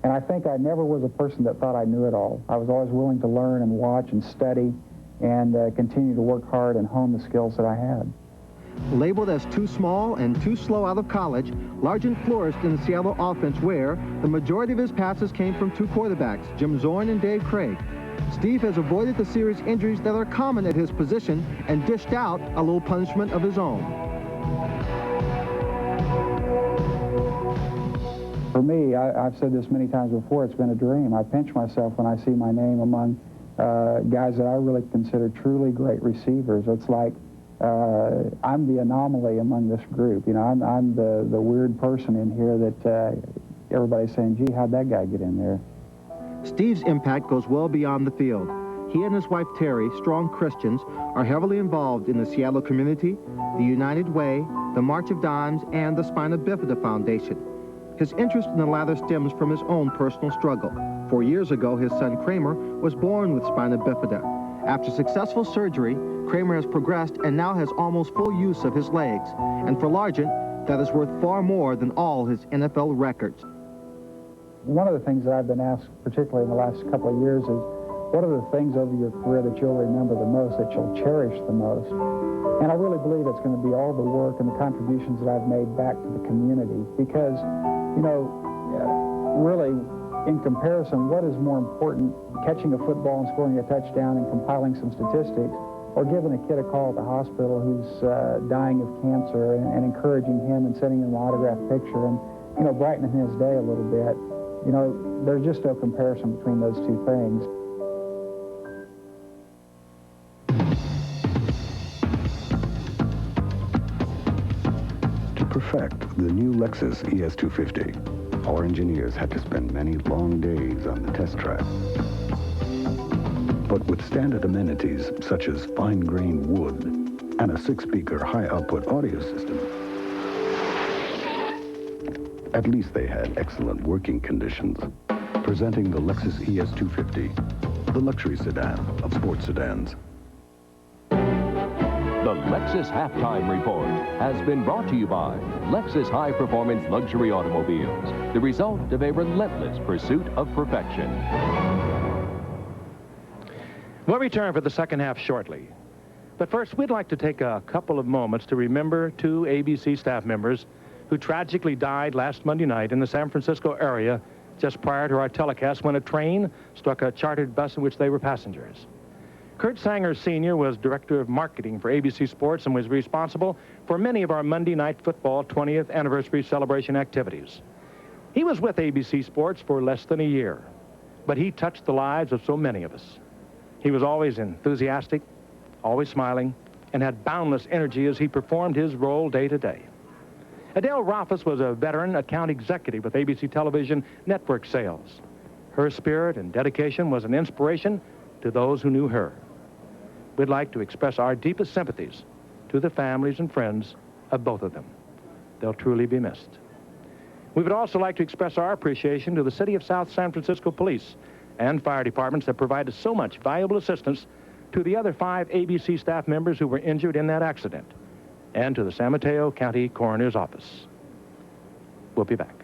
Speaker 7: And I think I never was a person that thought I knew it all. I was always willing to learn and watch and study and continue to work hard and hone the skills that I had.
Speaker 3: Labeled as too small and too slow out of college, Largent flourished in the Seattle offense where the majority of his passes came from two quarterbacks, Jim Zorn and Dave Craig. Steve has avoided the serious injuries that are common at his position and dished out a little punishment of his own.
Speaker 7: For me, I've said this many times before, it's been a dream. I pinch myself when I see my name among guys that I really consider truly great receivers. It's like I'm the anomaly among this group. You know, I'm the weird person in here that everybody's saying, gee, how'd that guy get in there?
Speaker 3: Steve's impact goes well beyond the field. He and his wife, Terry, strong Christians, are heavily involved in the Seattle community, the United Way, the March of Dimes, and the Spina Bifida Foundation. His interest in the latter stems from his own personal struggle. 4 years ago, his son Kramer was born with spina bifida. After successful surgery, Kramer has progressed and now has almost full use of his legs. And for Largent, that is worth far more than all his NFL records.
Speaker 7: One of the things that I've been asked, particularly in the last couple of years, is what are the things over your career that you'll remember the most, that you'll cherish the most? And I really believe it's going to be all the work and the contributions that I've made back to the community. Because, you know, really, in comparison, what is more important, catching a football and scoring a touchdown and compiling some statistics, or giving a kid a call at the hospital who's dying of cancer and encouraging him and sending him an autographed picture and, you know, brightening his day a little bit? You know, there's just no comparison between those two things.
Speaker 11: To perfect the new Lexus ES250, our engineers had to spend many long days on the test track. But with standard amenities such as fine-grained wood and a 6-speaker high-output audio system, at least they had excellent working conditions. Presenting the Lexus ES250, the luxury sedan of sports sedans.
Speaker 29: The Lexus Halftime Report has been brought to you by Lexus High Performance Luxury Automobiles, the result of a relentless pursuit of perfection.
Speaker 1: We'll return for the second half shortly. But first, we'd like to take a couple of moments to remember 2 ABC staff members who tragically died last Monday night in the San Francisco area just prior to our telecast when a train struck a chartered bus in which they were passengers. Kurt Sanger Sr. was director of marketing for ABC Sports and was responsible for many of our Monday Night Football 20th anniversary celebration activities. He was with ABC Sports for less than a year, but he touched the lives of so many of us. He was always enthusiastic, always smiling, and had boundless energy as he performed his role day to day. Adele Rothfuss was a veteran account executive with ABC Television Network Sales. Her spirit and dedication was an inspiration to those who knew her. We'd like to express our deepest sympathies to the families and friends of both of them. They'll truly be missed. We would also like to express our appreciation to the City of South San Francisco Police and fire departments that provided so much valuable assistance to the other 5 ABC staff members who were injured in that accident, and to the San Mateo County Coroner's Office. We'll be back.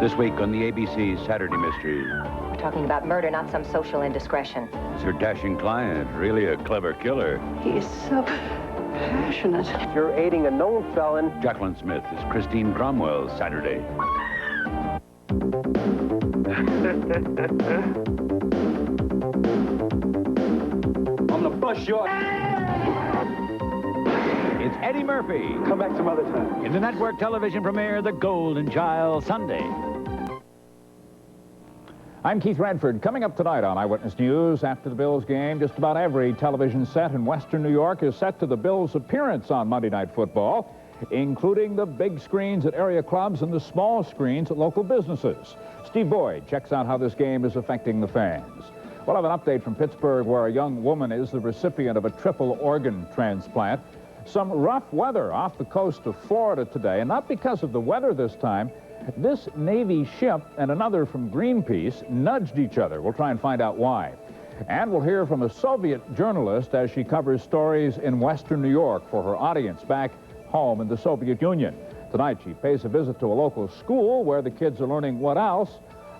Speaker 10: This week on the ABC Saturday Mysteries.
Speaker 5: We're talking about murder, not some social indiscretion.
Speaker 10: Is her dashing client really a clever killer?
Speaker 5: He is so passionate.
Speaker 25: You're aiding a known felon.
Speaker 10: Jacqueline Smith is Christine Cromwell Saturday.
Speaker 25: I'm gonna bust your...
Speaker 28: It's Eddie Murphy.
Speaker 25: Come back some other time.
Speaker 28: In the network television premiere, The Golden Child, Sunday. I'm Keith Radford. Coming up tonight on Eyewitness News, after the Bills game, just about every television set in Western New York is set to the Bills' appearance on Monday Night Football, including the big screens at area clubs and the small screens at local businesses. Steve Boyd checks out how this game is affecting the fans. We'll have an update from Pittsburgh, where a young woman is the recipient of a triple organ transplant. Some rough weather off the coast of Florida today, and not because of the weather this time. This Navy ship and another from Greenpeace nudged each other. We'll try and find out why. And we'll hear from a Soviet journalist as she covers stories in Western New York for her audience back home in the Soviet Union. Tonight, she pays a visit to a local school where the kids are learning what else?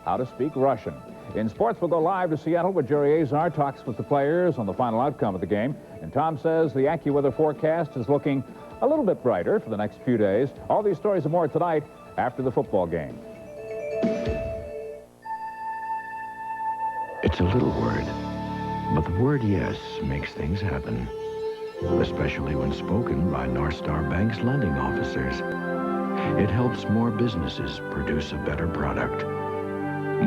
Speaker 28: How to speak Russian. In sports, we'll go live to Seattle where Jerry Azar talks with the players on the final outcome of the game. And Tom says the AccuWeather forecast is looking a little bit brighter for the next few days. All these stories and more tonight after the football game.
Speaker 6: It's a little word, but the word yes makes things happen.
Speaker 11: especially when spoken by North Star Bank's lending officers. It helps more businesses produce a better product.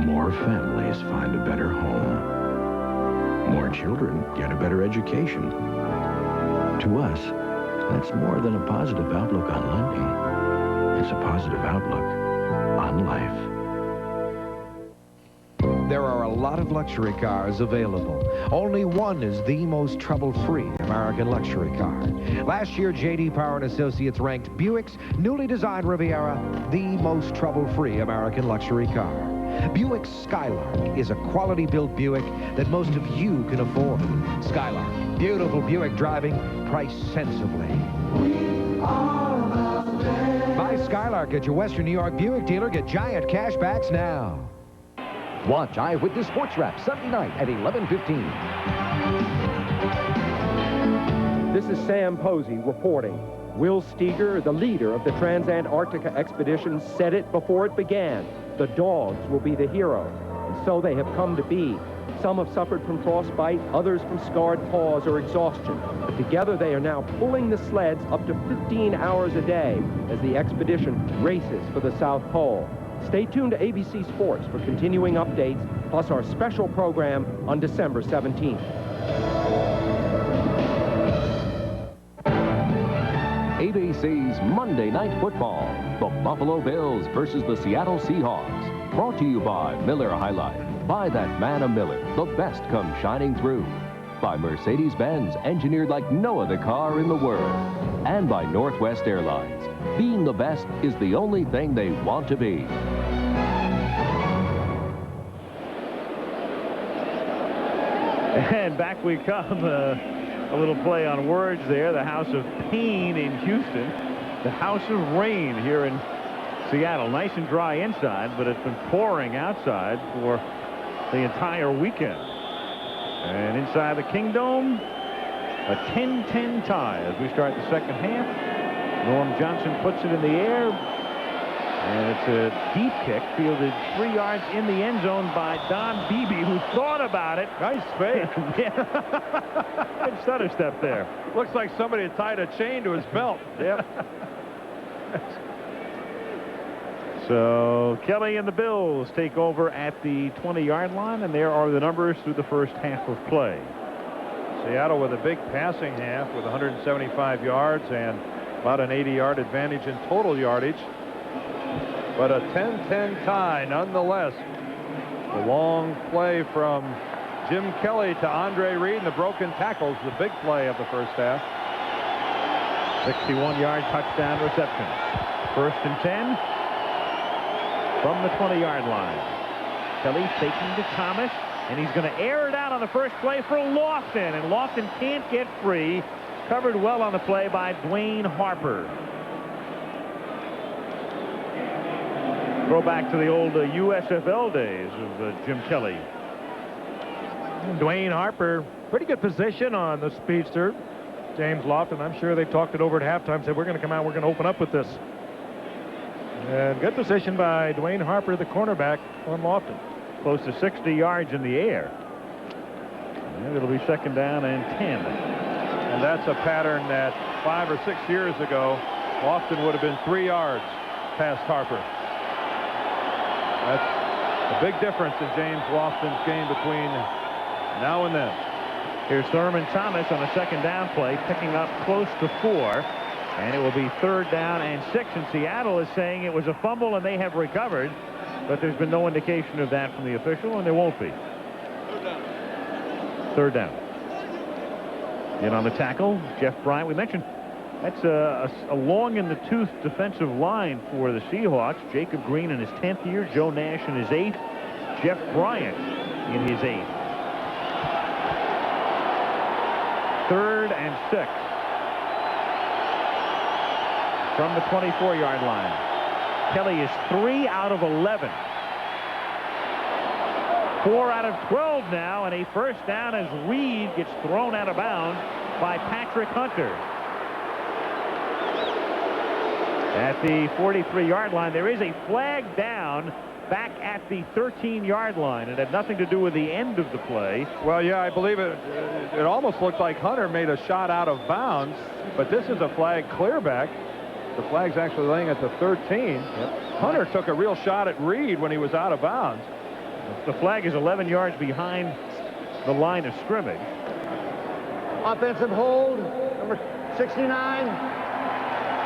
Speaker 11: More families find a better home. More children get a better education. To us, that's more than a positive outlook on lending. It's a positive outlook on life.
Speaker 4: There are a lot of luxury cars available. Only one is the most trouble-free American luxury car. Last year, J.D. Power & Associates ranked Buick's newly designed Riviera the most trouble-free American luxury car. Buick's Skylark is a quality-built Buick that most of you can afford. Skylark, beautiful Buick driving, priced sensibly. Buy Skylark at your Western New York Buick dealer. Get giant cashbacks now.
Speaker 29: Watch Eyewitness Sports Wrap Sunday night at 11:15.
Speaker 6: This is Sam Posey reporting. Will Steger, the leader of the Trans-Antarctica expedition, said it before it began. The dogs will be the hero, and so they have come to be. Some have suffered from frostbite, others from scarred paws or exhaustion. But together they are now pulling the sleds up to 15 hours a day as the expedition races for the South Pole. Stay tuned to ABC Sports for continuing updates, plus our special program on December 17th.
Speaker 29: ABC's Monday Night Football. The Buffalo Bills versus the Seattle Seahawks. Brought to you by Miller High Life. By that man a Miller, the best comes shining through. By Mercedes-Benz, engineered like no other car in the world. And by Northwest Airlines. Being the best is the only thing they want to be.
Speaker 1: And back we come. A little play on words there. The House of Pain in Houston. The House of Rain here in Seattle. Nice and dry inside, but it's been pouring outside for the entire weekend. And inside the Kingdome, a 10-10 tie as we start the second half. Norm Johnson puts it in the air, and it's a deep kick fielded 3 yards in the end zone by Don Beebe, who thought about it.
Speaker 8: Nice fake.
Speaker 1: Yeah. Good stutter step there.
Speaker 8: Looks like somebody had tied a chain to his belt.
Speaker 1: Yep. So Kelly and the Bills take over at the 20-yard line, and there are the numbers through the first half of play.
Speaker 8: Seattle with a big passing half with 175 yards and about an 80-yard advantage in total yardage. But a 10-10 tie nonetheless. The long play from Jim Kelly to Andre Reed, and the broken tackles, the big play of the first half.
Speaker 1: 61-yard touchdown reception. 1st and 10 from the 20-yard line. Kelly faking to Thomas, and he's going to air it out on the first play for Lofton, and Lofton can't get free. Covered well on the play by Dwayne Harper. Throw back to the old USFL days of Jim Kelly. Dwayne Harper, pretty good position on the speedster. James Lofton, I'm sure they talked it over at halftime, said we're going to come out, we're going to open up with this. And good position by Dwayne Harper, the cornerback, on Lofton. Close to 60 yards in the air. And it'll be 2nd down and 10.
Speaker 8: And that's a pattern that 5 or 6 years ago, Lofton would have been 3 yards past Harper. That's a big difference in James Lofton's game between now and then.
Speaker 1: Here's Thurman Thomas on a 2nd down play, picking up close to 4. And it will be 3rd down and 6. And Seattle is saying it was a fumble and they have recovered. But there's been no indication of that from the official, and there won't be. 3rd down. In on the tackle, Jeff Bryant. We mentioned that's a long-in-the-tooth defensive line for the Seahawks. Jacob Green in his 10th year, Joe Nash in his 8th, Jeff Bryant in his 8th. 3rd and 6. From the 24-yard line. Kelly is 3 out of 11. 4 out of 12 now, and a 1st down as Reed gets thrown out of bounds by Patrick Hunter. At the 43-yard line, there is a flag down back at the 13-yard line. It had nothing to do with the end of the play.
Speaker 8: Well, yeah, I believe it. It almost looked like Hunter made a shot out of bounds, but this is a flag clear back. The flag's actually laying at the 13. Yep. Hunter took a real shot at Reed when he was out of bounds.
Speaker 1: The flag is 11 yards behind the line of scrimmage.
Speaker 20: Offensive hold, number 69.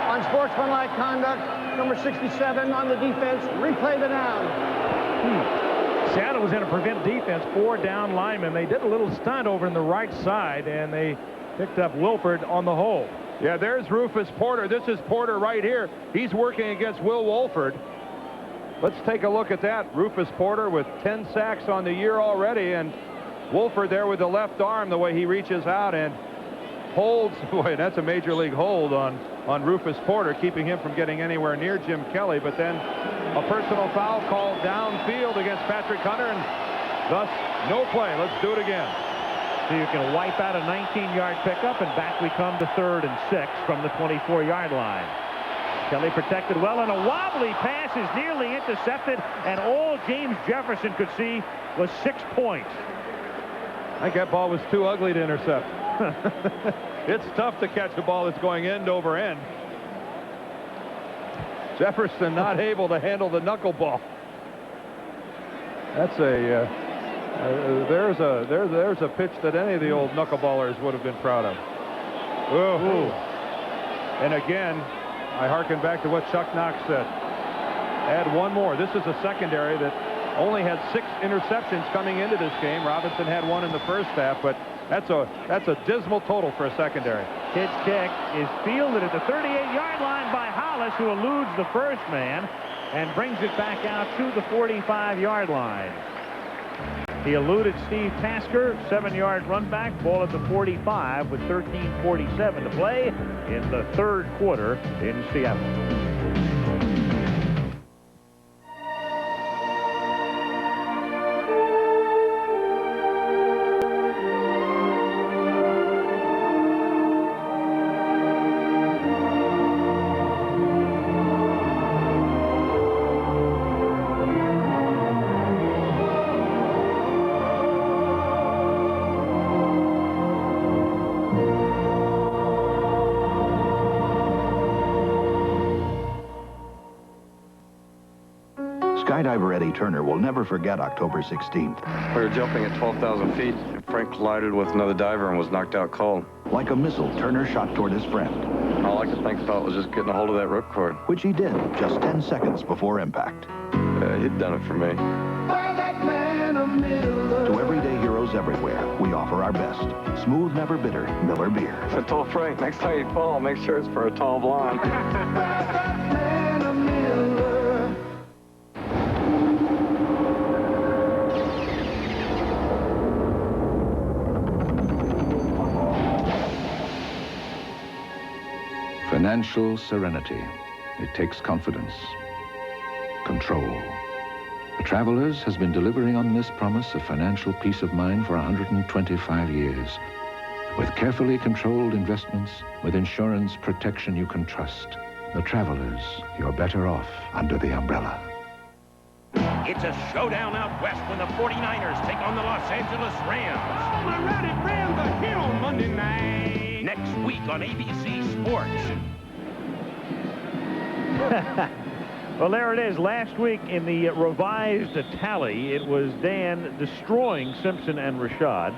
Speaker 20: Unsportsmanlike conduct, number 67 on the defense. Replay the down.
Speaker 1: Seattle was in a prevent defense, 4 down linemen. They did a little stunt over in the right side, and they picked up Wilford on the hole.
Speaker 8: Yeah, there's Rufus Porter. This is Porter right here. He's working against Will Wolford. Let's take a look at that. Rufus Porter with 10 sacks on the year already, and Wolford there with the left arm, the way he reaches out and holds. Boy, that's a major league hold on Rufus Porter, keeping him from getting anywhere near Jim Kelly. But then a personal foul called downfield against Patrick Hunter, and thus no play. Let's do it again.
Speaker 1: So you can wipe out a 19-yard pickup, and back we come to 3rd and 6 from the 24-yard line. Kelly protected well, and a wobbly pass is nearly intercepted, and all James Jefferson could see was 6 points.
Speaker 8: I think that ball was too ugly to intercept. It's tough to catch a ball that's going end over end. Jefferson not able to handle the knuckleball. That's a there's a pitch that any of the old knuckleballers would have been proud of. Ooh. And again, I hearken back to what Chuck Knox said. Add one more. This is a secondary that only had 6 interceptions coming into this game. Robinson had 1 in the first half, but that's a dismal total for a secondary.
Speaker 1: Kid's kick is fielded at the 38-yard line by Hollis, who eludes the first man and brings it back out to the 45-yard line. He eluded Steve Tasker, 7-yard run back, ball at the 45 with 13:47 to play in the 3rd quarter in Seattle.
Speaker 11: Skydiver Eddie Turner will never forget October 16th.
Speaker 9: We were jumping at 12,000 feet. Frank collided with another diver and was knocked out cold.
Speaker 11: Like a missile, Turner shot toward his friend.
Speaker 9: All I could think about was just getting a hold of that ripcord.
Speaker 11: Which he did, just 10 seconds before impact.
Speaker 9: He'd done it for me.
Speaker 11: To everyday heroes everywhere, we offer our best. Smooth, never bitter Miller beer.
Speaker 9: I told Frank, next time you fall, make sure it's for a tall blonde.
Speaker 13: Financial serenity. It takes confidence. Control. Travelers has been delivering on this promise of financial peace of mind for 125 years. With carefully controlled investments, with insurance protection you can trust. The Travelers, you're better off under the umbrella.
Speaker 14: It's a showdown out west when the 49ers take on the Los Angeles Rams.
Speaker 19: Oh, my Rowdy Rams are here on Monday night.
Speaker 14: Next week on ABC Sports.
Speaker 1: Well, there it is. Last week in the revised tally, it was Dan destroying Simpson and Rashad.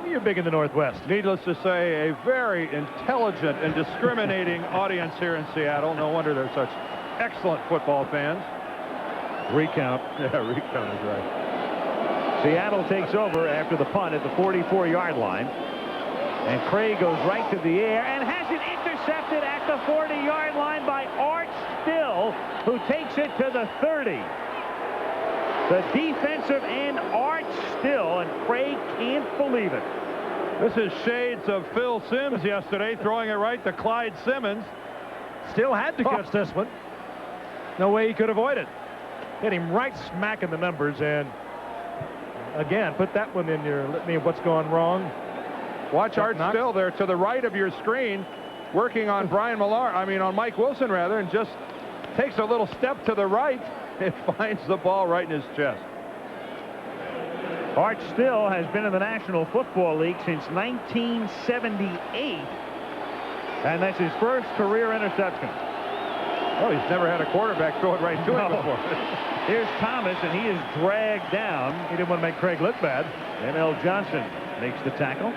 Speaker 1: You're big in the Northwest.
Speaker 8: Needless to say, a very intelligent and discriminating audience here in Seattle. No wonder they're such excellent football fans.
Speaker 1: Recount.
Speaker 8: Yeah, recount is right.
Speaker 1: Seattle takes over after the punt at the 44-yard line. And Craig goes right to the air and has it intercepted at the 40-yard line by Art Still, who takes it to the 30. The defensive end, Art Still, and Craig can't believe it.
Speaker 8: This is shades of Phil Simms yesterday, throwing it right to Clyde Simmons.
Speaker 1: Still had to catch this one. No way he could avoid it. Hit him right smack in the numbers, and again, put that one in your litany of what's gone wrong.
Speaker 8: Watch Art Still there to the right of your screen, working on on Mike Wilson rather, and just takes a little step to the right it finds the ball right in his chest.
Speaker 12: Art Still has been in the National Football League since 1978, and that's his first career interception.
Speaker 8: Oh, he's never had a quarterback throw it right to him before.
Speaker 12: Here's Thomas, and he is dragged down.
Speaker 1: He didn't want to make Craig look bad.
Speaker 12: M.L. Johnson makes the tackle.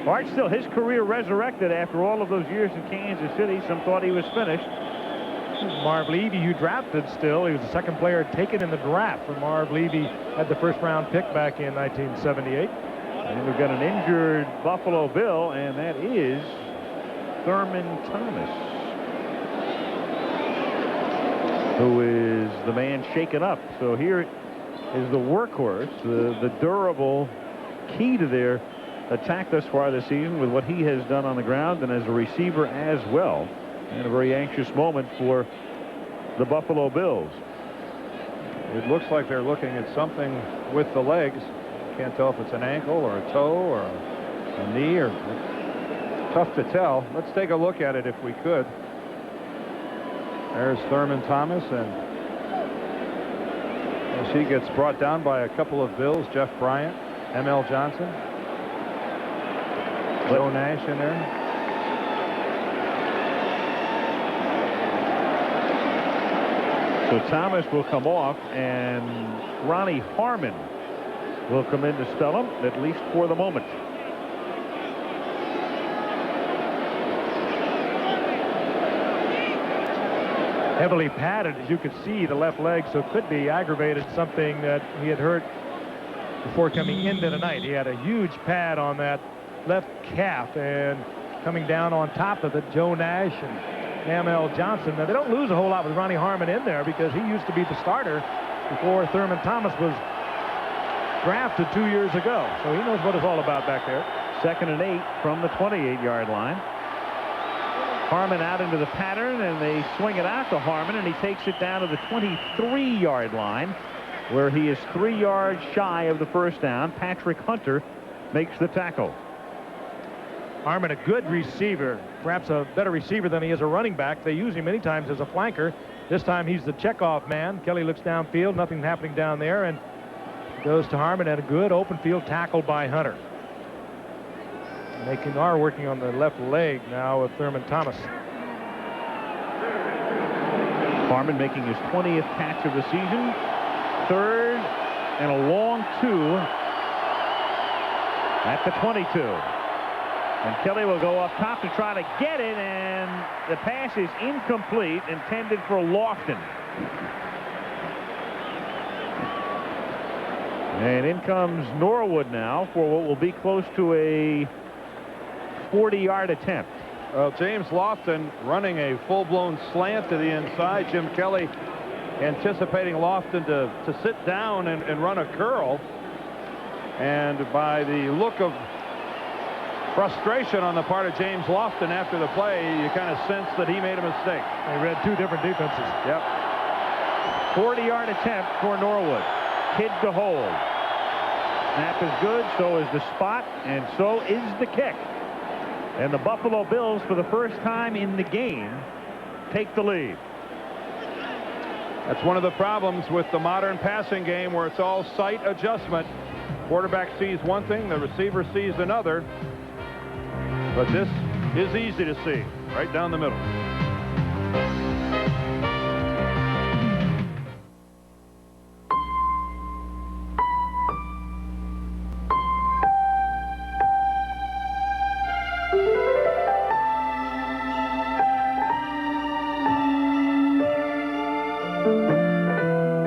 Speaker 12: Art Still, his career resurrected after all of those years in Kansas City. Some thought he was finished.
Speaker 1: Marv Levy, who drafted Still. He was the second player taken in the draft when Marv Levy had the first-round pick back in 1978.
Speaker 12: And we've got an injured Buffalo Bill, and that is Thurman Thomas, who is the man shaken up. So here is the workhorse, the durable key to their attack thus far this season with what he has done on the ground and as a receiver as well. And a very anxious moment for the Buffalo Bills.
Speaker 8: It looks like they're looking at something with the legs. Can't tell if it's an ankle or a toe or a knee, or tough to tell. Let's take a look at it if we could. There's Thurman Thomas, and as he gets brought down by a couple of Bills, Jeff Bryant, M.L. Johnson, Joe Nash in there.
Speaker 12: So Thomas will come off, and Ronnie Harmon will come in to spell him, at least for the moment.
Speaker 1: Heavily padded, as you could see, the left leg, so could be aggravated, something that he had hurt before coming into tonight. He had a huge pad on that left calf, and coming down on top of it, Joe Nash and M.L. Johnson. Now, they don't lose a whole lot with Ronnie Harmon in there because he used to be the starter before Thurman Thomas was drafted 2 years ago. So he knows what it's all about back there.
Speaker 12: 2nd and 8 from the 28-yard line. Harmon out into the pattern, and they swing it out to Harmon, and he takes it down to the 23-yard line, where he is 3 yards shy of the first down. Patrick Hunter makes the tackle.
Speaker 1: Harmon, a good receiver, perhaps a better receiver than he is a running back. They use him many times as a flanker. This time he's the checkoff man. Kelly looks downfield, nothing happening down there, and goes to Harmon, and a good open field tackle by Hunter. And they are working on the left leg now with Thurman Thomas.
Speaker 12: Harmon making his 20th catch of the season. 3rd and a long 2 at the 22. And Kelly will go up top to try to get it, and the pass is incomplete, intended for Lofton. And in comes Norwood now for what will be close to a 40-yard attempt.
Speaker 8: Well, James Lofton running a full-blown slant to the inside. Jim Kelly anticipating Lofton to sit down and run a curl. And by the look of frustration on the part of James Lofton after the play, you kind of sense that he made a mistake.
Speaker 1: They read two different defenses.
Speaker 8: Yep.
Speaker 12: 40-yard attempt for Norwood. Kid to hold. Snap is good, so is the spot, and so is the kick. And the Buffalo Bills, for the first time in the game, take the lead.
Speaker 8: That's one of the problems with the modern passing game, where it's all sight adjustment. Quarterback sees one thing, the receiver sees another. But this is easy to see, right down the middle.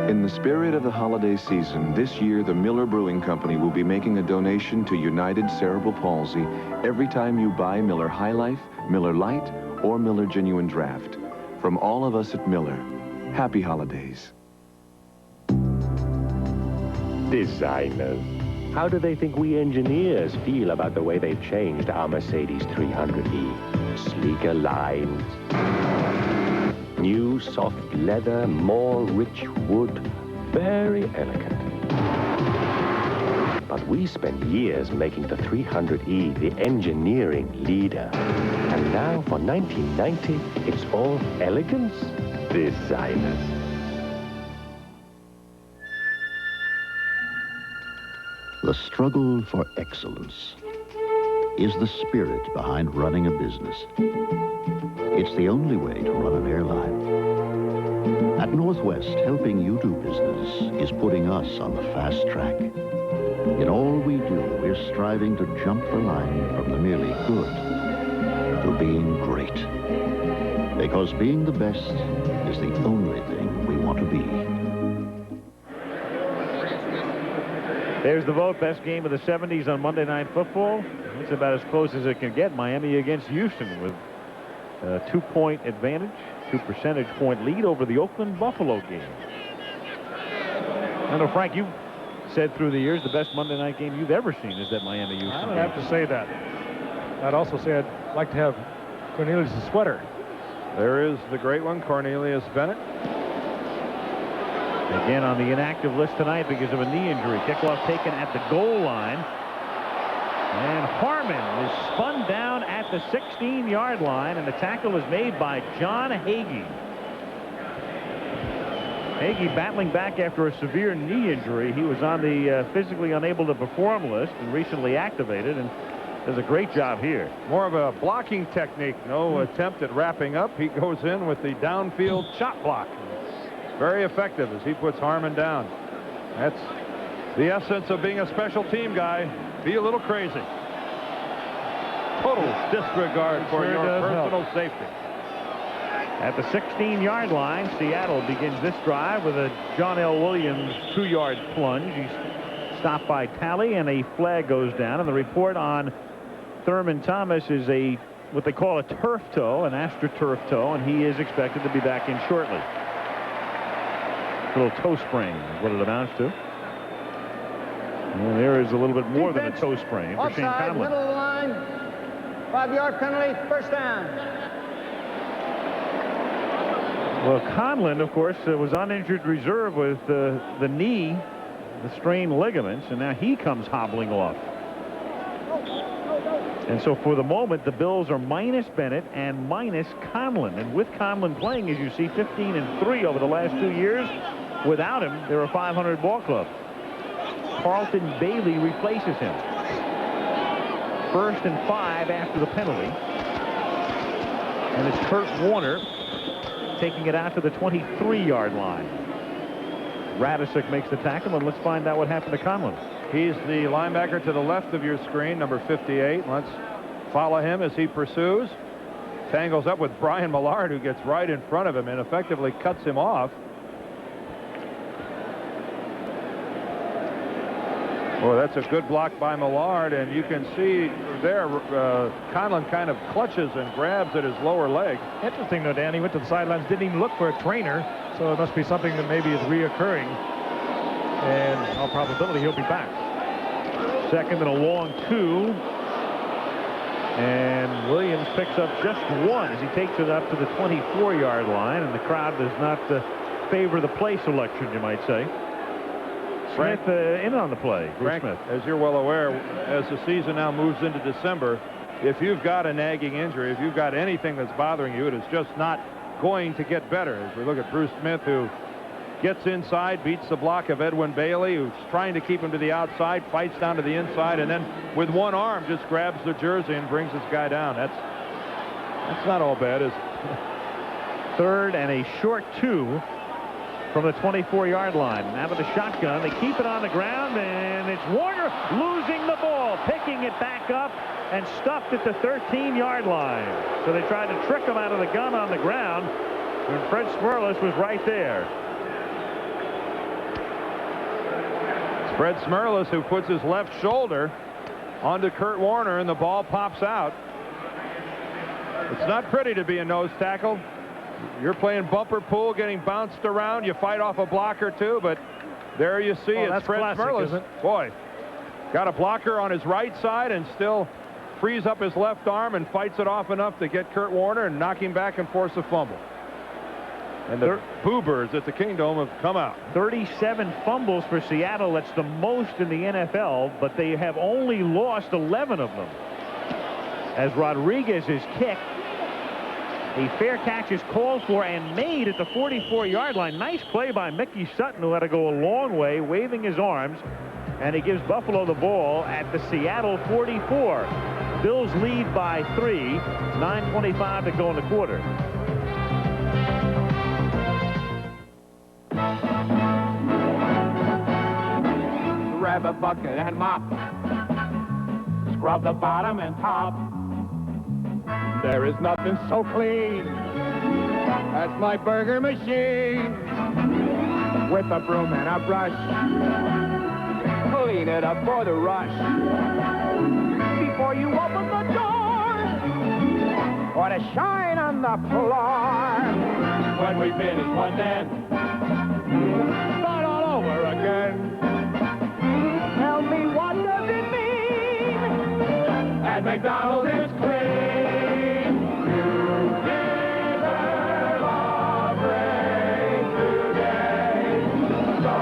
Speaker 13: In the spirit of the holiday season, this year the Miller Brewing Company will be making a donation to United Cerebral Palsy every time you buy Miller High Life, Miller Lite, or Miller Genuine Draft. From all of us at Miller, happy holidays.
Speaker 15: Designers. How do they think we engineers feel about the way they've changed our Mercedes 300E? Sleeker lines, new soft leather, more rich wood, very elegant. But we spent years making the 300E the engineering leader. And now for 1990, it's all elegance? Designers.
Speaker 16: The struggle for excellence is the spirit behind running a business. It's the only way to run an airline. At Northwest, helping you do business is putting us on the fast track. In all we do, we're striving to jump the line from the merely good to being great. Because being the best is the only thing we want to be.
Speaker 12: There's the vote. Best game of the 70s on Monday Night Football. It's about as close as it can get. Miami against Houston with a 2-point advantage, 2 percentage point lead over the Oakland Buffalo game. I know, Frank, you said through the years the best Monday night game you've ever seen is that Miami-Houston
Speaker 1: I
Speaker 12: game.
Speaker 1: would have to say that. I'd also say I'd like to have Cornelius' sweater.
Speaker 8: There is the great one, Cornelius Bennett.
Speaker 12: Again on the inactive list tonight because of a knee injury. Kickoff taken at the goal line. And Harmon is spun down at the 16-yard line, and the tackle is made by John Hagee. Hagee battling back after a severe knee injury. He was on the physically unable to perform list and recently activated, and does a great job here.
Speaker 8: More of a blocking technique. No attempt at wrapping up. He goes in with the downfield shot block. Very effective as he puts Harmon down. That's the essence of being a special team guy. Be a little crazy. Total disregard for your personal safety.
Speaker 12: At the 16-yard line, Seattle begins this drive with a John L. Williams 2-yard plunge. He's stopped by Talley, and a flag goes down. And the report on Thurman Thomas is what they call a turf toe, an astroturf toe, and he is expected to be back in shortly. A little toe sprain is what it amounts to. And there is a little bit more than a toe sprain for Shane
Speaker 20: Offside,
Speaker 12: Conlon.
Speaker 20: middle of the line. 5-yard penalty, first down.
Speaker 12: Well, Conlon, of course, was on injured reserve with the knee, the strained ligaments, and now he comes hobbling off. And so for the moment, the Bills are minus Bennett and minus Conlon. And with Conlon playing, as you see, 15-3 over the last 2 years. Without him, they're a 500 ball club. Carlton Bailey replaces him. 1st and 5 after the penalty. And it's Kurt Warner taking it out to the 23-yard line. Radisic makes the tackle, and let's find out what happened to Conlon.
Speaker 8: He's the linebacker to the left of your screen, number 58. Let's follow him as he pursues. Tangles up with Brian Millard, who gets right in front of him and effectively cuts him off. Well, that's a good block by Millard, and you can see there Conlon kind of clutches and grabs at his lower leg.
Speaker 1: Interesting, though, Dan. He went to the sidelines, didn't even look for a trainer, so it must be something that maybe is reoccurring. And in all probability, he'll be back.
Speaker 12: 2nd and a long 2. And Williams picks up just 1 as he takes it up to the 24-yard line, and the crowd does not favor the play selection, you might say. Smith in on the play.
Speaker 8: Frank, as you're well aware, as the season now moves into December, if you've got a nagging injury, if you've got anything that's bothering you, it is just not going to get better. As we look at Bruce Smith, who gets inside, beats the block of Edwin Bailey, who's trying to keep him to the outside, fights down to the inside, and then with one arm just grabs the jersey and brings this guy down. That's not all bad, is it?
Speaker 12: 3rd and a short 2 from the 24-yard line. Now with the shotgun, they keep it on the ground, and it's Warner losing the ball, picking it back up and stuffed at the 13-yard line. So they tried to trick him out of the gun on the ground, and Fred Smerlas was right there.
Speaker 8: It's Fred Smerlas who puts his left shoulder onto Kurt Warner, and the ball pops out. It's not pretty to be a nose tackle. You're playing bumper pool, getting bounced around. You fight off a block or two, but there you see it's Fred Smerlas. Boy, got a blocker on his right side and still frees up his left arm and fights it off enough to get Kurt Warner and knock him back and force a fumble. And the Boo Birds at the Kingdome have come out.
Speaker 12: 37 fumbles for Seattle. That's the most in the NFL, but they have only lost 11 of them. As Rodriguez is kicked, a fair catch is called for and made at the 44-yard line. Nice play by Mickey Sutton, who had to go a long way, waving his arms. and he gives Buffalo the ball at the Seattle 44. Bills lead by 3. 9:25 to go in the quarter.
Speaker 2: Grab a bucket and mop. Scrub the bottom and top. There is nothing so clean. That's my burger machine. With a broom and a brush. Clean it up for the rush. Before you open the door. Or to shine on the floor. When we finish one then. Start all over again. Tell me, what does it mean? At McDonald's it's clean. You deserve a break today. So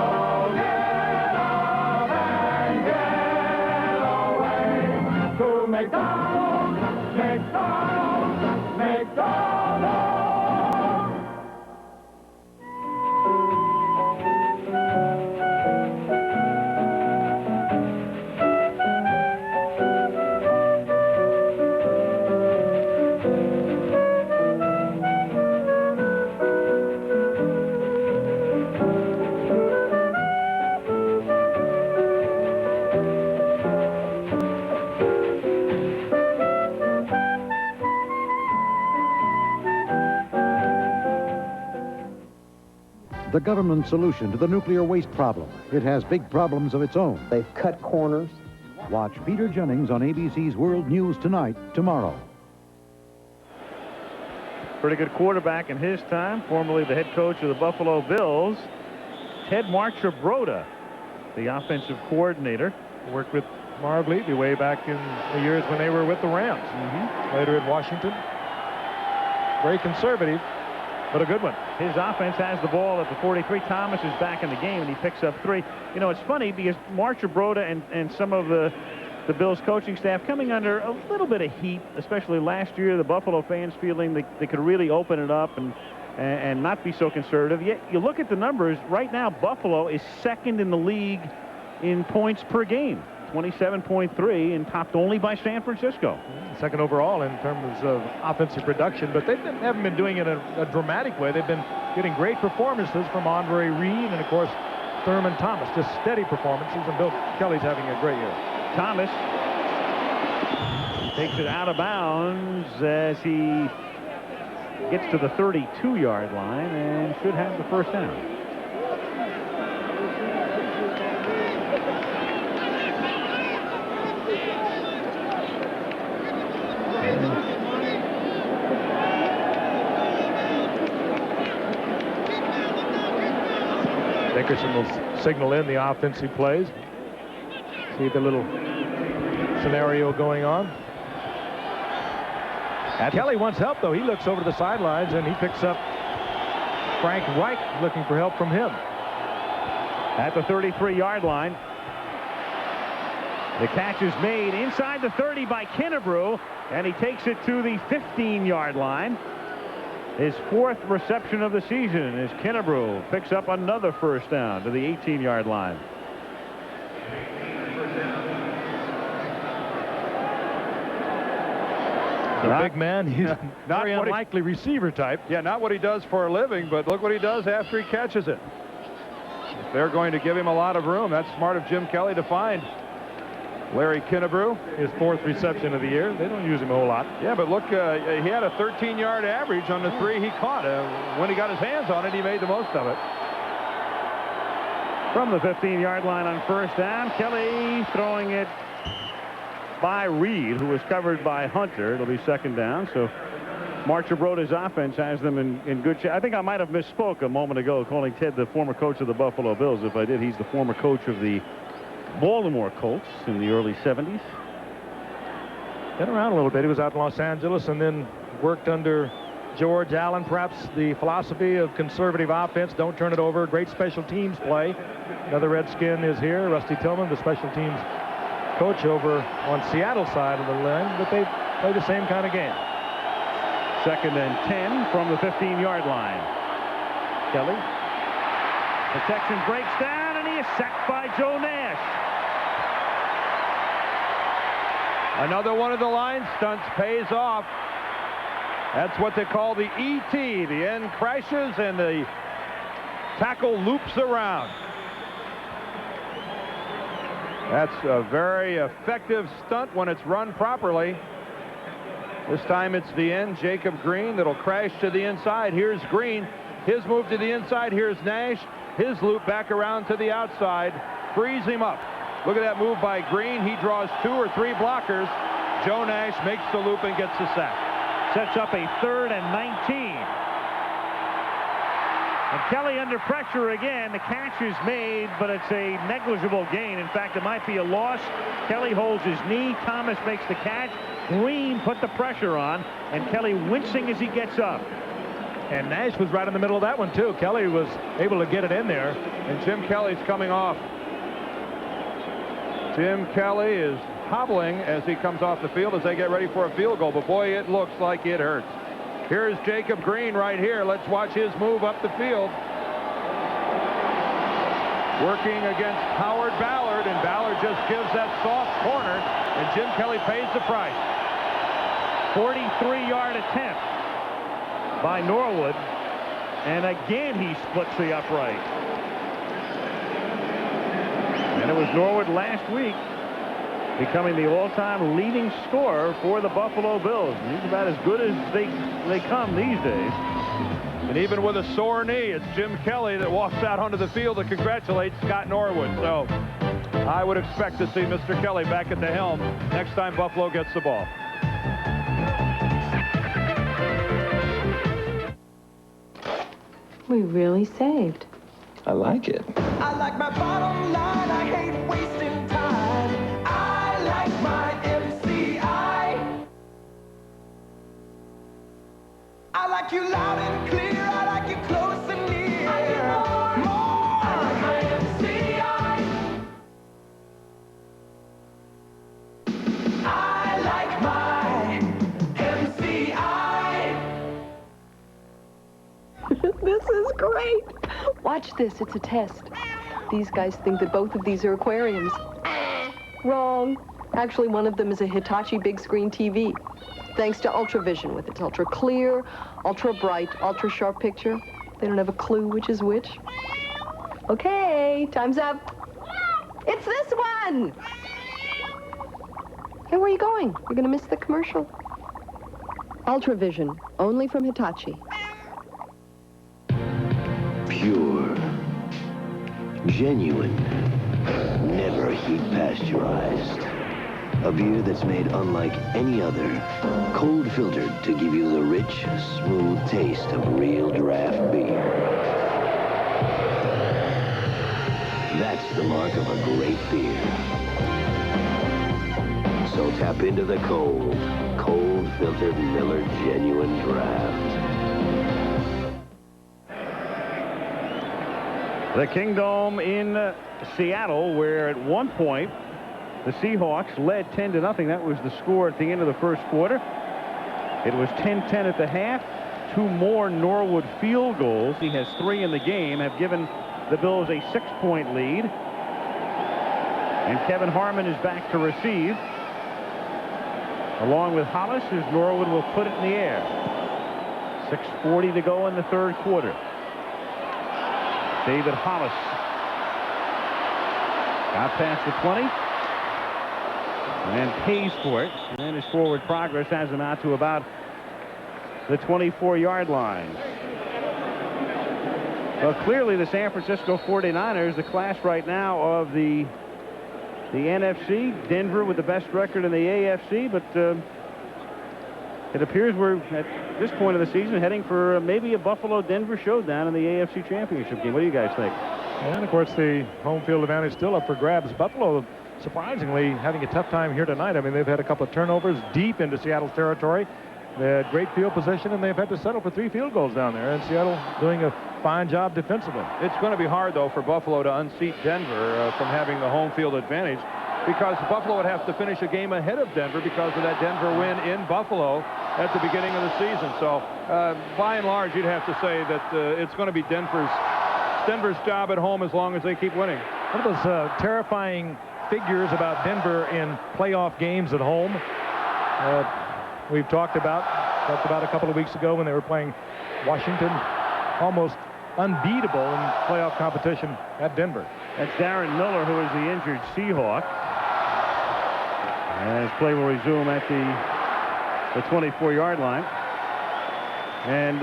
Speaker 2: get up and get away to McDonald's, McDonald's, McDonald's.
Speaker 17: The government's solution to the nuclear waste problem. It has big problems of its own. They've cut corners. Watch Peter Jennings on ABC's World News Tonight, tomorrow.
Speaker 12: Pretty good quarterback in his time, formerly the head coach of the Buffalo Bills. Ted Marchibroda, the offensive coordinator.
Speaker 1: Worked with Marv Levy way back in the years when they were with the Rams. Later at Washington. Very conservative, but a good one.
Speaker 12: His offense has the ball at the 43. Thomas is back in the game, and he picks up 3. You know, it's funny because Marchibroda and some of the Bills coaching staff coming under a little bit of heat, especially last year, the Buffalo fans feeling they could really open it up and not be so conservative. Yet you look at the numbers, right now Buffalo is second in the league in points per game, 27.3, and topped only by San Francisco.
Speaker 1: Second overall in terms of offensive production, but they haven't been doing it in a dramatic way. They've been getting great performances from Andre Reed and, of course, Thurman Thomas. Just steady performances, and Bill Kelly's having a great year.
Speaker 12: Thomas takes it out of bounds as he gets to the 32-yard line and should have the first down.
Speaker 1: Dickerson will signal in the offensive plays. See the little scenario going on. Kelly wants help, though. He looks over the sidelines, and he picks up Frank Reich looking for help from him.
Speaker 12: At the 33-yard line. The catch is made inside the 30 by Kennebrew, and he takes it to the 15-yard line. His 4th reception of the season as Kennebrew picks up another first down to the 18-yard line.
Speaker 1: The big man, he's not very unlikely receiver type.
Speaker 8: Yeah, not what he does for a living, but look what he does after he catches it. If they're going to give him a lot of room, that's smart of Jim Kelly to find Larry Kennebrew.
Speaker 1: His 4th reception of the year. They don't use him a whole lot.
Speaker 8: Yeah, but look, he had a 13-yard average on the 3 he caught. When he got his hands on it, he made the most of it.
Speaker 12: From the 15-yard line on first down, Kelly throwing it by Reed, who was covered by Hunter. It'll be second down, so Marchibroda's offense has them in good shape. I think I might have misspoke a moment ago calling Ted the former coach of the Buffalo Bills. If I did, he's the former coach of the Baltimore Colts in the early 70s.
Speaker 1: Been around a little bit. He was out in Los Angeles and then worked under George Allen. Perhaps the philosophy of conservative offense, don't turn it over. Great special teams play. Another Redskin is here, Rusty Tillman, the special teams coach over on Seattle side of the line, but they play the same kind of game.
Speaker 12: Second and 10 from the 15-yard line. Kelly. Protection breaks down, and he is sacked by Joe Nash.
Speaker 8: Another one of the line stunts pays off. That's what they call the ET. The end crashes and the tackle loops around. That's a very effective stunt when it's run properly. This time it's the end, Jacob Green, that'll crash to the inside. Here's Green. His move to the inside. Here's Nash. His loop back around to the outside. Frees him up. Look at that move by Green. He draws 2 or 3 blockers. Joe Nash makes the loop and gets the sack.
Speaker 12: Sets up a 3rd and 19. And Kelly under pressure again. The catch is made, but it's a negligible gain. In fact, it might be a loss. Kelly holds his knee. Thomas makes the catch. Green put the pressure on, and Kelly wincing as he gets up.
Speaker 1: And Nash was right in the middle of that one, too. Kelly was able to get it in there.
Speaker 8: And Jim Kelly's coming off. Jim Kelly is hobbling as he comes off the field as they get ready for a field goal. But, boy, it looks like it hurts. Here's Jacob Green right here. Let's watch his move up the field. Working against Howard Ballard, and Ballard just gives that soft corner, and Jim Kelly pays the price.
Speaker 12: 43-yard attempt by Norwood, and again he splits the upright. And it was Norwood last week becoming the all-time leading scorer for the Buffalo Bills. He's about as good as they come these days.
Speaker 8: And even with a sore knee, it's Jim Kelly that walks out onto the field to congratulate Scott Norwood. So I would expect to see Mr. Kelly back at the helm next time Buffalo gets the ball.
Speaker 3: We really saved.
Speaker 7: I like it.
Speaker 19: I like my bottom line. I hate wasting time. I like my MCI. I like you loud and clear. I like you close and near. I get more. I like my MCI. I like my MCI.
Speaker 3: This is great. Watch this. It's a test. These guys think that both of these are aquariums. Wrong. Actually, one of them is a Hitachi big screen TV. Thanks to Ultravision with its ultra clear, ultra bright, ultra sharp picture. They don't have a clue which is which. Okay, time's up. It's this one. Hey, where are you going? You're going to miss the commercial. Ultravision, only from Hitachi.
Speaker 18: Pure, genuine, never heat pasteurized. A beer that's made unlike any other. Cold filtered to give you the rich, smooth taste of real draft beer. That's the mark of a great beer. So tap into the cold filtered Miller Genuine Draft.
Speaker 12: The Kingdome in Seattle, where at one point the Seahawks led 10-0. That was the score at the end of the first quarter. It was 10-10 at the half. 2 more Norwood field goals. He has 3 in the game, have given the Bills a 6-point lead. And Kevin Harmon is back to receive, along with Hollis, as Norwood will put it in the air. 6:40 to go in the third quarter. David Hollis got past the 20 and pays for it. And then his forward progress has him out to about the 24-yard line. Well, clearly the San Francisco 49ers, the class right now of the NFC. Denver with the best record in the AFC, but it appears we're at this point of the season heading for maybe a Buffalo-Denver showdown in the AFC Championship game. What do you guys think?
Speaker 1: And, of course, the home field advantage still up for grabs. Buffalo, surprisingly, having a tough time here tonight. I mean, they've had a couple of turnovers deep into Seattle's territory. They had great field position, and they've had to settle for 3 field goals down there. And Seattle doing a fine job defensively.
Speaker 8: It's going to be hard, though, for Buffalo to unseat Denver from having the home field advantage, because Buffalo would have to finish a game ahead of Denver because of that Denver win in Buffalo at the beginning of the season. So, by and large, you'd have to say that it's going to be Denver's job at home as long as they keep winning.
Speaker 1: One of those terrifying figures about Denver in playoff games at home. We've talked about a couple of weeks ago when they were playing Washington, almost unbeatable in playoff competition at Denver.
Speaker 12: That's Darren Miller, who is the injured Seahawk. As play will resume at the 24-yard line. And,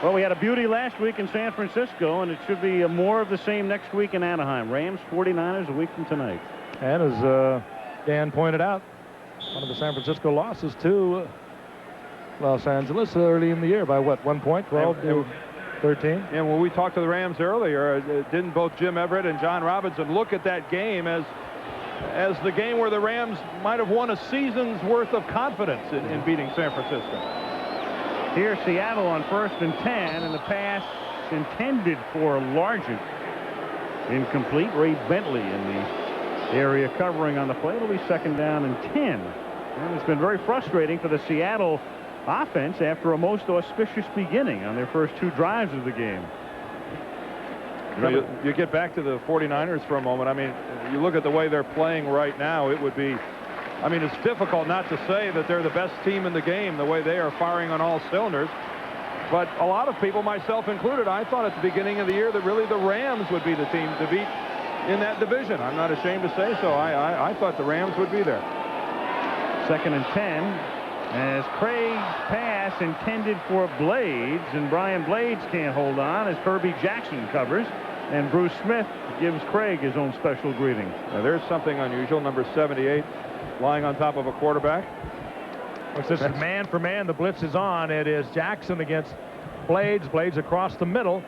Speaker 12: well, we had a beauty last week in San Francisco, and it should be more of the same next week in Anaheim. Rams, 49ers a week from tonight.
Speaker 1: And as Dan pointed out, one of the San Francisco losses to Los Angeles early in the year by what, 1 point, 12 to 13?
Speaker 8: And when we talked to the Rams earlier, didn't both Jim Everett and John Robinson look at that game as the game where the Rams might have won a season's worth of confidence in beating San Francisco?
Speaker 12: Here's Seattle on 1st and 10, and the pass intended for Largent. Incomplete. Ray Bentley in the area covering on the play. It'll be 2nd down and 10. And it's been very frustrating for the Seattle offense after a most auspicious beginning on their first 2 drives of the game.
Speaker 8: You get back to the 49ers for a moment. I mean, you look at the way they're playing right now, it would be, I mean, it's difficult not to say that they're the best team in the game, the way they are firing on all cylinders. But a lot of people, myself included, I thought at the beginning of the year that really the Rams would be the team to beat in that division. I'm not ashamed to say so. I thought the Rams would be there.
Speaker 12: 2nd and 10 as Craig's pass intended for Blades, and Brian Blades can't hold on as Kirby Jackson covers, and Bruce Smith gives Craig his own special greeting.
Speaker 8: Now there's something unusual. Number 78 lying on top of a quarterback.
Speaker 1: This is man for man. The blitz is on. It is Jackson against Blades. Blades across the middle.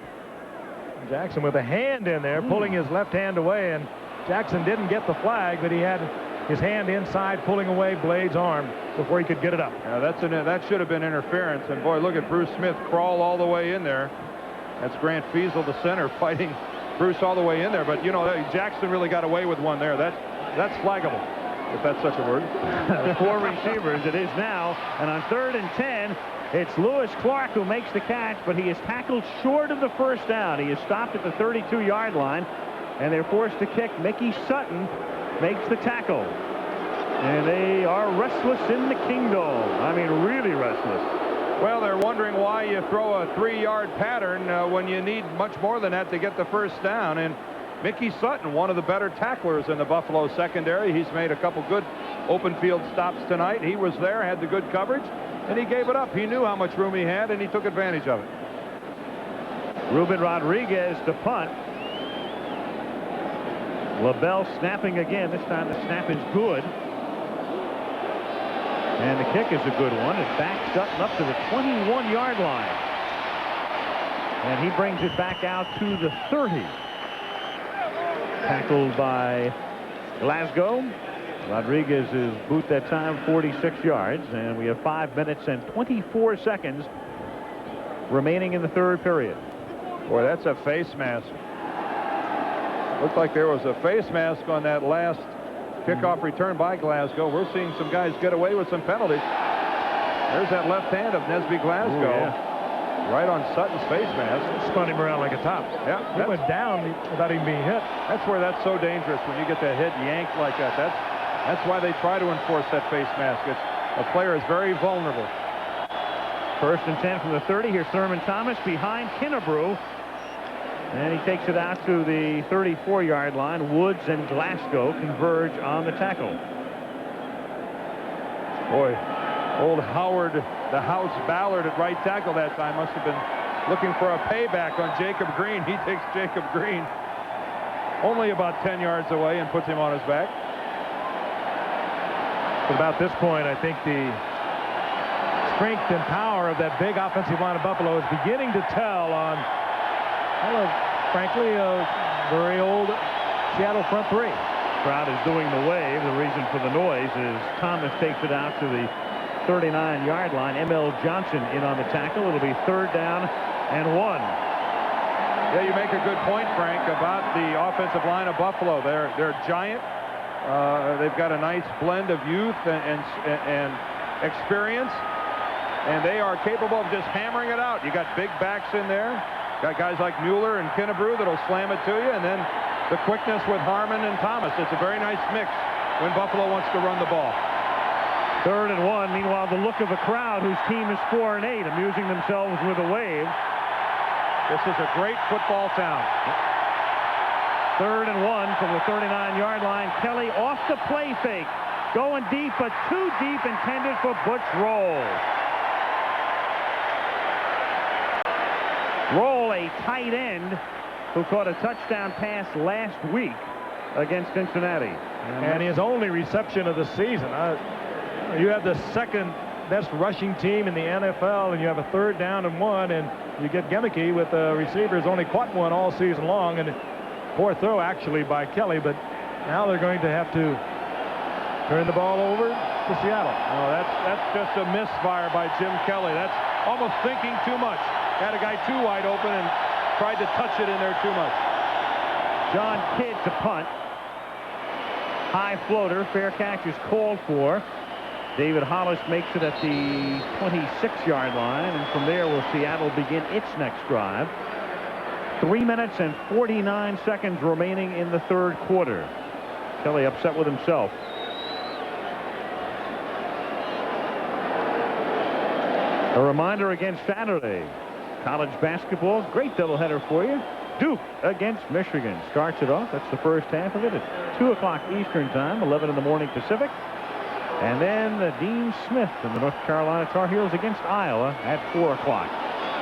Speaker 1: Jackson with a hand in there, pulling his left hand away, and Jackson didn't get the flag, but he had his hand inside, pulling away Blades' arm before he could get it up.
Speaker 8: That should have been interference, and boy, look at Bruce Smith crawl all the way in there. That's Grant Fiesel, the center, fighting Bruce all the way in there. But you know, Jackson really got away with one there. That's flaggable, if that's such a word.
Speaker 12: 4 receivers it is now, and on 3rd and 10. It's Lewis Clark who makes the catch, but he is tackled short of the 1st down. He is stopped at the 32-yard line, and they're forced to kick. Mickey Sutton makes the tackle. And they are restless in the Kingdome. I mean, really restless.
Speaker 8: Well, they're wondering why you throw a 3-yard pattern when you need much more than that to get the 1st down. And Mickey Sutton, one of the better tacklers in the Buffalo secondary. He's made a couple good open field stops tonight. He was there, had the good coverage, and he gave it up. He knew how much room he had, and he took advantage of it.
Speaker 12: Ruben Rodriguez to punt. LaBelle snapping again. This time the snap is good. And the kick is a good one. It backs Sutton up to the 21-yard line. And he brings it back out to the 30. Tackled by Glasgow. Rodriguez's boot that time 46 yards, and we have 5 minutes and 24 seconds remaining in the 3rd period.
Speaker 8: Boy, that's a face mask. Looked like there was a face mask on that last kickoff return by Glasgow. We're seeing some guys get away with some penalties. There's that left hand of Nesby Glasgow.
Speaker 12: Ooh, yeah.
Speaker 8: Right on Sutton's face mask.
Speaker 1: Spun him around like a top.
Speaker 8: Yeah,
Speaker 1: he went down without even being hit.
Speaker 8: That's where that's so dangerous, when you get that hit yanked like that. That's why they try to enforce that face mask. A player is very vulnerable.
Speaker 12: 1st and 10 from the 30. Here's Thurman Thomas behind Kinnebrew. And he takes it out to the 34-yard line. Woods and Glasgow converge on the tackle.
Speaker 8: Boy, old Howard, the House Ballard at right tackle that time, must have been looking for a payback on Jacob Green. He takes Jacob Green only about 10 yards away and puts him on his back.
Speaker 1: But about this point, I think the strength and power of that big offensive line of Buffalo is beginning to tell on, frankly, a very old Seattle front 3.
Speaker 12: Crowd is doing the wave. The reason for the noise is Thomas takes it out to the 39-yard line. M.L. Johnson in on the tackle. It'll be 3rd down and 1.
Speaker 8: Yeah, you make a good point, Frank, about the offensive line of Buffalo. They're giant. They've got a nice blend of youth and experience, and they are capable of just hammering it out. You got big backs in there. Got guys like Mueller and Kinnebrew that'll slam it to you, and then the quickness with Harmon and Thomas. It's a very nice mix when Buffalo wants to run the ball.
Speaker 12: 3rd and 1. Meanwhile, the look of a crowd whose team is 4-8, amusing themselves with a wave.
Speaker 8: This is a great football town.
Speaker 12: 3rd and 1 from the 39-yard line. Kelly off the play fake. Going deep, but too deep, intended for Butch Roll. Roll, a tight end who caught a touchdown pass last week against Cincinnati.
Speaker 1: And his only reception of the season. You have the second best rushing team in the NFL, and you have a 3rd down and 1, and you get gimmicky with the receivers only caught one all season long, and poor throw actually by Kelly, but now they're going to have to turn the ball over to Seattle.
Speaker 8: Oh, that's just a misfire by Jim Kelly. That's almost thinking too much. Had a guy too wide open and tried to touch it in there too much.
Speaker 12: John Kidd to punt. High floater, fair catch is called for. David Hollis makes it at the 26-yard line, and from there will Seattle begin its next drive. 3 minutes and 49 seconds remaining in the 3rd quarter. Kelly upset with himself. A reminder against Saturday. College basketball, great doubleheader for you. Duke against Michigan starts it off. That's the first half of it at 2 o'clock Eastern time, 11 in the morning Pacific. And then Dean Smith and the North Carolina Tar Heels against Iowa at 4 o'clock.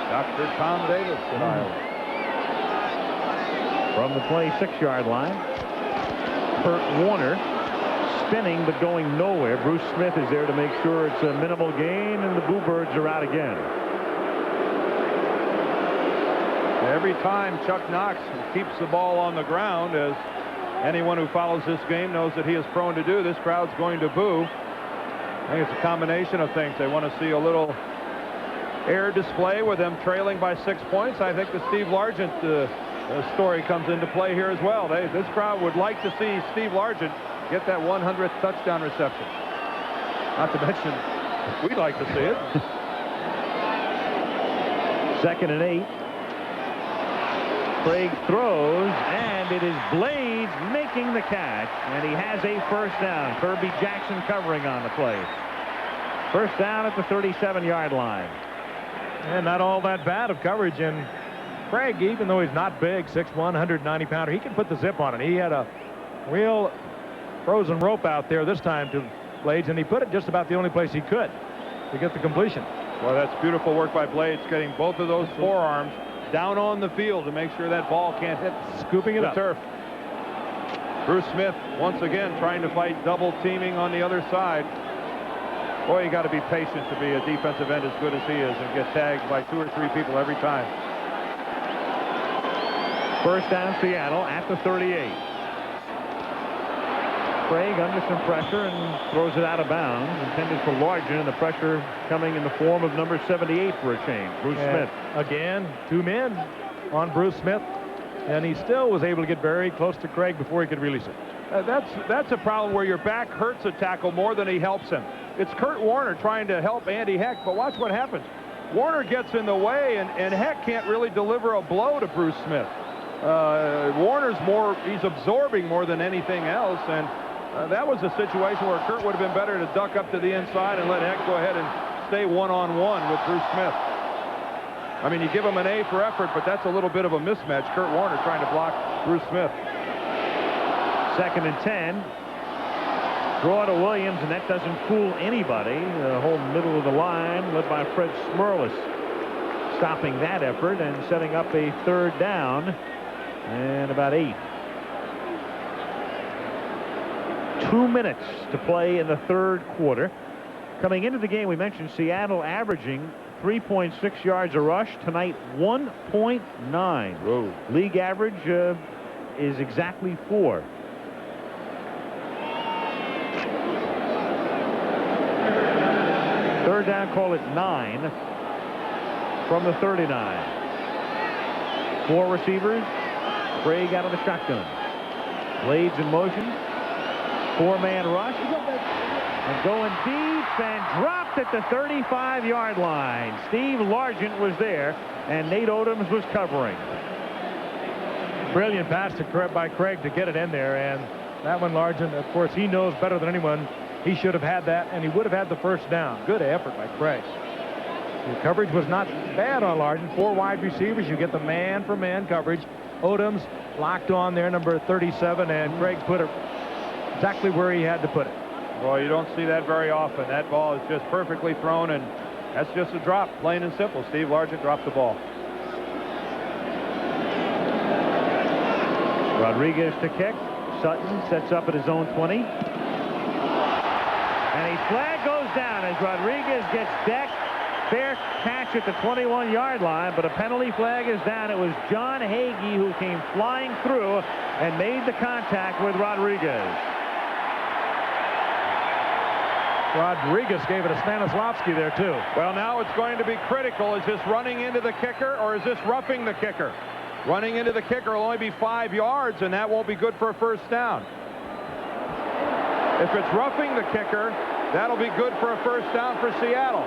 Speaker 8: Dr. Tom Davis in Iowa.
Speaker 12: From the 26-yard line, Kurt Warner spinning but going nowhere. Bruce Smith is there to make sure it's a minimal gain, and the Bluebirds are out again.
Speaker 8: Every time Chuck Knox keeps the ball on the ground, as anyone who follows this game knows that he is prone to do, this crowd's going to boo. I think it's a combination of things. They want to see a little air display with them trailing by 6 points. I think the Steve Largent story comes into play here as well. This crowd would like to see Steve Largent get that 100th touchdown reception. Not to mention, we'd like to see it.
Speaker 12: 2nd and 8. Craig throws, and it is Blades making the catch, and he has a 1st down. Kirby Jackson covering on the play. 1st down at the 37-yard line.
Speaker 1: And not all that bad of coverage. And Craig, even though he's not big, 6'1", 190-pounder, he can put the zip on it. He had a real frozen rope out there this time to Blades, and he put it just about the only place he could to get the completion.
Speaker 8: Well, that's beautiful work by Blades, getting both of those forearms down on the field to make sure that ball can't hit
Speaker 1: scooping it
Speaker 8: the
Speaker 1: up.
Speaker 8: turf. Bruce Smith once again trying to fight double teaming on the other side. Boy, you got to be patient to be a defensive end as good as he is and get tagged by 2 or 3 people every time.
Speaker 12: 1st down Seattle at the 38. Craig under some pressure and throws it out of bounds, intended for Largent, and the pressure coming in the form of number 78 for a change, Bruce Smith.
Speaker 1: Again, 2 men on Bruce Smith, and he still was able to get very close to Craig before he could release it.
Speaker 8: That's a problem where your back hurts a tackle more than he helps him. It's Kurt Warner trying to help Andy Heck, but watch what happens. Warner gets in the way, and Heck can't really deliver a blow to Bruce Smith. Warner's he's absorbing more than anything else, and that was a situation where Kurt would have been better to duck up to the inside and let Heck go ahead and stay one-on-one with Bruce Smith. I mean, you give him an A for effort, but that's a little bit of a mismatch. Kurt Warner trying to block Bruce Smith.
Speaker 12: 2nd and 10. Draw to Williams, and that doesn't fool anybody. The whole middle of the line, led by Fred Smerlis, stopping that effort and setting up a 3rd down and about 8. 2 minutes to play in the 3rd quarter. Coming into the game, we mentioned Seattle averaging 3.6 yards a rush. Tonight, 1.9.
Speaker 8: Whoa.
Speaker 12: League average is exactly 4. Third down, call it 9 from the 39. 4 receivers. Craig out of the shotgun. Blades in motion. 4-man rush. And going deep and dropped at the 35-yard line. Steve Largent was there, and Nate Odoms was covering.
Speaker 1: Brilliant pass by Craig to get it in there, and that one, Largent, of course, he knows better than anyone. He should have had that, and he would have had the first down. Good effort by Craig. The coverage was not bad on Largent. 4 wide receivers. You get the man-for-man coverage. Odom's locked on there, number 37, and Craig put it exactly where he had to put it.
Speaker 8: Well, you don't see that very often. That ball is just perfectly thrown, and that's just a drop, plain and simple. Steve Largent dropped the ball.
Speaker 12: Rodriguez to kick. Sutton sets up at his own 20. And a flag goes down as Rodriguez gets decked. Fair catch at the 21-yard line, but a penalty flag is down. It was John Hagee who came flying through and made the contact with Rodriguez.
Speaker 1: Rodriguez gave it to Stanislavski there, too.
Speaker 8: Well, now it's going to be critical. Is this running into the kicker, or is this roughing the kicker? Running into the kicker will only be 5 yards, and that won't be good for a first down. If it's roughing the kicker, that'll be good for a first down for Seattle.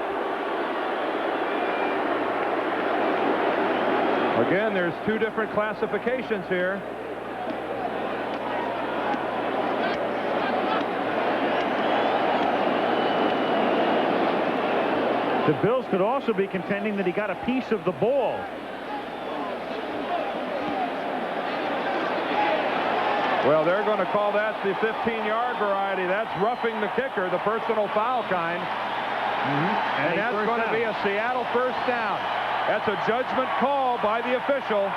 Speaker 8: Again, there's 2 different classifications here.
Speaker 12: The Bills could also be contending that he got a piece of the ball.
Speaker 8: Well, they're going to call that the 15-yard variety. That's roughing the kicker, the personal foul kind. And that's going to be a Seattle first down. That's a judgment call by the official.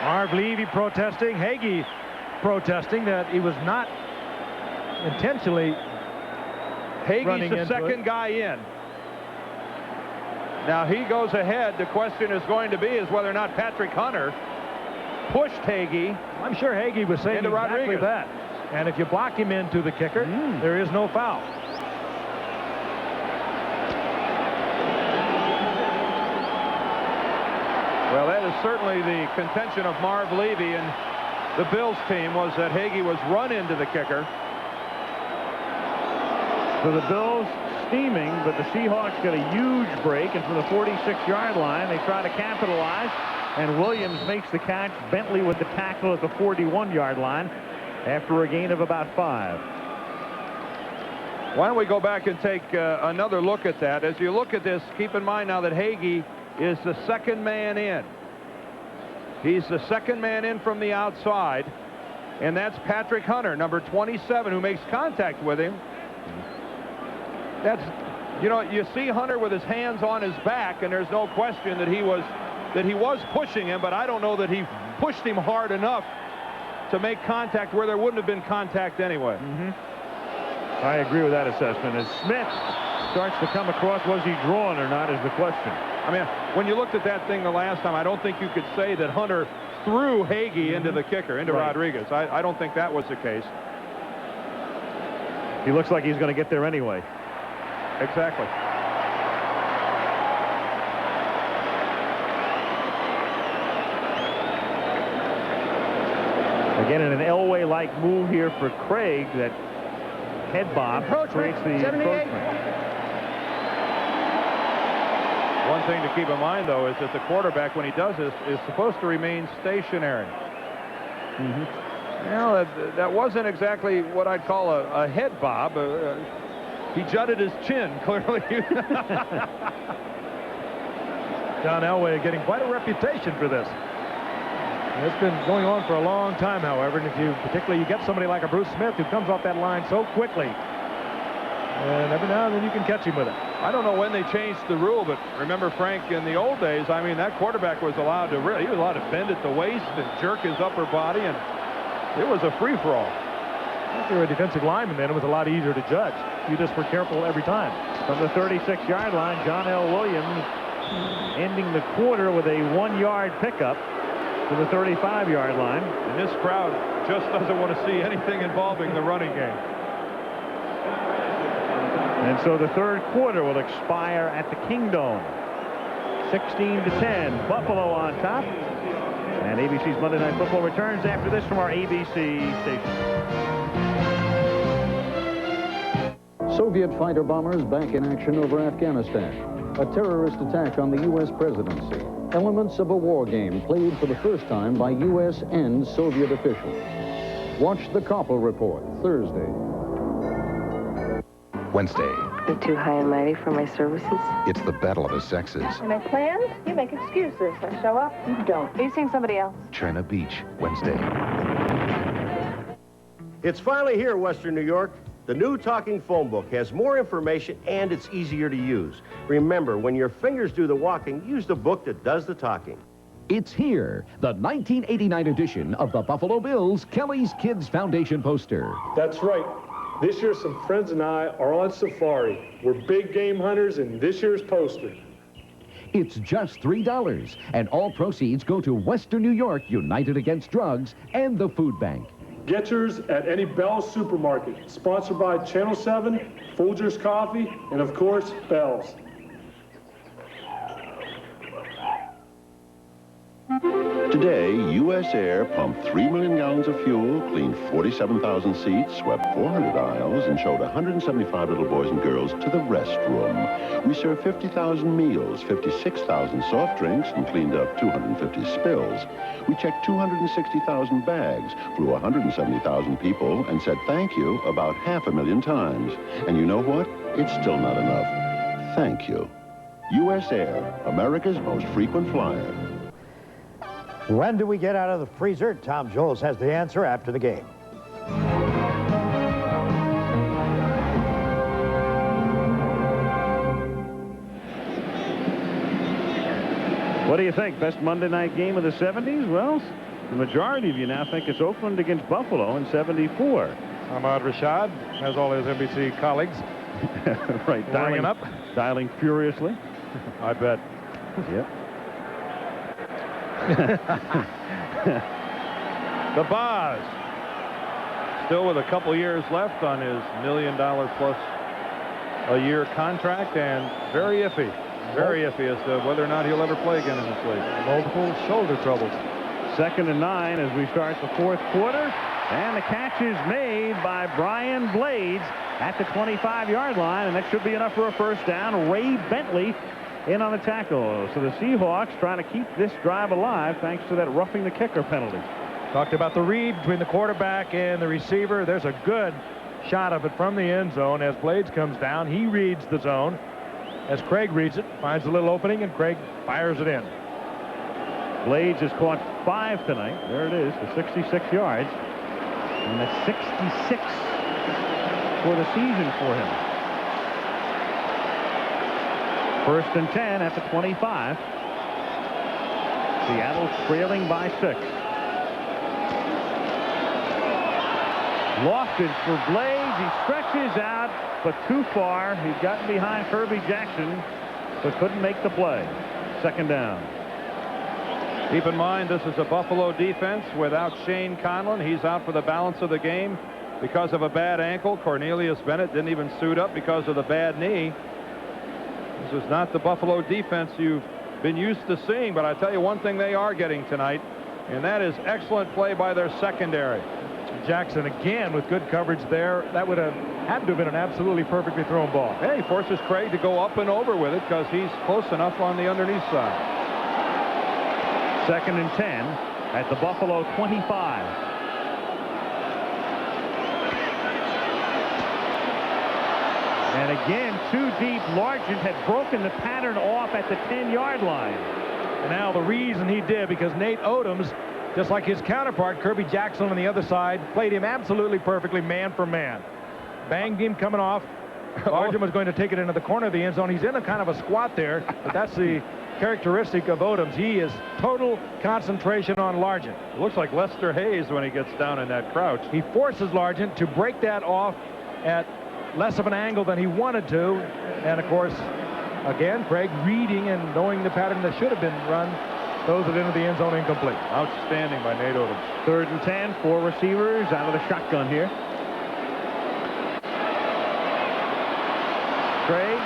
Speaker 1: Marv Levy protesting. Hagee protesting that he was not intentionally
Speaker 8: Hagee's the second guy in. Now he goes ahead. The question is going to be is whether or not Patrick Hunter pushed Hagee.
Speaker 1: I'm sure Hagee was saying exactly that. And if you block him into the kicker, there is no foul.
Speaker 8: Well, that is certainly the contention of Marv Levy and the Bills team, was that Hagee was run into the kicker.
Speaker 12: So the Bills steaming, but the Seahawks got a huge break, and from the 46-yard line, they try to capitalize, and Williams makes the catch. Bentley with the tackle at the 41-yard line after a gain of about 5.
Speaker 8: Why don't we go back and take another look at that? As you look at this, keep in mind now that Hagee is the second man in. He's the second man in from the outside, and that's Patrick Hunter, number 27, who makes contact with him. That's, you know, you see Hunter with his hands on his back, and there's no question that he was pushing him, but I don't know that he pushed him hard enough to make contact where there wouldn't have been contact anyway.
Speaker 12: I agree with that assessment. As Smith starts to come across, was he drawn or not is the question.
Speaker 8: I mean, when you looked at that thing the last time, I don't think you could say that Hunter threw Hagee into the kicker, into Rodriguez. I don't think that was the case.
Speaker 12: He looks like he's going to get there anyway.
Speaker 8: Exactly.
Speaker 12: Again, in an Elway-like move here for Craig, that head bob creates the encroachment.
Speaker 8: One thing to keep in mind, though, is that the quarterback, when he does this, is supposed to remain stationary. You know, that wasn't exactly what I'd call a head bob. He jutted his chin, clearly.
Speaker 1: John Elway getting quite a reputation for this. It's been going on for a long time, however, and if you particularly get somebody like a Bruce Smith who comes off that line so quickly, and every now and then you can catch him with it.
Speaker 8: I don't know when they changed the rule, but remember, Frank, in the old days, I mean, that quarterback was allowed to he was allowed to bend at the waist and jerk his upper body, and it was a free-for-all.
Speaker 1: If you were a defensive lineman, then it was a lot easier to judge. You just were careful every time.
Speaker 12: From the 36-yard line, John L. Williams ending the quarter with a 1-yard pickup to the 35-yard line.
Speaker 8: And this crowd just doesn't want to see anything involving the running game.
Speaker 12: And so the third quarter will expire at the Kingdome. 16-10, Buffalo on top. And ABC's Monday Night Football returns after this from our ABC station.
Speaker 5: Soviet fighter bombers back in action over Afghanistan. A terrorist attack on the U.S. presidency. Elements of a war game played for the first time by U.S. and Soviet officials. Watch the Koppel Report Thursday.
Speaker 4: Wednesday,
Speaker 7: You're too high and mighty for my services.
Speaker 4: it's the battle of the sexes.
Speaker 7: When I plan, you make excuses. I show up, you don't. Are you seeing somebody else?
Speaker 4: China Beach, Wednesday.
Speaker 10: It's finally here, Western New York. The new talking phone book has more information and it's easier to use. Remember, when your fingers do the walking, use the book that does the talking.
Speaker 21: It's here, the 1989 edition of the Buffalo Bills Kelly's Kids Foundation poster.
Speaker 22: That's right. This year, some friends and I are on safari. We're big game hunters in this year's poster.
Speaker 21: It's just $3, and all proceeds go to Western New York United Against Drugs and the Food Bank.
Speaker 22: Get yours at any Bell's supermarket. Sponsored by Channel 7, Folgers Coffee, and of course, Bell's.
Speaker 23: Today, U.S. Air pumped 3 million gallons of fuel, cleaned 47,000 seats, swept 400 aisles, and showed 175 little boys and girls to the restroom. We served 50,000 meals, 56,000 soft drinks, and cleaned up 250 spills. We checked 260,000 bags, flew 170,000 people, and said thank you about 500,000 times. And you know what? It's still not enough. Thank you. U.S. Air, America's most frequent flyer.
Speaker 20: When do we get out of the freezer? Tom Jones has the answer after the game.
Speaker 12: What do you think? Best Monday night game of the 70s? Well, the majority of you now think it's Oakland against Buffalo in '74.
Speaker 1: Ahmad Rashad has all his NBC colleagues.
Speaker 12: Right, dialing furiously.
Speaker 1: I bet.
Speaker 12: Yep.
Speaker 8: The Boz, still with a couple years left on his $1 million plus a year contract, and very iffy as to whether or not he'll ever play again in this league.
Speaker 1: Multiple shoulder troubles.
Speaker 12: 2nd and 9 as we start the 4th quarter. And the catch is made by Brian Blades at the 25-yard line, and that should be enough for a first down. Ray Bentley in on the tackle. So the Seahawks trying to keep this drive alive thanks to that roughing the kicker penalty.
Speaker 1: Talked about the read between the quarterback and the receiver. There's a good shot of it from the end zone as Blades comes down. He reads the zone. As Craig reads it, finds a little opening, and Craig fires it in.
Speaker 12: Blades has caught 5 tonight. There it is, for 66 yards. And that's 66 for the season for him. 1st and 10 at the 25. Seattle trailing by 6. Lofted for Blades. He stretches out, but too far. He's gotten behind Kirby Jackson, but couldn't make the play. 2nd down.
Speaker 8: Keep in mind, this is a Buffalo defense without Shane Conlon. He's out for the balance of the game because of a bad ankle. Cornelius Bennett didn't even suit up because of the bad knee. This is not the Buffalo defense you've been used to seeing, but I tell you one thing they are getting tonight, and that is excellent play by their secondary.
Speaker 1: Jackson again with good coverage there. That would have had to have been an absolutely perfectly thrown ball.
Speaker 8: Yeah, he forces Craig to go up and over with it because he's close enough on the underneath side.
Speaker 12: 2nd and 10 at the Buffalo 25. And again, too deep. Largent had broken the pattern off at the 10-yard line.
Speaker 1: And now the reason he did, because Nate Odoms, just like his counterpart, Kirby Jackson on the other side, played him absolutely perfectly man for man. Banged him coming off. Largent was going to take it into the corner of the end zone. He's in a kind of a squat there, but that's the characteristic of Odoms. He is total concentration on Largent.
Speaker 8: It looks like Lester Hayes when he gets down in that crouch.
Speaker 1: He forces Largent to break that off at less of an angle than he wanted to. And of course, again, Craig reading and knowing the pattern that should have been run, throws it into the end zone incomplete.
Speaker 8: Outstanding by Nate Odoms.
Speaker 12: 3rd and 10, 4 receivers out of the shotgun here. Craig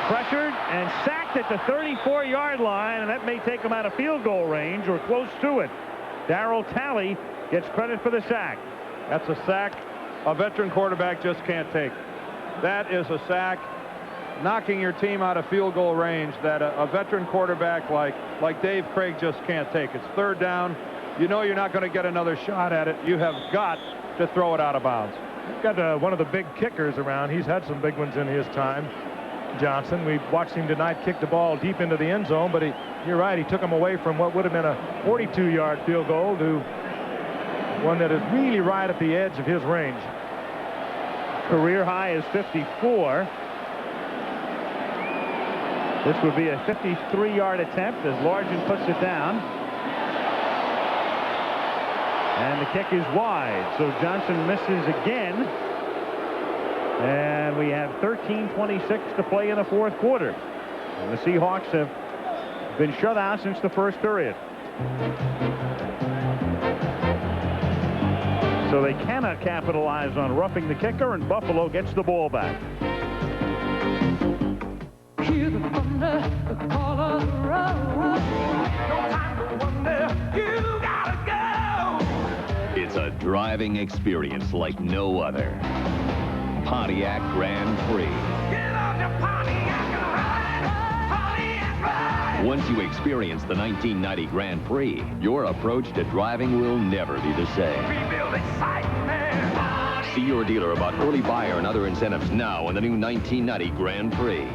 Speaker 12: pressured and sacked at the 34-yard line, and that may take him out of field goal range or close to it. Darryl Talley gets credit for the sack.
Speaker 8: That's a sack a veteran quarterback just can't take. That is a sack knocking your team out of field goal range that a veteran quarterback like Dave Craig just can't take. It's third down. You know you're not going to get another shot at it. You have got to throw it out of bounds.
Speaker 1: He's got one of the big kickers around. He's had some big ones in his time, Johnson. We watched him tonight kick the ball deep into the end zone, but you're right, he took him away from what would have been a 42-yard field goal to one that is really right at the edge of his range.
Speaker 12: Career high is 54. This would be a 53-yard attempt as Largent puts it down. And the kick is wide, so Johnson misses again. And we have 13:26 to play in the fourth quarter. And the Seahawks have been shut out since the first period. So they cannot capitalize on roughing the kicker, and Buffalo gets the ball back.
Speaker 19: Hear the thunder, the call of the road. No time to wonder, you gotta go.
Speaker 6: It's a driving experience like no other. Pontiac Grand Prix.
Speaker 19: Get on your Pontiac and ride, Pontiac ride.
Speaker 6: Once you experience the 1990 Grand Prix, your approach to driving will never be the same.
Speaker 19: Rebuild excitement.
Speaker 6: See your dealer about early buyer and other incentives now in the new 1990 Grand Prix.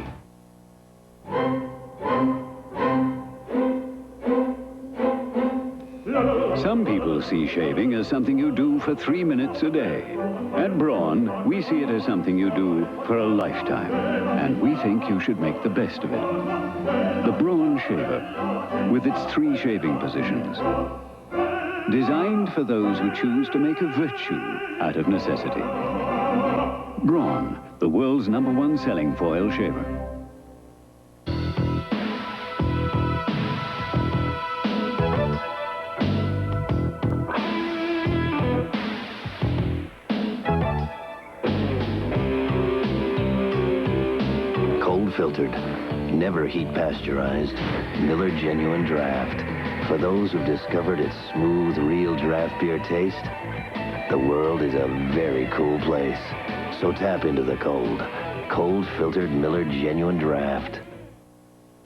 Speaker 9: Some people see shaving as something you do for 3 minutes a day. At Braun, we see it as something you do for a lifetime. And we think you should make the best of it. The Braun Shaver, with its 3 shaving positions. Designed for those who choose to make a virtue out of necessity. Braun, the world's #1 selling foil shaver.
Speaker 18: Filtered, never heat pasteurized, Miller Genuine Draft. For those who've discovered its smooth, real draft beer taste, the world is a very cool place. So tap into the cold. Cold filtered Miller Genuine Draft.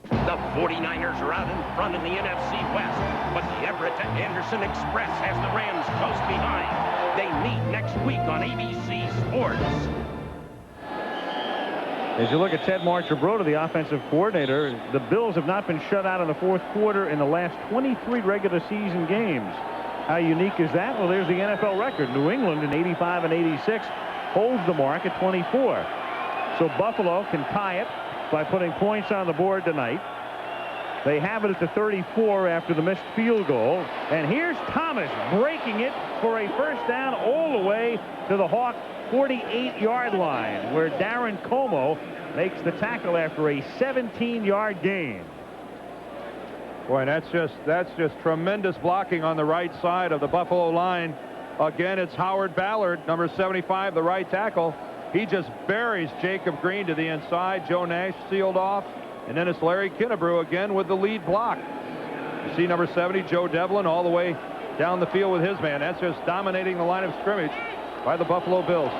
Speaker 14: The 49ers are out in front in the NFC West, but the Everett and Anderson Express has the Rams close behind. They meet next week on ABC Sports.
Speaker 12: As you look at Ted Marchibroda, the offensive coordinator, the Bills have not been shut out in the fourth quarter in the last 23 regular season games. How unique is that? Well, there's the NFL record. New England in 85 and 86 holds the mark at 24. So Buffalo can tie it by putting points on the board tonight. They have it at the 34 after the missed field goal. And here's Thomas breaking it for a first down all the way to the Hawk 48-yard line, where Darren Como makes the tackle after a 17-yard gain.
Speaker 8: Boy, that's just tremendous blocking on the right side of the Buffalo line. Again, it's Howard Ballard, number 75, the right tackle. He just buries Jacob Green to the inside. Joe Nash sealed off. And then it's Larry Kinnebrew again with the lead block. You see number 70, Joe Devlin, all the way down the field with his man. That's just dominating the line of scrimmage by the Buffalo Bills.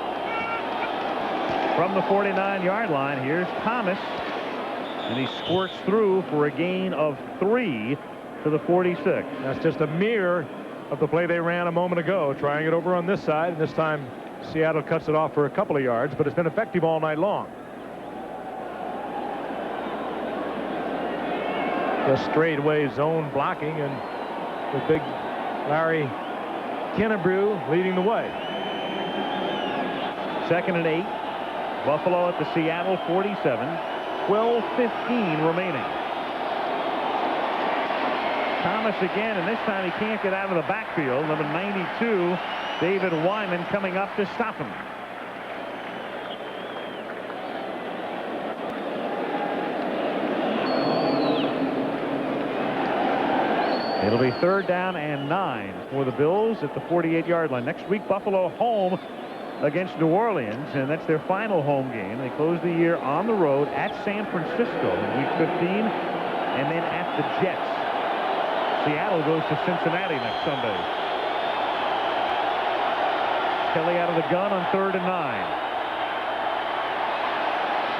Speaker 12: From the 49-yard line, here's Thomas. And he squirts through for a gain of 3 to the 46.
Speaker 1: That's just a mirror of the play they ran a moment ago, trying it over on this side. And this time, Seattle cuts it off for a couple of yards, but it's been effective all night long. The straightaway zone blocking, and the big Larry Kinnebrew leading the way.
Speaker 12: 2nd and 8. Buffalo at the Seattle 47. 12:15 remaining. Thomas again, and this time he can't get out of the backfield. Number 92, David Wyman, coming up to stop him. It'll be 3rd down and 9 for the Bills at the 48-yard line. Next week, Buffalo home against New Orleans, and that's their final home game. They close the year on the road at San Francisco in week 15, and then at the Jets. Seattle goes to Cincinnati next Sunday. Kelly out of the gun on 3rd and 9.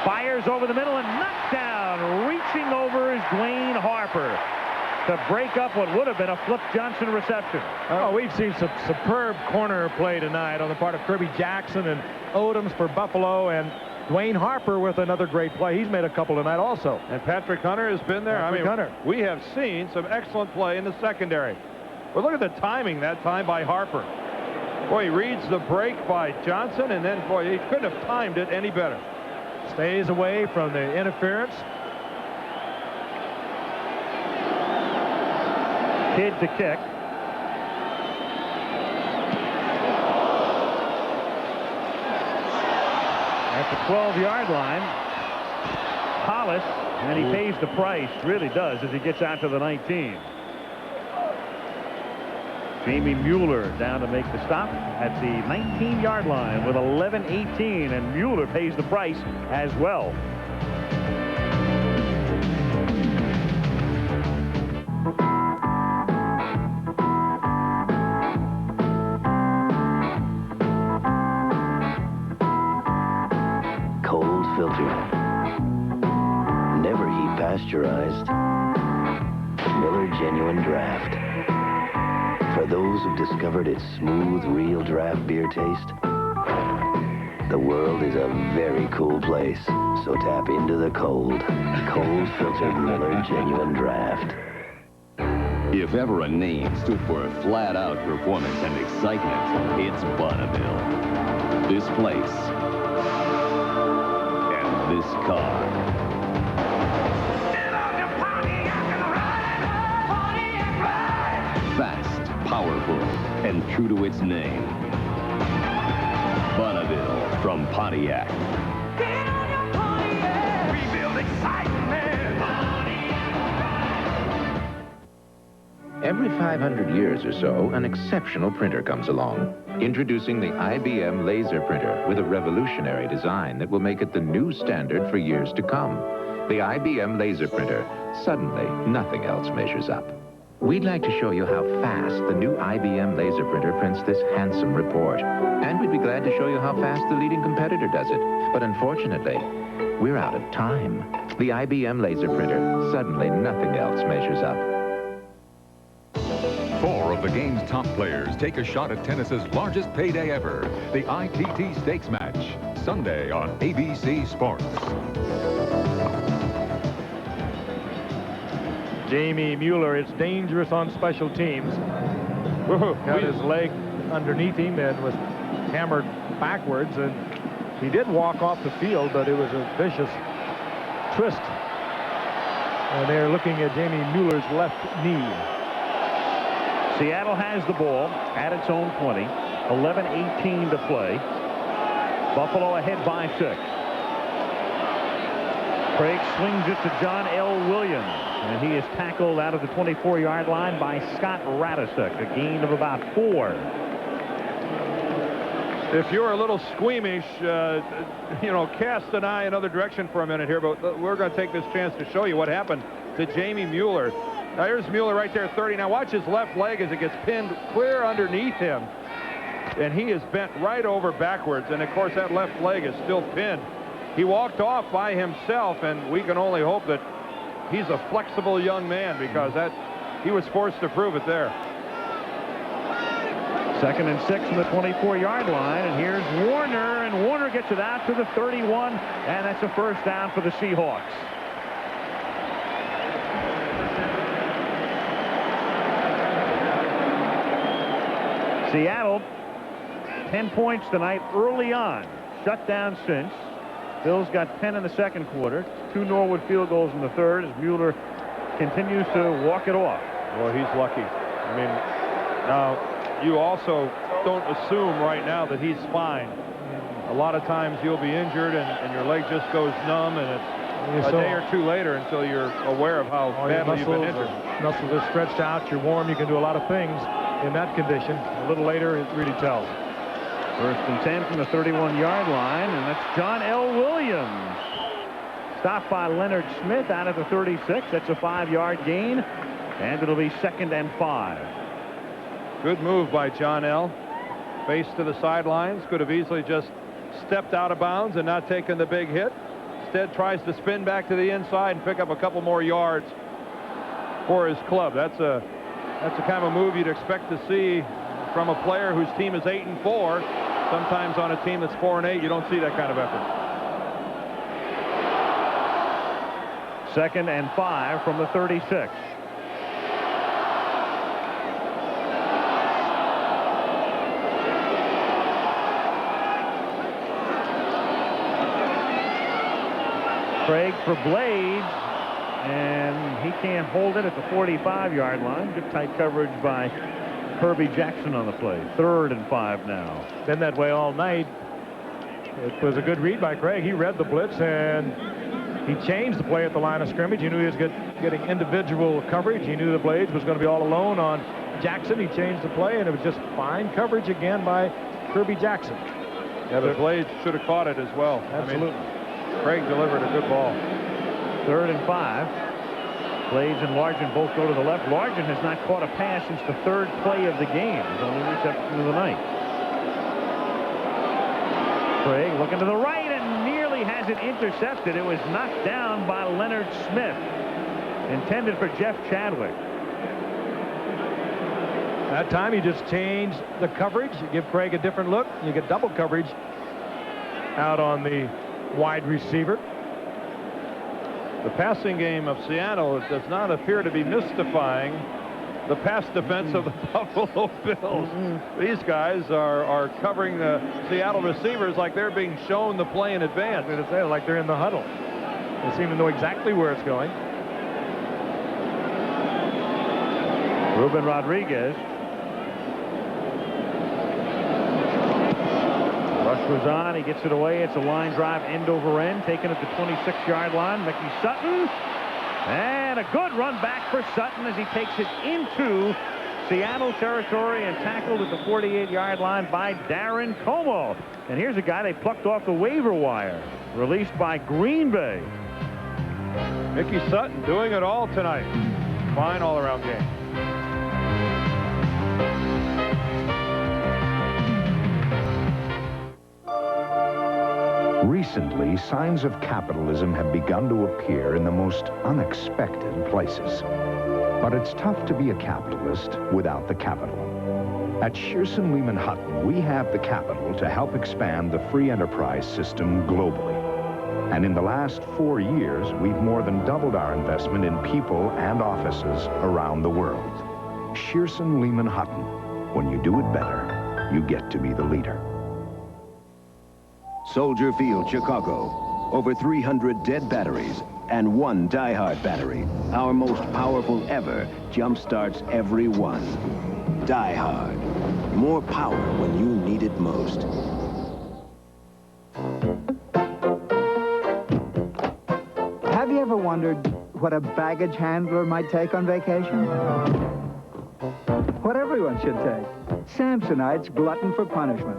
Speaker 12: Fires over the middle and knocked down. Reaching over is Dwayne Harper to break up what would have been a Flip Johnson reception.
Speaker 1: Oh, we've seen some superb corner play tonight on the part of Kirby Jackson and Odoms for Buffalo, and Dwayne Harper with another great play. He's made a couple tonight also.
Speaker 8: And Patrick Hunter has been there.
Speaker 1: Hunter.
Speaker 8: We have seen some excellent play in the secondary. But look at the timing that time by Harper. Boy, he reads the break by Johnson, and then, boy, he couldn't have timed it any better.
Speaker 1: Stays away from the interference.
Speaker 12: Kid to kick. At the 12-yard line, Hollis, and he pays the price, really does, as he gets out to the 19. Jamie Mueller down to make the stop at the 19-yard line with 11:18, and Mueller pays the price as well.
Speaker 18: Cold filtered. Never heat pasteurized. Miller Genuine Draft. For those who've discovered its smooth, real draft beer taste, the world is a very cool place. So tap into the cold. Cold filtered Miller Genuine Draft.
Speaker 6: If ever a name stood for flat-out performance and excitement, it's Bonneville. This place and this car. Fast, powerful, and true to its name. Bonneville from Pontiac.
Speaker 4: Every 500 years or so, an exceptional printer comes along. Introducing the IBM laser printer with a revolutionary design that will make it the new standard for years to come. The IBM laser printer. Suddenly, nothing else measures up. We'd like to show you how fast the new IBM laser printer prints this handsome report. And we'd be glad to show you how fast the leading competitor does it. But unfortunately, we're out of time. The IBM laser printer. Suddenly, nothing else measures up.
Speaker 11: 4 of the game's top players take a shot at tennis's largest payday ever, the ITT Stakes match, Sunday on ABC Sports.
Speaker 1: Jamie Mueller, it's dangerous on special teams. Got his leg underneath him and was hammered backwards, and he did walk off the field, but it was a vicious twist. And they're looking at Jamie Mueller's left knee.
Speaker 12: Seattle has the ball at its own 20. 11:18 to play. Buffalo ahead by 6. Craig swings it to John L. Williams, and he is tackled out of the 24-yard line by Scott Radisek, a gain of about 4.
Speaker 8: If you're a little squeamish, you know, cast an eye another direction for a minute here, but we're going to take this chance to show you what happened to Jamie Mueller. Now, here's Mueller right there, 30. Now, watch his left leg as it gets pinned clear underneath him. And he is bent right over backwards. And, of course, that left leg is still pinned. He walked off by himself, and we can only hope that he's a flexible young man, because he was forced to prove it there.
Speaker 12: 2nd and 6 from the 24-yard line, and here's Warner, and Warner gets it out to the 31, and that's a first down for the Seahawks. Seattle, 10 points tonight early on. Shut down since. Bills got 10 in the second quarter. 2 Norwood field goals in the third as Mueller continues to walk it off.
Speaker 8: Well, he's lucky. I mean, now, you also don't assume right now that he's fine. A lot of times you'll be injured and your leg just goes numb, and it's a day or two later until you're aware of how badly you've been injured.
Speaker 1: Muscles are stretched out, you're warm, you can do a lot of things in that condition. A little later, it really tells.
Speaker 12: 1st and 10 from the 31-yard line, and that's John L. Williams. Stopped by Leonard Smith out of the 36. That's a 5-yard gain, and it'll be 2nd and 5.
Speaker 8: Good move by John L. Face to the sidelines. Could have easily just stepped out of bounds and not taken the big hit. instead tries to spin back to the inside and pick up a couple more yards for his club. That's the kind of a move you'd expect to see from a player whose team is 8-4. Sometimes on a team that's 4-8, you don't see that kind of effort.
Speaker 12: 2nd and 5 from the 36. Craig for Blades, and he can't hold it at the 45-yard line. Good tight coverage by Herbie Jackson on the play. 3rd and 5 now.
Speaker 1: Been that way all night. It was a good read by Craig. He read the blitz, and he changed the play at the line of scrimmage. He knew he was getting individual coverage. He knew the Blades was going to be all alone on Jackson. He changed the play, and it was just fine coverage again by Herbie Jackson.
Speaker 8: Yeah, the Blades should have caught it as well.
Speaker 1: Absolutely.
Speaker 8: I mean, Craig delivered a good ball.
Speaker 12: 3rd and 5. Blades and Largent both go to the left. Largent has not caught a pass since the 3rd play of the game. His only reception of the night. Craig looking to the right and nearly has it intercepted. It was knocked down by Leonard Smith. Intended for Jeff Chadwick.
Speaker 1: That time you just change the coverage. You give Craig a different look. You get double coverage out on the wide receiver.
Speaker 8: The passing game of Seattle does not appear to be mystifying the pass defense of the Buffalo Bills. These guys are covering the Seattle receivers like they're being shown the play in advance.
Speaker 1: I was going to say, like they're in the huddle. They seem to know exactly where it's going.
Speaker 12: Ruben Rodriguez. Rush was on. He gets it away. It's a line drive end over end, taken at the 26-yard line. Mickey Sutton. And a good run back for Sutton as he takes it into Seattle territory and tackled at the 48-yard line by Darren Como. And here's a guy they plucked off the waiver wire, released by Green Bay.
Speaker 8: Mickey Sutton doing it all tonight. Fine all-around game.
Speaker 13: Recently, signs of capitalism have begun to appear in the most unexpected places. But it's tough to be a capitalist without the capital. At Shearson Lehman Hutton, we have the capital to help expand the free enterprise system globally. And in the last 4 years, we've more than doubled our investment in people and offices around the world. Shearson Lehman Hutton. When you do it better, you get to be the leader.
Speaker 18: Soldier Field, Chicago. Over 300 dead batteries and 1 die-hard battery. Our most powerful ever jump-starts every one. Die-hard. More power when you need it most.
Speaker 15: Have you ever wondered what a baggage handler might take on vacation? What everyone should take. Samsonite's glutton for punishment.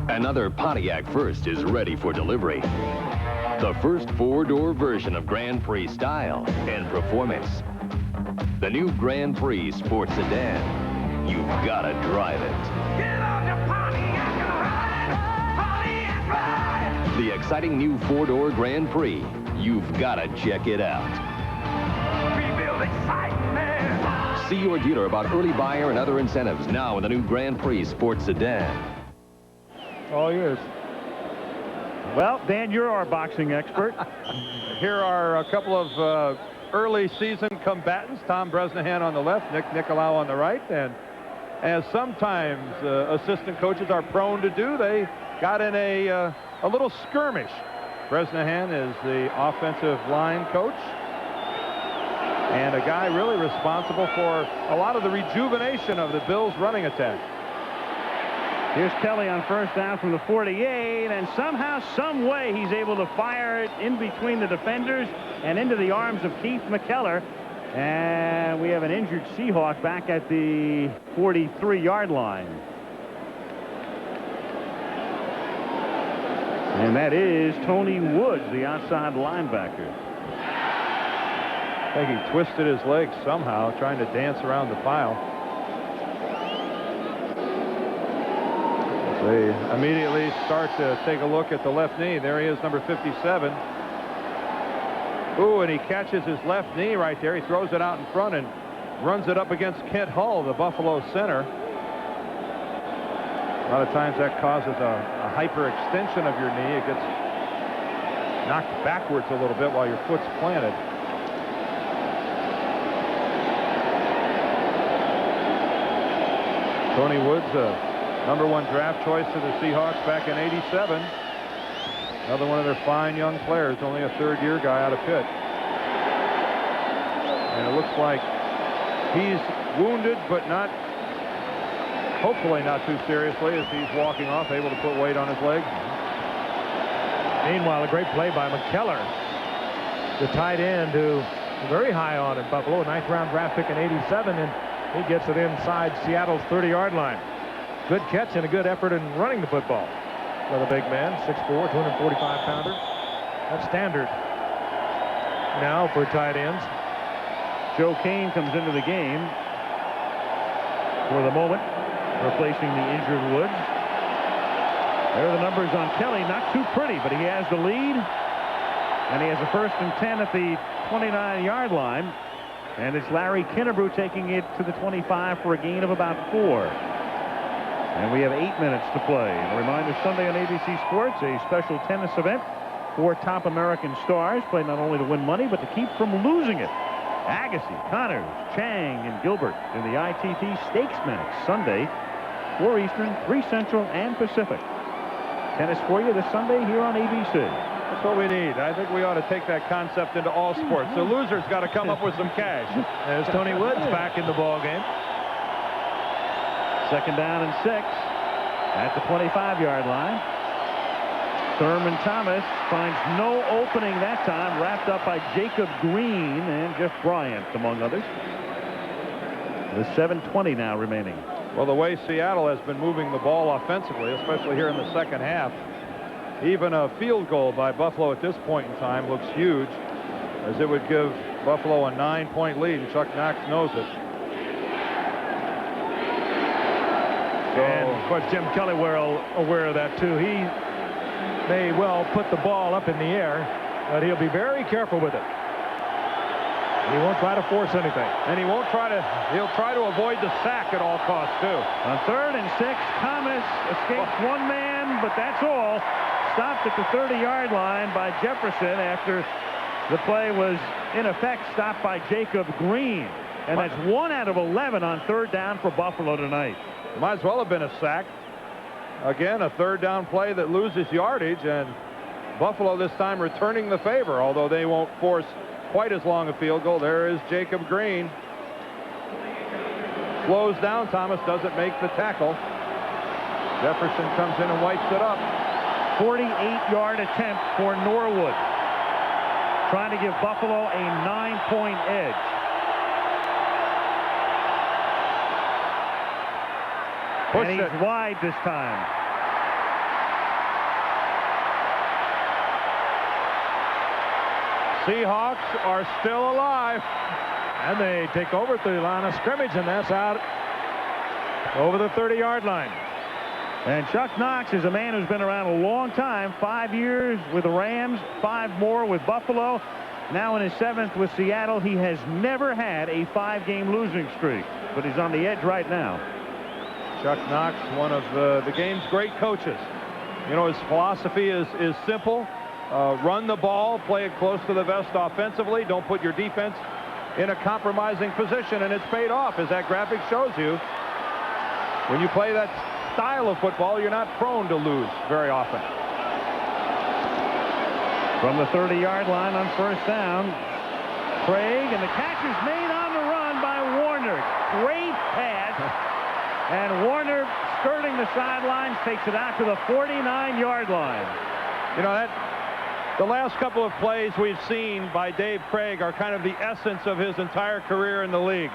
Speaker 6: Another Pontiac First is ready for delivery. The first 4-door version of Grand Prix style and performance. The new Grand Prix Sport Sedan. You've got to drive it.
Speaker 19: Get on your Pontiac and ride.
Speaker 6: The exciting new 4-door Grand Prix. You've got to check it out.
Speaker 19: Rebuild excitement.
Speaker 6: See your dealer about early buyer and other incentives now in the new Grand Prix Sport Sedan.
Speaker 1: All yours.
Speaker 12: Well, Dan, you're our boxing expert.
Speaker 8: Here are a couple of early season combatants. Tom Bresnahan on the left, Nick Nicolau on the right. And as sometimes assistant coaches are prone to do, they got in a little skirmish. Bresnahan is the offensive line coach and a guy really responsible for a lot of the rejuvenation of the Bills' running attack.
Speaker 12: Here's Kelly on first down from the 48, and somehow, some way, he's able to fire it in between the defenders and into the arms of Keith McKellar. And we have an injured Seahawk back at the 43-yard line. And that is Tony Woods, the outside linebacker.
Speaker 8: I think he twisted his leg somehow, trying to dance around the pile. They immediately start to take a look at the left knee. There he is, number 57. Ooh, and he catches his left knee right there. He throws it out in front and runs it up against Kent Hull, the Buffalo center. A lot of times that causes a hyperextension of your knee. It gets knocked backwards a little bit while your foot's planted. Tony Woods, #1 draft choice to the Seahawks back in '87. Another one of their fine young players, only a third-year guy out of Pitt. And it looks like he's wounded, but not, hopefully not too seriously, as he's walking off, able to put weight on his leg.
Speaker 1: Meanwhile, a great play by McKellar, the tight end, who very high on in Buffalo, a 9th-round draft pick in '87, and he gets it inside Seattle's 30-yard line. Good catch and a good effort in running the football. Another big man, 6'4", 245-pounder. That's standard now for tight ends.
Speaker 12: Joe Kane comes into the game for the moment, replacing the injured Woods. There are the numbers on Kelly. Not too pretty, but he has the lead. And he has a 1st and 10 at the 29-yard line. And it's Larry Kinnebrew taking it to the 25 for a gain of about 4. And we have 8 minutes to play. And a reminder, Sunday on ABC Sports, a special tennis event for top American stars. Play not only to win money, but to keep from losing it. Agassi, Connors, Chang, and Gilbert in the ITT Stakes match Sunday, 4 Eastern, 3 Central, and Pacific. Tennis for you this Sunday here on ABC.
Speaker 8: That's what we need. I think we ought to take that concept into all sports. The loser's got to come up with some cash.
Speaker 1: There's Tony Woods back in the ball game.
Speaker 12: 2nd down and 6 at the 25-yard line. Thurman Thomas finds no opening that time, wrapped up by Jacob Green and Jeff Bryant, among others. With 7:20 now remaining.
Speaker 8: Well, the way Seattle has been moving the ball offensively, especially here in the second half, even a field goal by Buffalo at this point in time looks huge, as it would give Buffalo a 9-point lead, and Chuck Knox knows it.
Speaker 1: And, of course, Jim Kelly well aware of that, too. He may well put the ball up in the air, but he'll be very careful with it. He won't try to force anything.
Speaker 8: And he'll try to avoid the sack at all costs, too.
Speaker 12: On 3rd and 6, Thomas escapes one man, but that's all. Stopped at the 30-yard line by Jefferson after the play was, in effect, stopped by Jacob Green. And that's 1 out of 11 on 3rd down for Buffalo tonight.
Speaker 8: Might as well have been a sack. Again, a 3rd down play that loses yardage, and Buffalo this time returning the favor, although they won't force quite as long a field goal. There is Jacob Green. Slows down. Thomas doesn't make the tackle. Jefferson comes in and wipes it up.
Speaker 12: 48-yard attempt for Norwood, trying to give Buffalo a 9-point edge. And he's wide this time.
Speaker 1: Seahawks are still alive, and they take over at the line of scrimmage, and that's out over the 30-yard line.
Speaker 12: And Chuck Knox is a man who's been around a long time. 5 years with the Rams, 5 more with Buffalo. Now in his 7th with Seattle. He has never had a 5-game losing streak, but he's on the edge right now.
Speaker 8: Chuck Knox, one of the game's great coaches. You know, his philosophy is simple. Run the ball, play it close to the vest offensively. Don't put your defense in a compromising position, and it's paid off, as that graphic shows you. When you play that style of football, you're not prone to lose very often.
Speaker 12: From the 30-yard line on 1st down, Craig, and the catch is made on the run by Warner. Great pass, and Warner, skirting the sidelines, takes it out to the 49-yard line.
Speaker 8: You know, the last couple of plays we've seen by Dave Craig are kind of the essence of his entire career in the league.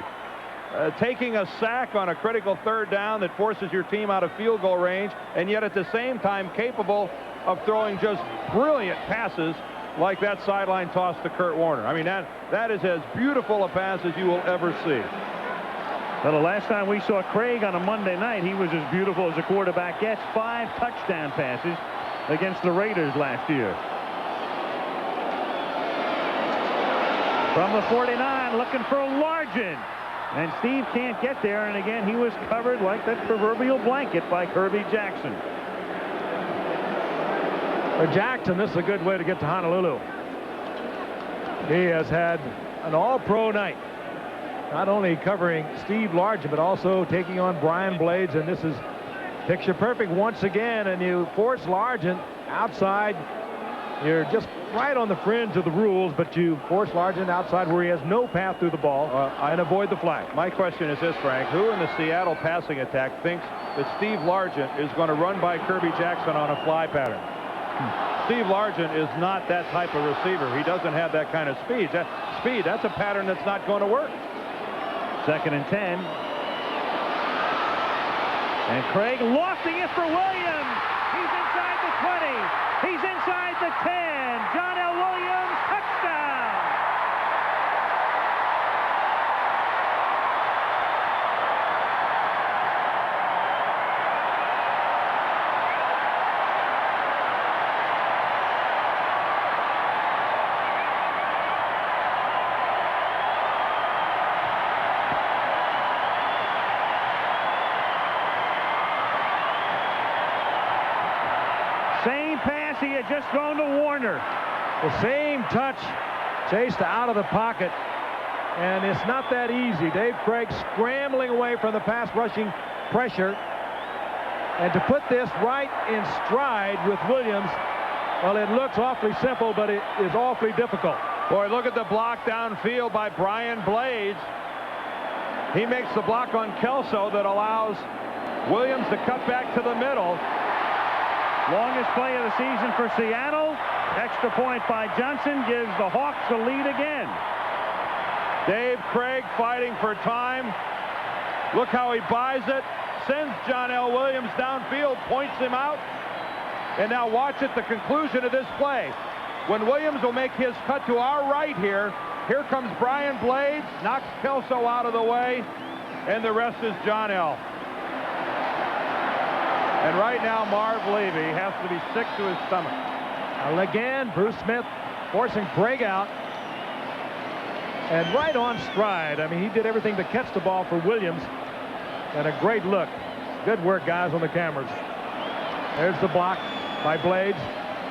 Speaker 8: Taking a sack on a critical 3rd down that forces your team out of field goal range, and yet at the same time capable of throwing just brilliant passes like that sideline toss to Kurt Warner. I mean, that is as beautiful a pass as you will ever see.
Speaker 12: Well, the last time we saw Craig on a Monday night, he was as beautiful as a quarterback gets. 5 touchdown passes against the Raiders last year. From the 49, looking for Largent. And Steve can't get there, and again, he was covered like that proverbial blanket by Kirby Jackson.
Speaker 1: For Jackson, this is a good way to get to Honolulu. He has had an all-pro night. Not only covering Steve Largent, but also taking on Brian Blades, and this is picture perfect once again, and you force Largent outside. You're just right on the fringe of the rules, but you force Largent outside where he has no path through the ball and avoid the flag.
Speaker 8: My question is this, Frank. Who in the Seattle passing attack thinks that Steve Largent is going to run by Kirby Jackson on a fly pattern? Steve Largent is not that type of receiver. He doesn't have that kind of speed. That's a pattern that's not going to work.
Speaker 12: 2nd and 10. And Craig lofting it for Williams. He's inside the 20. He's inside the 10. John L. Williams, touchdown. Same pass he had just thrown to Warner.
Speaker 1: The same touch, chased out of the pocket, and it's not that easy. Dave Craig scrambling away from the pass rushing pressure, and to put this right in stride with Williams, well, it looks awfully simple, but it is awfully difficult.
Speaker 8: Boy, look at the block downfield by Brian Blades. He makes the block on Kelso that allows Williams to cut back to the middle.
Speaker 12: Longest play of the season for Seattle. Extra point by Johnson gives the Hawks the lead again.
Speaker 8: Dave Craig fighting for time. Look how he buys it. Sends John L. Williams downfield, points him out. And now watch at the conclusion of this play. When Williams will make his cut to our right here comes Brian Blades, knocks Kelso out of the way, and the rest is John L. And right now, Marv Levy has to be sick to his stomach.
Speaker 1: Well, again, Bruce Smith forcing Craig out. And right on stride. I mean, he did everything to catch the ball for Williams. And a great look. Good work, guys, on the cameras. There's the block by Blades.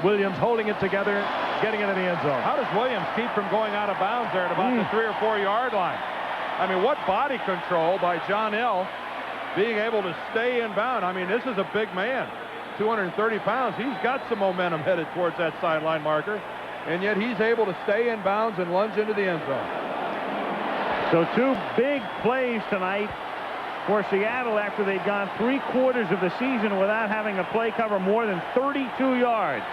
Speaker 1: Williams holding it together, getting it in the end zone.
Speaker 8: How does Williams keep from going out of bounds there at about the 3 or 4 yard line? I mean, what body control by John L. being able to stay in bound. I mean, this is a big man, 230 pounds. He's got some momentum headed towards that sideline marker, and yet he's able to stay in bounds and lunge into the end zone.
Speaker 12: So 2 big plays tonight for Seattle after they'd gone 3/4 of the season without having a play cover more than 32 yards.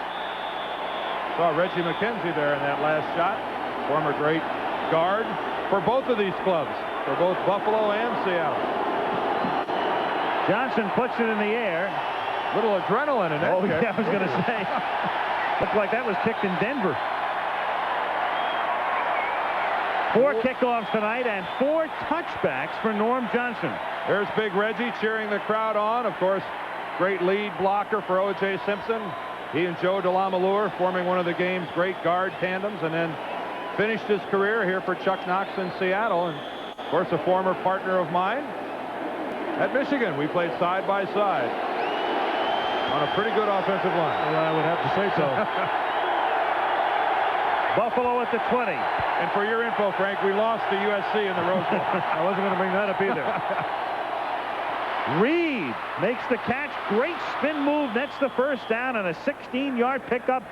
Speaker 8: Saw Reggie McKenzie there in that last shot. Former great guard for both of these clubs, for both Buffalo and Seattle.
Speaker 12: Johnson puts it in the air.
Speaker 8: Little adrenaline in that.
Speaker 12: Oh, yeah, I was going to say. Looked like that was kicked in Denver. 4 kickoffs tonight and 4 touchbacks for Norm Johnson.
Speaker 8: There's Big Reggie cheering the crowd on. Of course, great lead blocker for O.J. Simpson. He and Joe DeLamalure forming one of the game's great guard tandems, and then finished his career here for Chuck Knox in Seattle. And, of course, a former partner of mine at Michigan. We played side by side on a pretty good offensive line.
Speaker 1: Well, I would have to say so.
Speaker 12: Buffalo at the 20.
Speaker 8: And for your info, Frank, we lost to USC in the Rose Bowl.
Speaker 1: I wasn't going to bring that up either.
Speaker 12: Reed makes the catch. Great spin move. Nets the first down and a 16-yard pickup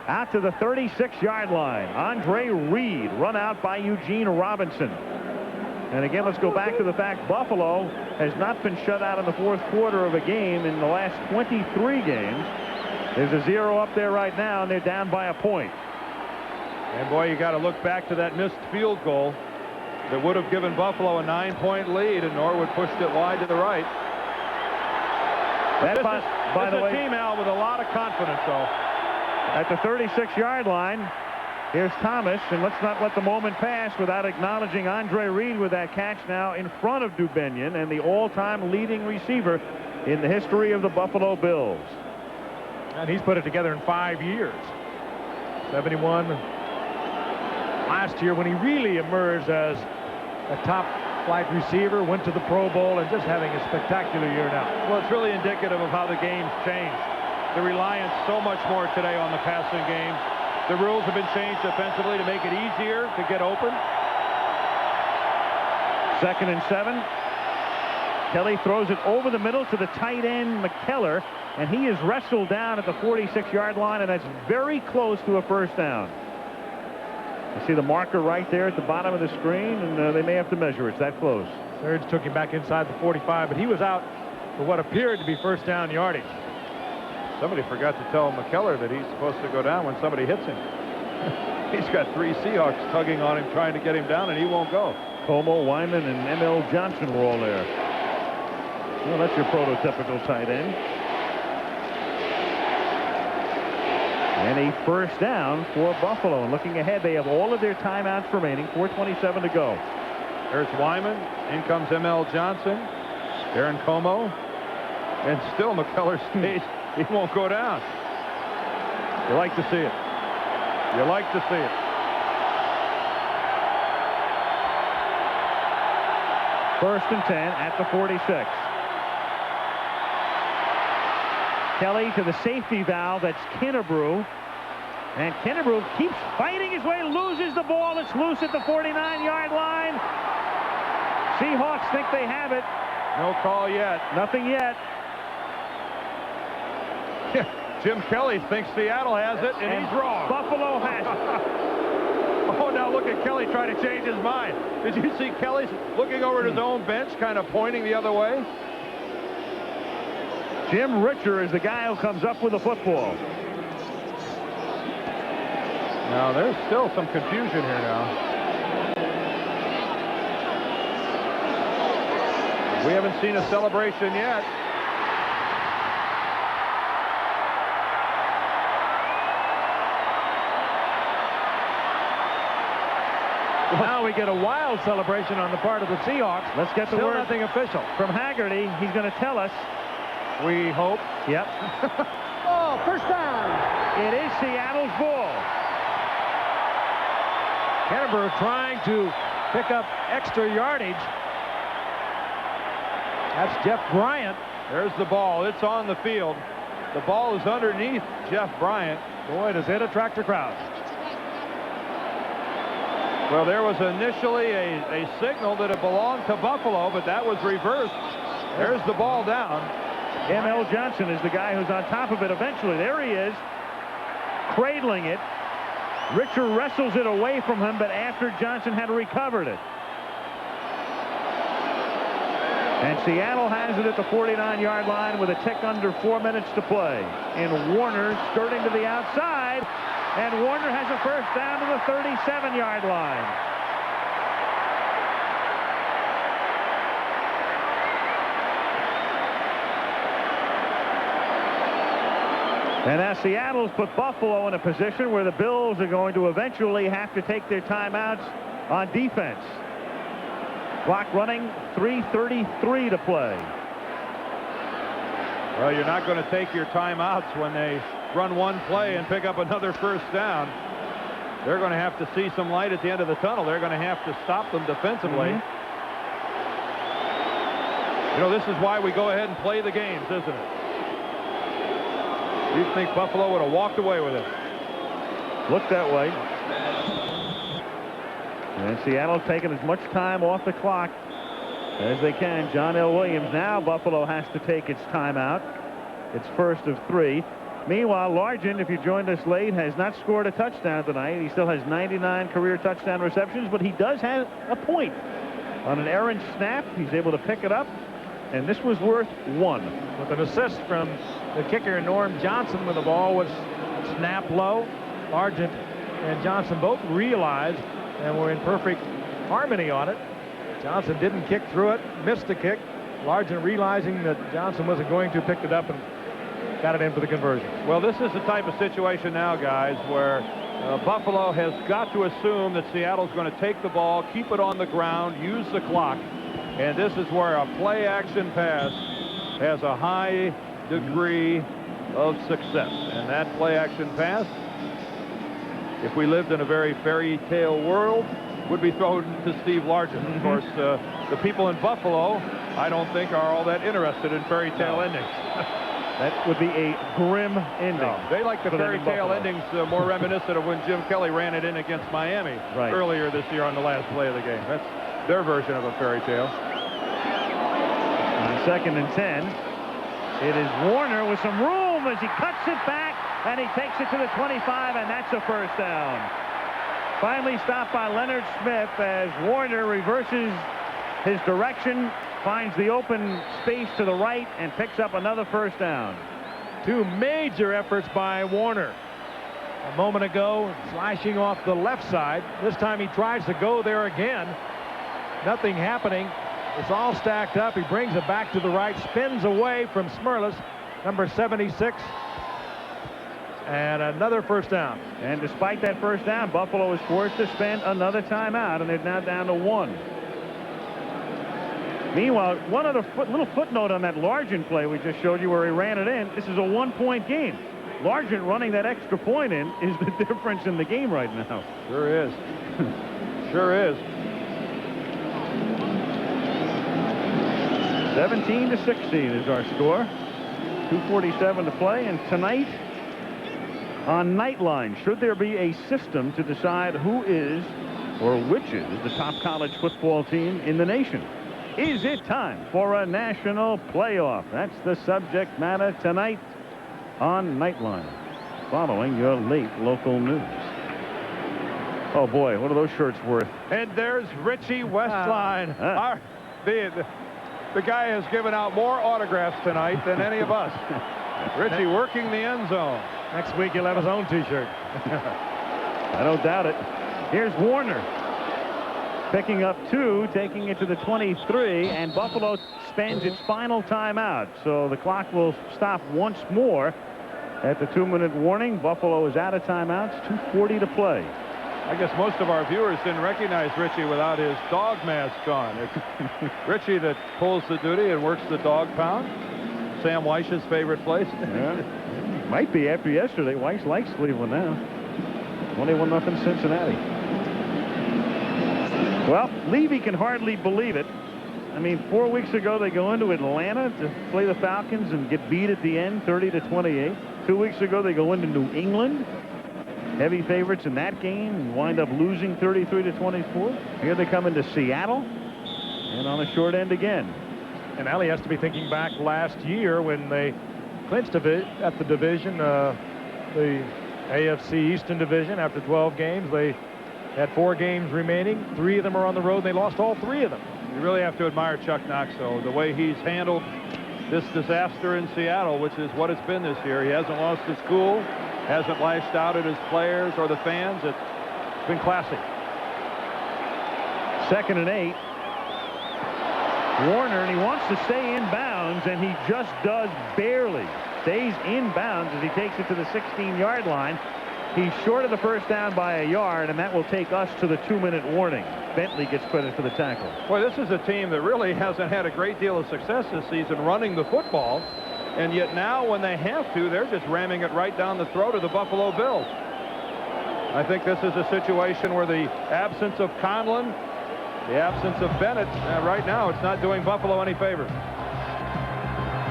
Speaker 12: out to the 36-yard line. Andre Reed run out by Eugene Robinson. And again, let's go back to the fact Buffalo has not been shut out in the 4th quarter of a game in the last 23 games. There's a 0 up there right now, and they're down by a point.
Speaker 8: And boy, you got to look back to that missed field goal that would have given Buffalo a 9-point lead, and Norwood pushed it wide to the right.
Speaker 12: That, by the way,
Speaker 8: team, Al, with a lot of confidence, though.
Speaker 12: At the 36-yard line, Here's Thomas, and let's not let the moment pass without acknowledging Andre Reed with that catch now in front of Dubinion and the all-time leading receiver in the history of the Buffalo Bills.
Speaker 1: And he's put it together in 5 years. 71 last year when he really emerged as a top flight receiver, went to the Pro Bowl, and just having a spectacular year now.
Speaker 8: Well, it's really indicative of how the game's changed. The reliance so much more today on the passing game. The rules have been changed defensively to make it easier to get open.
Speaker 12: 2nd and 7. Kelly throws it over the middle to the tight end, McKellar, and he is wrestled down at the 46-yard line, and that's very close to a first down. You see the marker right there at the bottom of the screen, and they may have to measure it. It's that close.
Speaker 1: Surge took him back inside the 45, but he was out for what appeared to be first down yardage.
Speaker 8: Somebody forgot to tell McKellar that he's supposed to go down when somebody hits him. He's got 3 Seahawks tugging on him, trying to get him down, and he won't go.
Speaker 12: Como, Wyman, and M.L. Johnson were all there. Well, that's your prototypical tight end. And a first down for Buffalo. And looking ahead, they have all of their timeouts remaining. 4:27 to go.
Speaker 8: There's Wyman. In comes M.L. Johnson. Aaron Como. And still McKellar stays. He won't go down. You like to see it. You like to see it.
Speaker 12: First and 10 at the 46. Kelly to the safety valve. That's Kinnebrew. And Kinnebrew keeps fighting his way, loses the ball. It's loose at the 49-yard line. Seahawks think they have it.
Speaker 8: No call yet.
Speaker 12: Nothing yet.
Speaker 8: Jim Kelly thinks Seattle has it, and he's wrong.
Speaker 12: Buffalo has it.
Speaker 8: Oh, now look at Kelly trying to change his mind. Did you see Kelly looking over at his own bench, kind of pointing the other way?
Speaker 12: Jim Richer is the guy who comes up with the football.
Speaker 8: Now, there's still some confusion here now. We haven't seen a celebration yet.
Speaker 1: Now we get a wild celebration on the part of the Seahawks.
Speaker 12: Let's get the
Speaker 1: Still
Speaker 12: word.
Speaker 1: Nothing official
Speaker 12: From Haggerty. He's going to tell us.
Speaker 8: We hope.
Speaker 12: Yep.
Speaker 1: Oh, first down.
Speaker 12: It is Seattle's ball.
Speaker 1: Kinnebrew trying to pick up extra yardage. That's Jeff Bryant.
Speaker 8: There's the ball. It's on the field. The ball is underneath Jeff Bryant.
Speaker 1: Boy, does it attract a crowd.
Speaker 8: Well, there was initially a signal that it belonged to Buffalo, but that was reversed. There's the ball down.
Speaker 12: M.L. Johnson is the guy who's on top of it eventually. There he is, cradling it. Richer wrestles it away from him, but after Johnson had recovered it. And Seattle has it at the 49-yard line with a tick under 4 minutes to play. And Warner skirting to the outside. And Warner has a first down to the 37-yard line. And now Seattle's put Buffalo in a position where the Bills are going to eventually have to take their timeouts on defense. Clock running, 3:33 to play.
Speaker 8: Well, you're not going to take your timeouts when they run one play and pick up another first down. They're going to have to see some light at the end of the tunnel. They're going to have to stop them defensively. You know, this is why we go ahead and play the games, isn't it? You'd think Buffalo would have walked away with it.
Speaker 12: Looked that way. And Seattle taking as much time off the clock as they can. John L. Williams. Now Buffalo has to take its timeout. It's first of 3. Meanwhile, Largent, if you joined us late, has not scored a touchdown tonight. He still has 99 career touchdown receptions, but he does have a point. On an errant snap, he's able to pick it up, and this was worth 1.
Speaker 1: With an assist from the kicker, Norm Johnson, when the ball was snapped low. Largent and Johnson both realized and were in perfect harmony on it. Johnson didn't kick through it, missed the kick. Largent, realizing that Johnson wasn't going to, picked it up and got it in for the conversion.
Speaker 8: Well, this is the type of situation now, guys, where Buffalo has got to assume that Seattle's going to take the ball, keep it on the ground, use the clock, and this is where a play-action pass has a high degree of success. And that play-action pass, if we lived in a very fairy tale world, would be thrown to Steve Largent. Of course, the people in Buffalo, I don't think, are all that interested in fairy tale endings.
Speaker 12: That would be a grim ending.
Speaker 8: No, they like the fairy tale endings more reminiscent of when Jim Kelly ran it in against Miami earlier this year on the last play of the game. That's their version of a fairy tale.
Speaker 12: On 2nd and 10, it is Warner with some room as he cuts it back, and he takes it to the 25, and that's a first down. Finally stopped by Leonard Smith as Warner reverses his direction, finds the open space to the right, and picks up another first down.
Speaker 1: 2 major efforts by Warner. A moment ago, slashing off the left side. This time he tries to go there again. Nothing happening. It's all stacked up. He brings it back to the right, spins away from Smirlis, number 76. And another first down.
Speaker 12: And despite that first down, Buffalo is forced to spend another timeout, and they're now down to 1. Meanwhile, one other little footnote on that Largent play we just showed you where he ran it in. This is a 1-point game. Largent running that extra point in is the difference in the game right now.
Speaker 8: Sure is. Sure is.
Speaker 12: 17-16 is our score. 2:47 to play, and tonight on Nightline, should there be a system to decide who is or which is the top college football team in the nation? Is it time for a national playoff? That's the subject matter tonight on Nightline, following your late local news. Oh boy, what are those shirts worth?
Speaker 8: And there's Richie Westline. The guy has given out more autographs tonight than any of us. Richie working the end zone.
Speaker 1: Next week he'll have his own T-shirt.
Speaker 12: I don't doubt it. Here's Warner picking up 2, taking it to the 23, and Buffalo spends its final timeout. So the clock will stop once more at the 2-minute warning. Buffalo is out of timeouts. 2:40 to play.
Speaker 8: I guess most of our viewers didn't recognize Richie without his dog mask on. It's Richie that pulls the duty and works the dog pound. Sam Weich's favorite place.
Speaker 12: Yeah. Might be after yesterday. Weiss likes Cleveland now. 21-0 Cincinnati. Well, Levy can hardly believe it. I mean, 4 weeks ago they go into Atlanta to play the Falcons and get beat at the end, 30-28. 2 weeks ago they go into New England, heavy favorites in that game, and wind up losing 33-24. Here they come into Seattle, and on a short end again.
Speaker 1: And Allie has to be thinking back last year when they clinched at the division, the AFC Eastern Division. After 12 games, they had 4 games remaining. 3 of them are on the road, and they lost all 3 of them.
Speaker 8: You really have to admire Chuck Knox, though, the way he's handled this disaster in Seattle, which is what it's been this year. He hasn't lost his cool, hasn't lashed out at his players or the fans. It's been classy.
Speaker 12: 2nd and 8. Warner, and he wants to stay in bounds, and he just does barely. Stays in bounds as he takes it to the 16-yard line. He's short of the first down by a yard, and that will take us to the 2-minute warning. Bentley gets credit for the tackle.
Speaker 8: Boy, this is a team that really hasn't had a great deal of success this season running the football, and yet now when they have to, they're just ramming it right down the throat of the Buffalo Bills. I think this is a situation where the absence of Conlon, the absence of Bennett, right now it's not doing Buffalo any favors.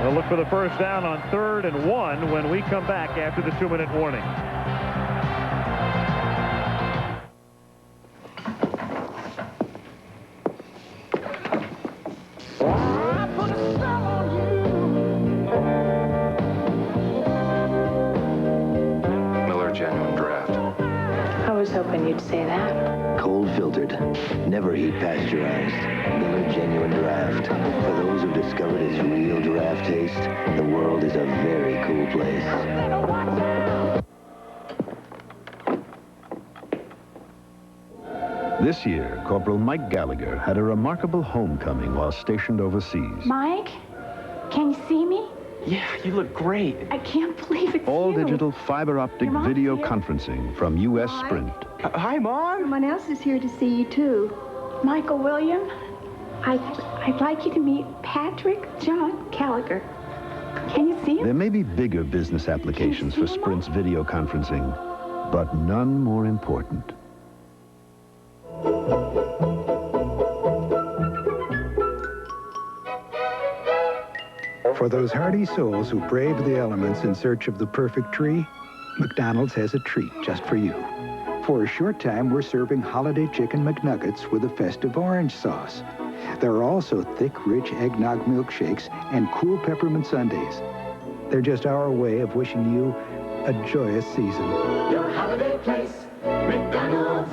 Speaker 12: They'll look for the first down on 3rd and 1 when we come back after the 2-minute warning.
Speaker 2: Genuine draft.
Speaker 7: I was hoping you'd say that.
Speaker 18: Cold filtered, never heat pasteurized. Miller Genuine Draft. For those who've discovered its real draft taste, the world is a very cool place.
Speaker 13: This year, Corporal Mike Gallagher had a remarkable homecoming while stationed overseas.
Speaker 16: Mike, can you see me?
Speaker 3: Yeah, you look great.
Speaker 16: I can't believe it's
Speaker 17: All
Speaker 16: you.
Speaker 17: digital fiber optic
Speaker 16: Your mom's
Speaker 17: video
Speaker 16: here.
Speaker 17: conferencing from U.S.
Speaker 16: Hi.
Speaker 17: Sprint.
Speaker 3: Hi, Mom.
Speaker 16: Someone else is here to see you, too. Michael William, I'd like you to meet Patrick John Gallagher. Can you see him?
Speaker 17: There may be bigger business applications for Sprint's video conferencing, but none more important.
Speaker 24: For those hardy souls who brave the elements in search of the perfect tree, McDonald's has a treat just for you. For a short time, we're serving holiday chicken McNuggets with a festive orange sauce. There are also thick, rich eggnog milkshakes and cool peppermint sundaes. They're just our way of wishing you a joyous season.
Speaker 19: Your holiday place, McDonald's.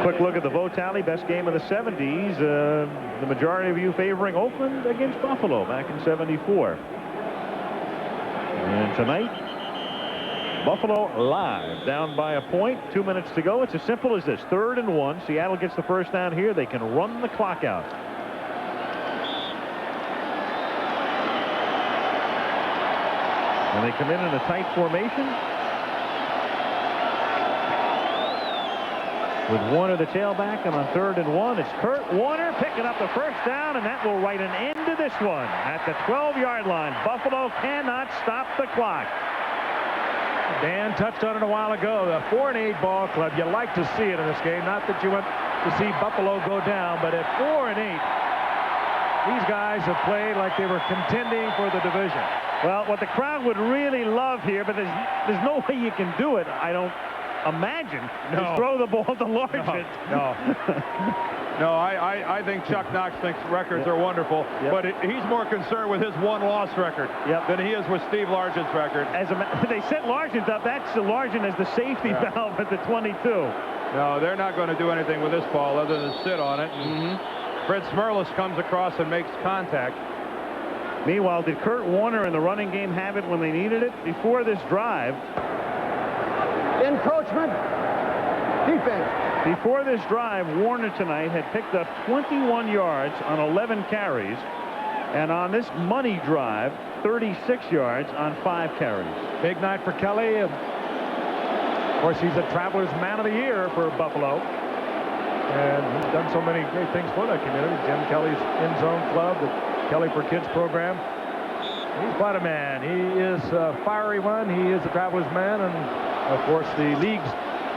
Speaker 12: Quick look at the vote tally. Best game of the 70s. The majority of you favoring Oakland against Buffalo back in '74. And tonight, Buffalo live, down by a point, 2 minutes to go. It's as simple as this. 3rd and 1. Seattle gets the first down here. They can run the clock out. And they come in a tight formation with Warner the tailback, and on 3rd and 1, it's Kurt Warner picking up the first down, and that will write an end to this one. At the 12-yard line, Buffalo cannot stop the clock.
Speaker 1: Dan touched on it a while ago. The 4-8 ball club, you like to see it in this game. Not that you want to see Buffalo go down, but at 4-8, these guys have played like they were contending for the division.
Speaker 12: Well, what the crowd would really love here, but there's no way you can do it, I don't imagine, is throw the ball to Largent.
Speaker 8: No, I think Chuck Knox thinks records are wonderful, but he's more concerned with his one-loss record than he is with Steve Largent's record.
Speaker 12: They set Largent up. That's Largent as the safety valve at the 22.
Speaker 8: No, they're not going to do anything with this ball other than sit on it. Fred Smirlis comes across and makes contact.
Speaker 12: Meanwhile, did Kurt Warner and the running game have it when they needed it? Before this drive,
Speaker 20: encroachment, defense.
Speaker 12: Before this drive, Warner tonight had picked up 21 yards on 11 carries, and on this money drive, 36 yards on 5 carries.
Speaker 1: Big night for Kelly. Of course, he's a Travelers Man of the Year for Buffalo, and he's done so many great things for that community. Jim Kelly's End Zone Club, the Kelly for Kids program. He's quite a man. He is a fiery one. He is the Travelers Man, and of course, the league's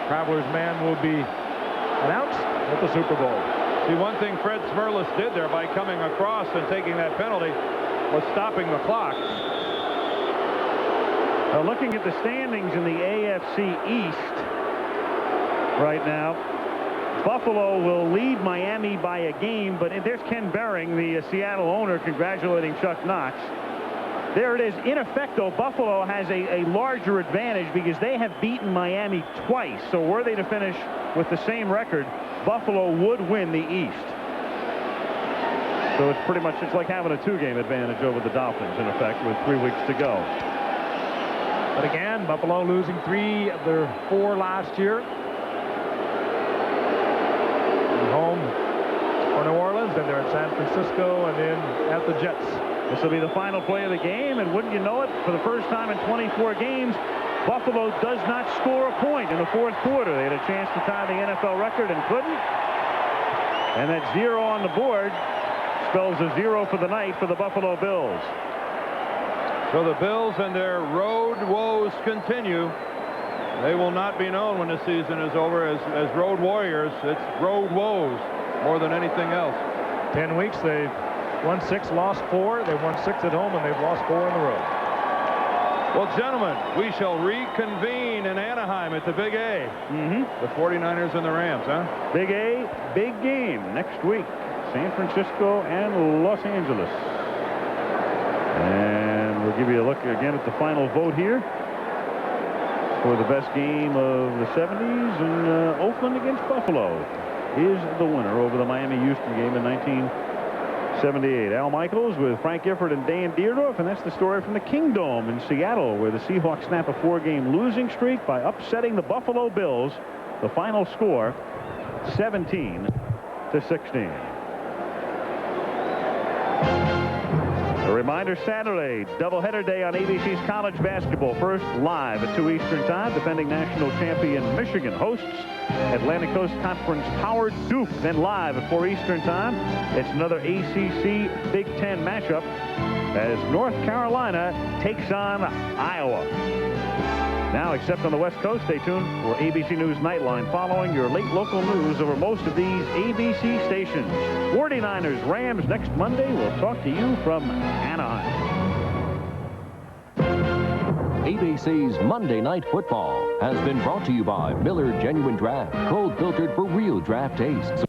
Speaker 1: Travelers Man will be announced at the Super Bowl.
Speaker 8: See, one thing Fred Smirlis did there by coming across and taking that penalty was stopping the clock.
Speaker 12: Now, looking at the standings in the AFC East right now, Buffalo will lead Miami by a game, but there's Ken Behring, the Seattle owner, congratulating Chuck Knox. There it is. In effect, though, Buffalo has a larger advantage because they have beaten Miami twice. So were they to finish with the same record, Buffalo would win the East. So it's pretty much, it's like having a 2-game advantage over the Dolphins, in effect, with 3 weeks to go.
Speaker 1: But again, Buffalo losing 3 of their 4 last year. Home for New Orleans, then they're at San Francisco, and then at the Jets.
Speaker 12: This will be the final play of the game, and wouldn't you know it, for the first time in 24 games, Buffalo does not score a point in the 4th quarter. They had a chance to tie the NFL record and couldn't. And that 0 on the board spells a 0 for the night for the Buffalo Bills.
Speaker 8: So the Bills and their road woes continue. They will not be known when the season is over as road warriors. It's road woes more than anything else.
Speaker 1: 10 weeks, they've won 6, lost 4. They won 6 at home, and they've lost 4 on the road.
Speaker 8: Well, gentlemen, we shall reconvene in Anaheim at the Big A. The 49ers and the Rams, huh?
Speaker 12: Big A, big game next week. San Francisco and Los Angeles. And we'll give you a look again at the final vote here for the best game of the 70s, and Oakland against Buffalo is the winner over the Miami-Houston game in 1978. Al Michaels with Frank Gifford and Dan Dierdorf, and that's the story from the Kingdome in Seattle, where the Seahawks snap a 4-game losing streak by upsetting the Buffalo Bills. The final score, 17-16. A reminder, Saturday, doubleheader day on ABC's college basketball. First live at 2 Eastern Time. Defending national champion Michigan hosts Atlantic Coast Conference powered Duke. Then live at 4 Eastern Time. It's another ACC Big Ten matchup as North Carolina takes on Iowa. Now, except on the West Coast, stay tuned for ABC News Nightline following your late local news over most of these ABC stations. 49ers Rams next Monday. We'll talk to you from Anaheim.
Speaker 6: ABC's Monday Night Football has been brought to you by Miller Genuine Draft, cold filtered for real draft tastes.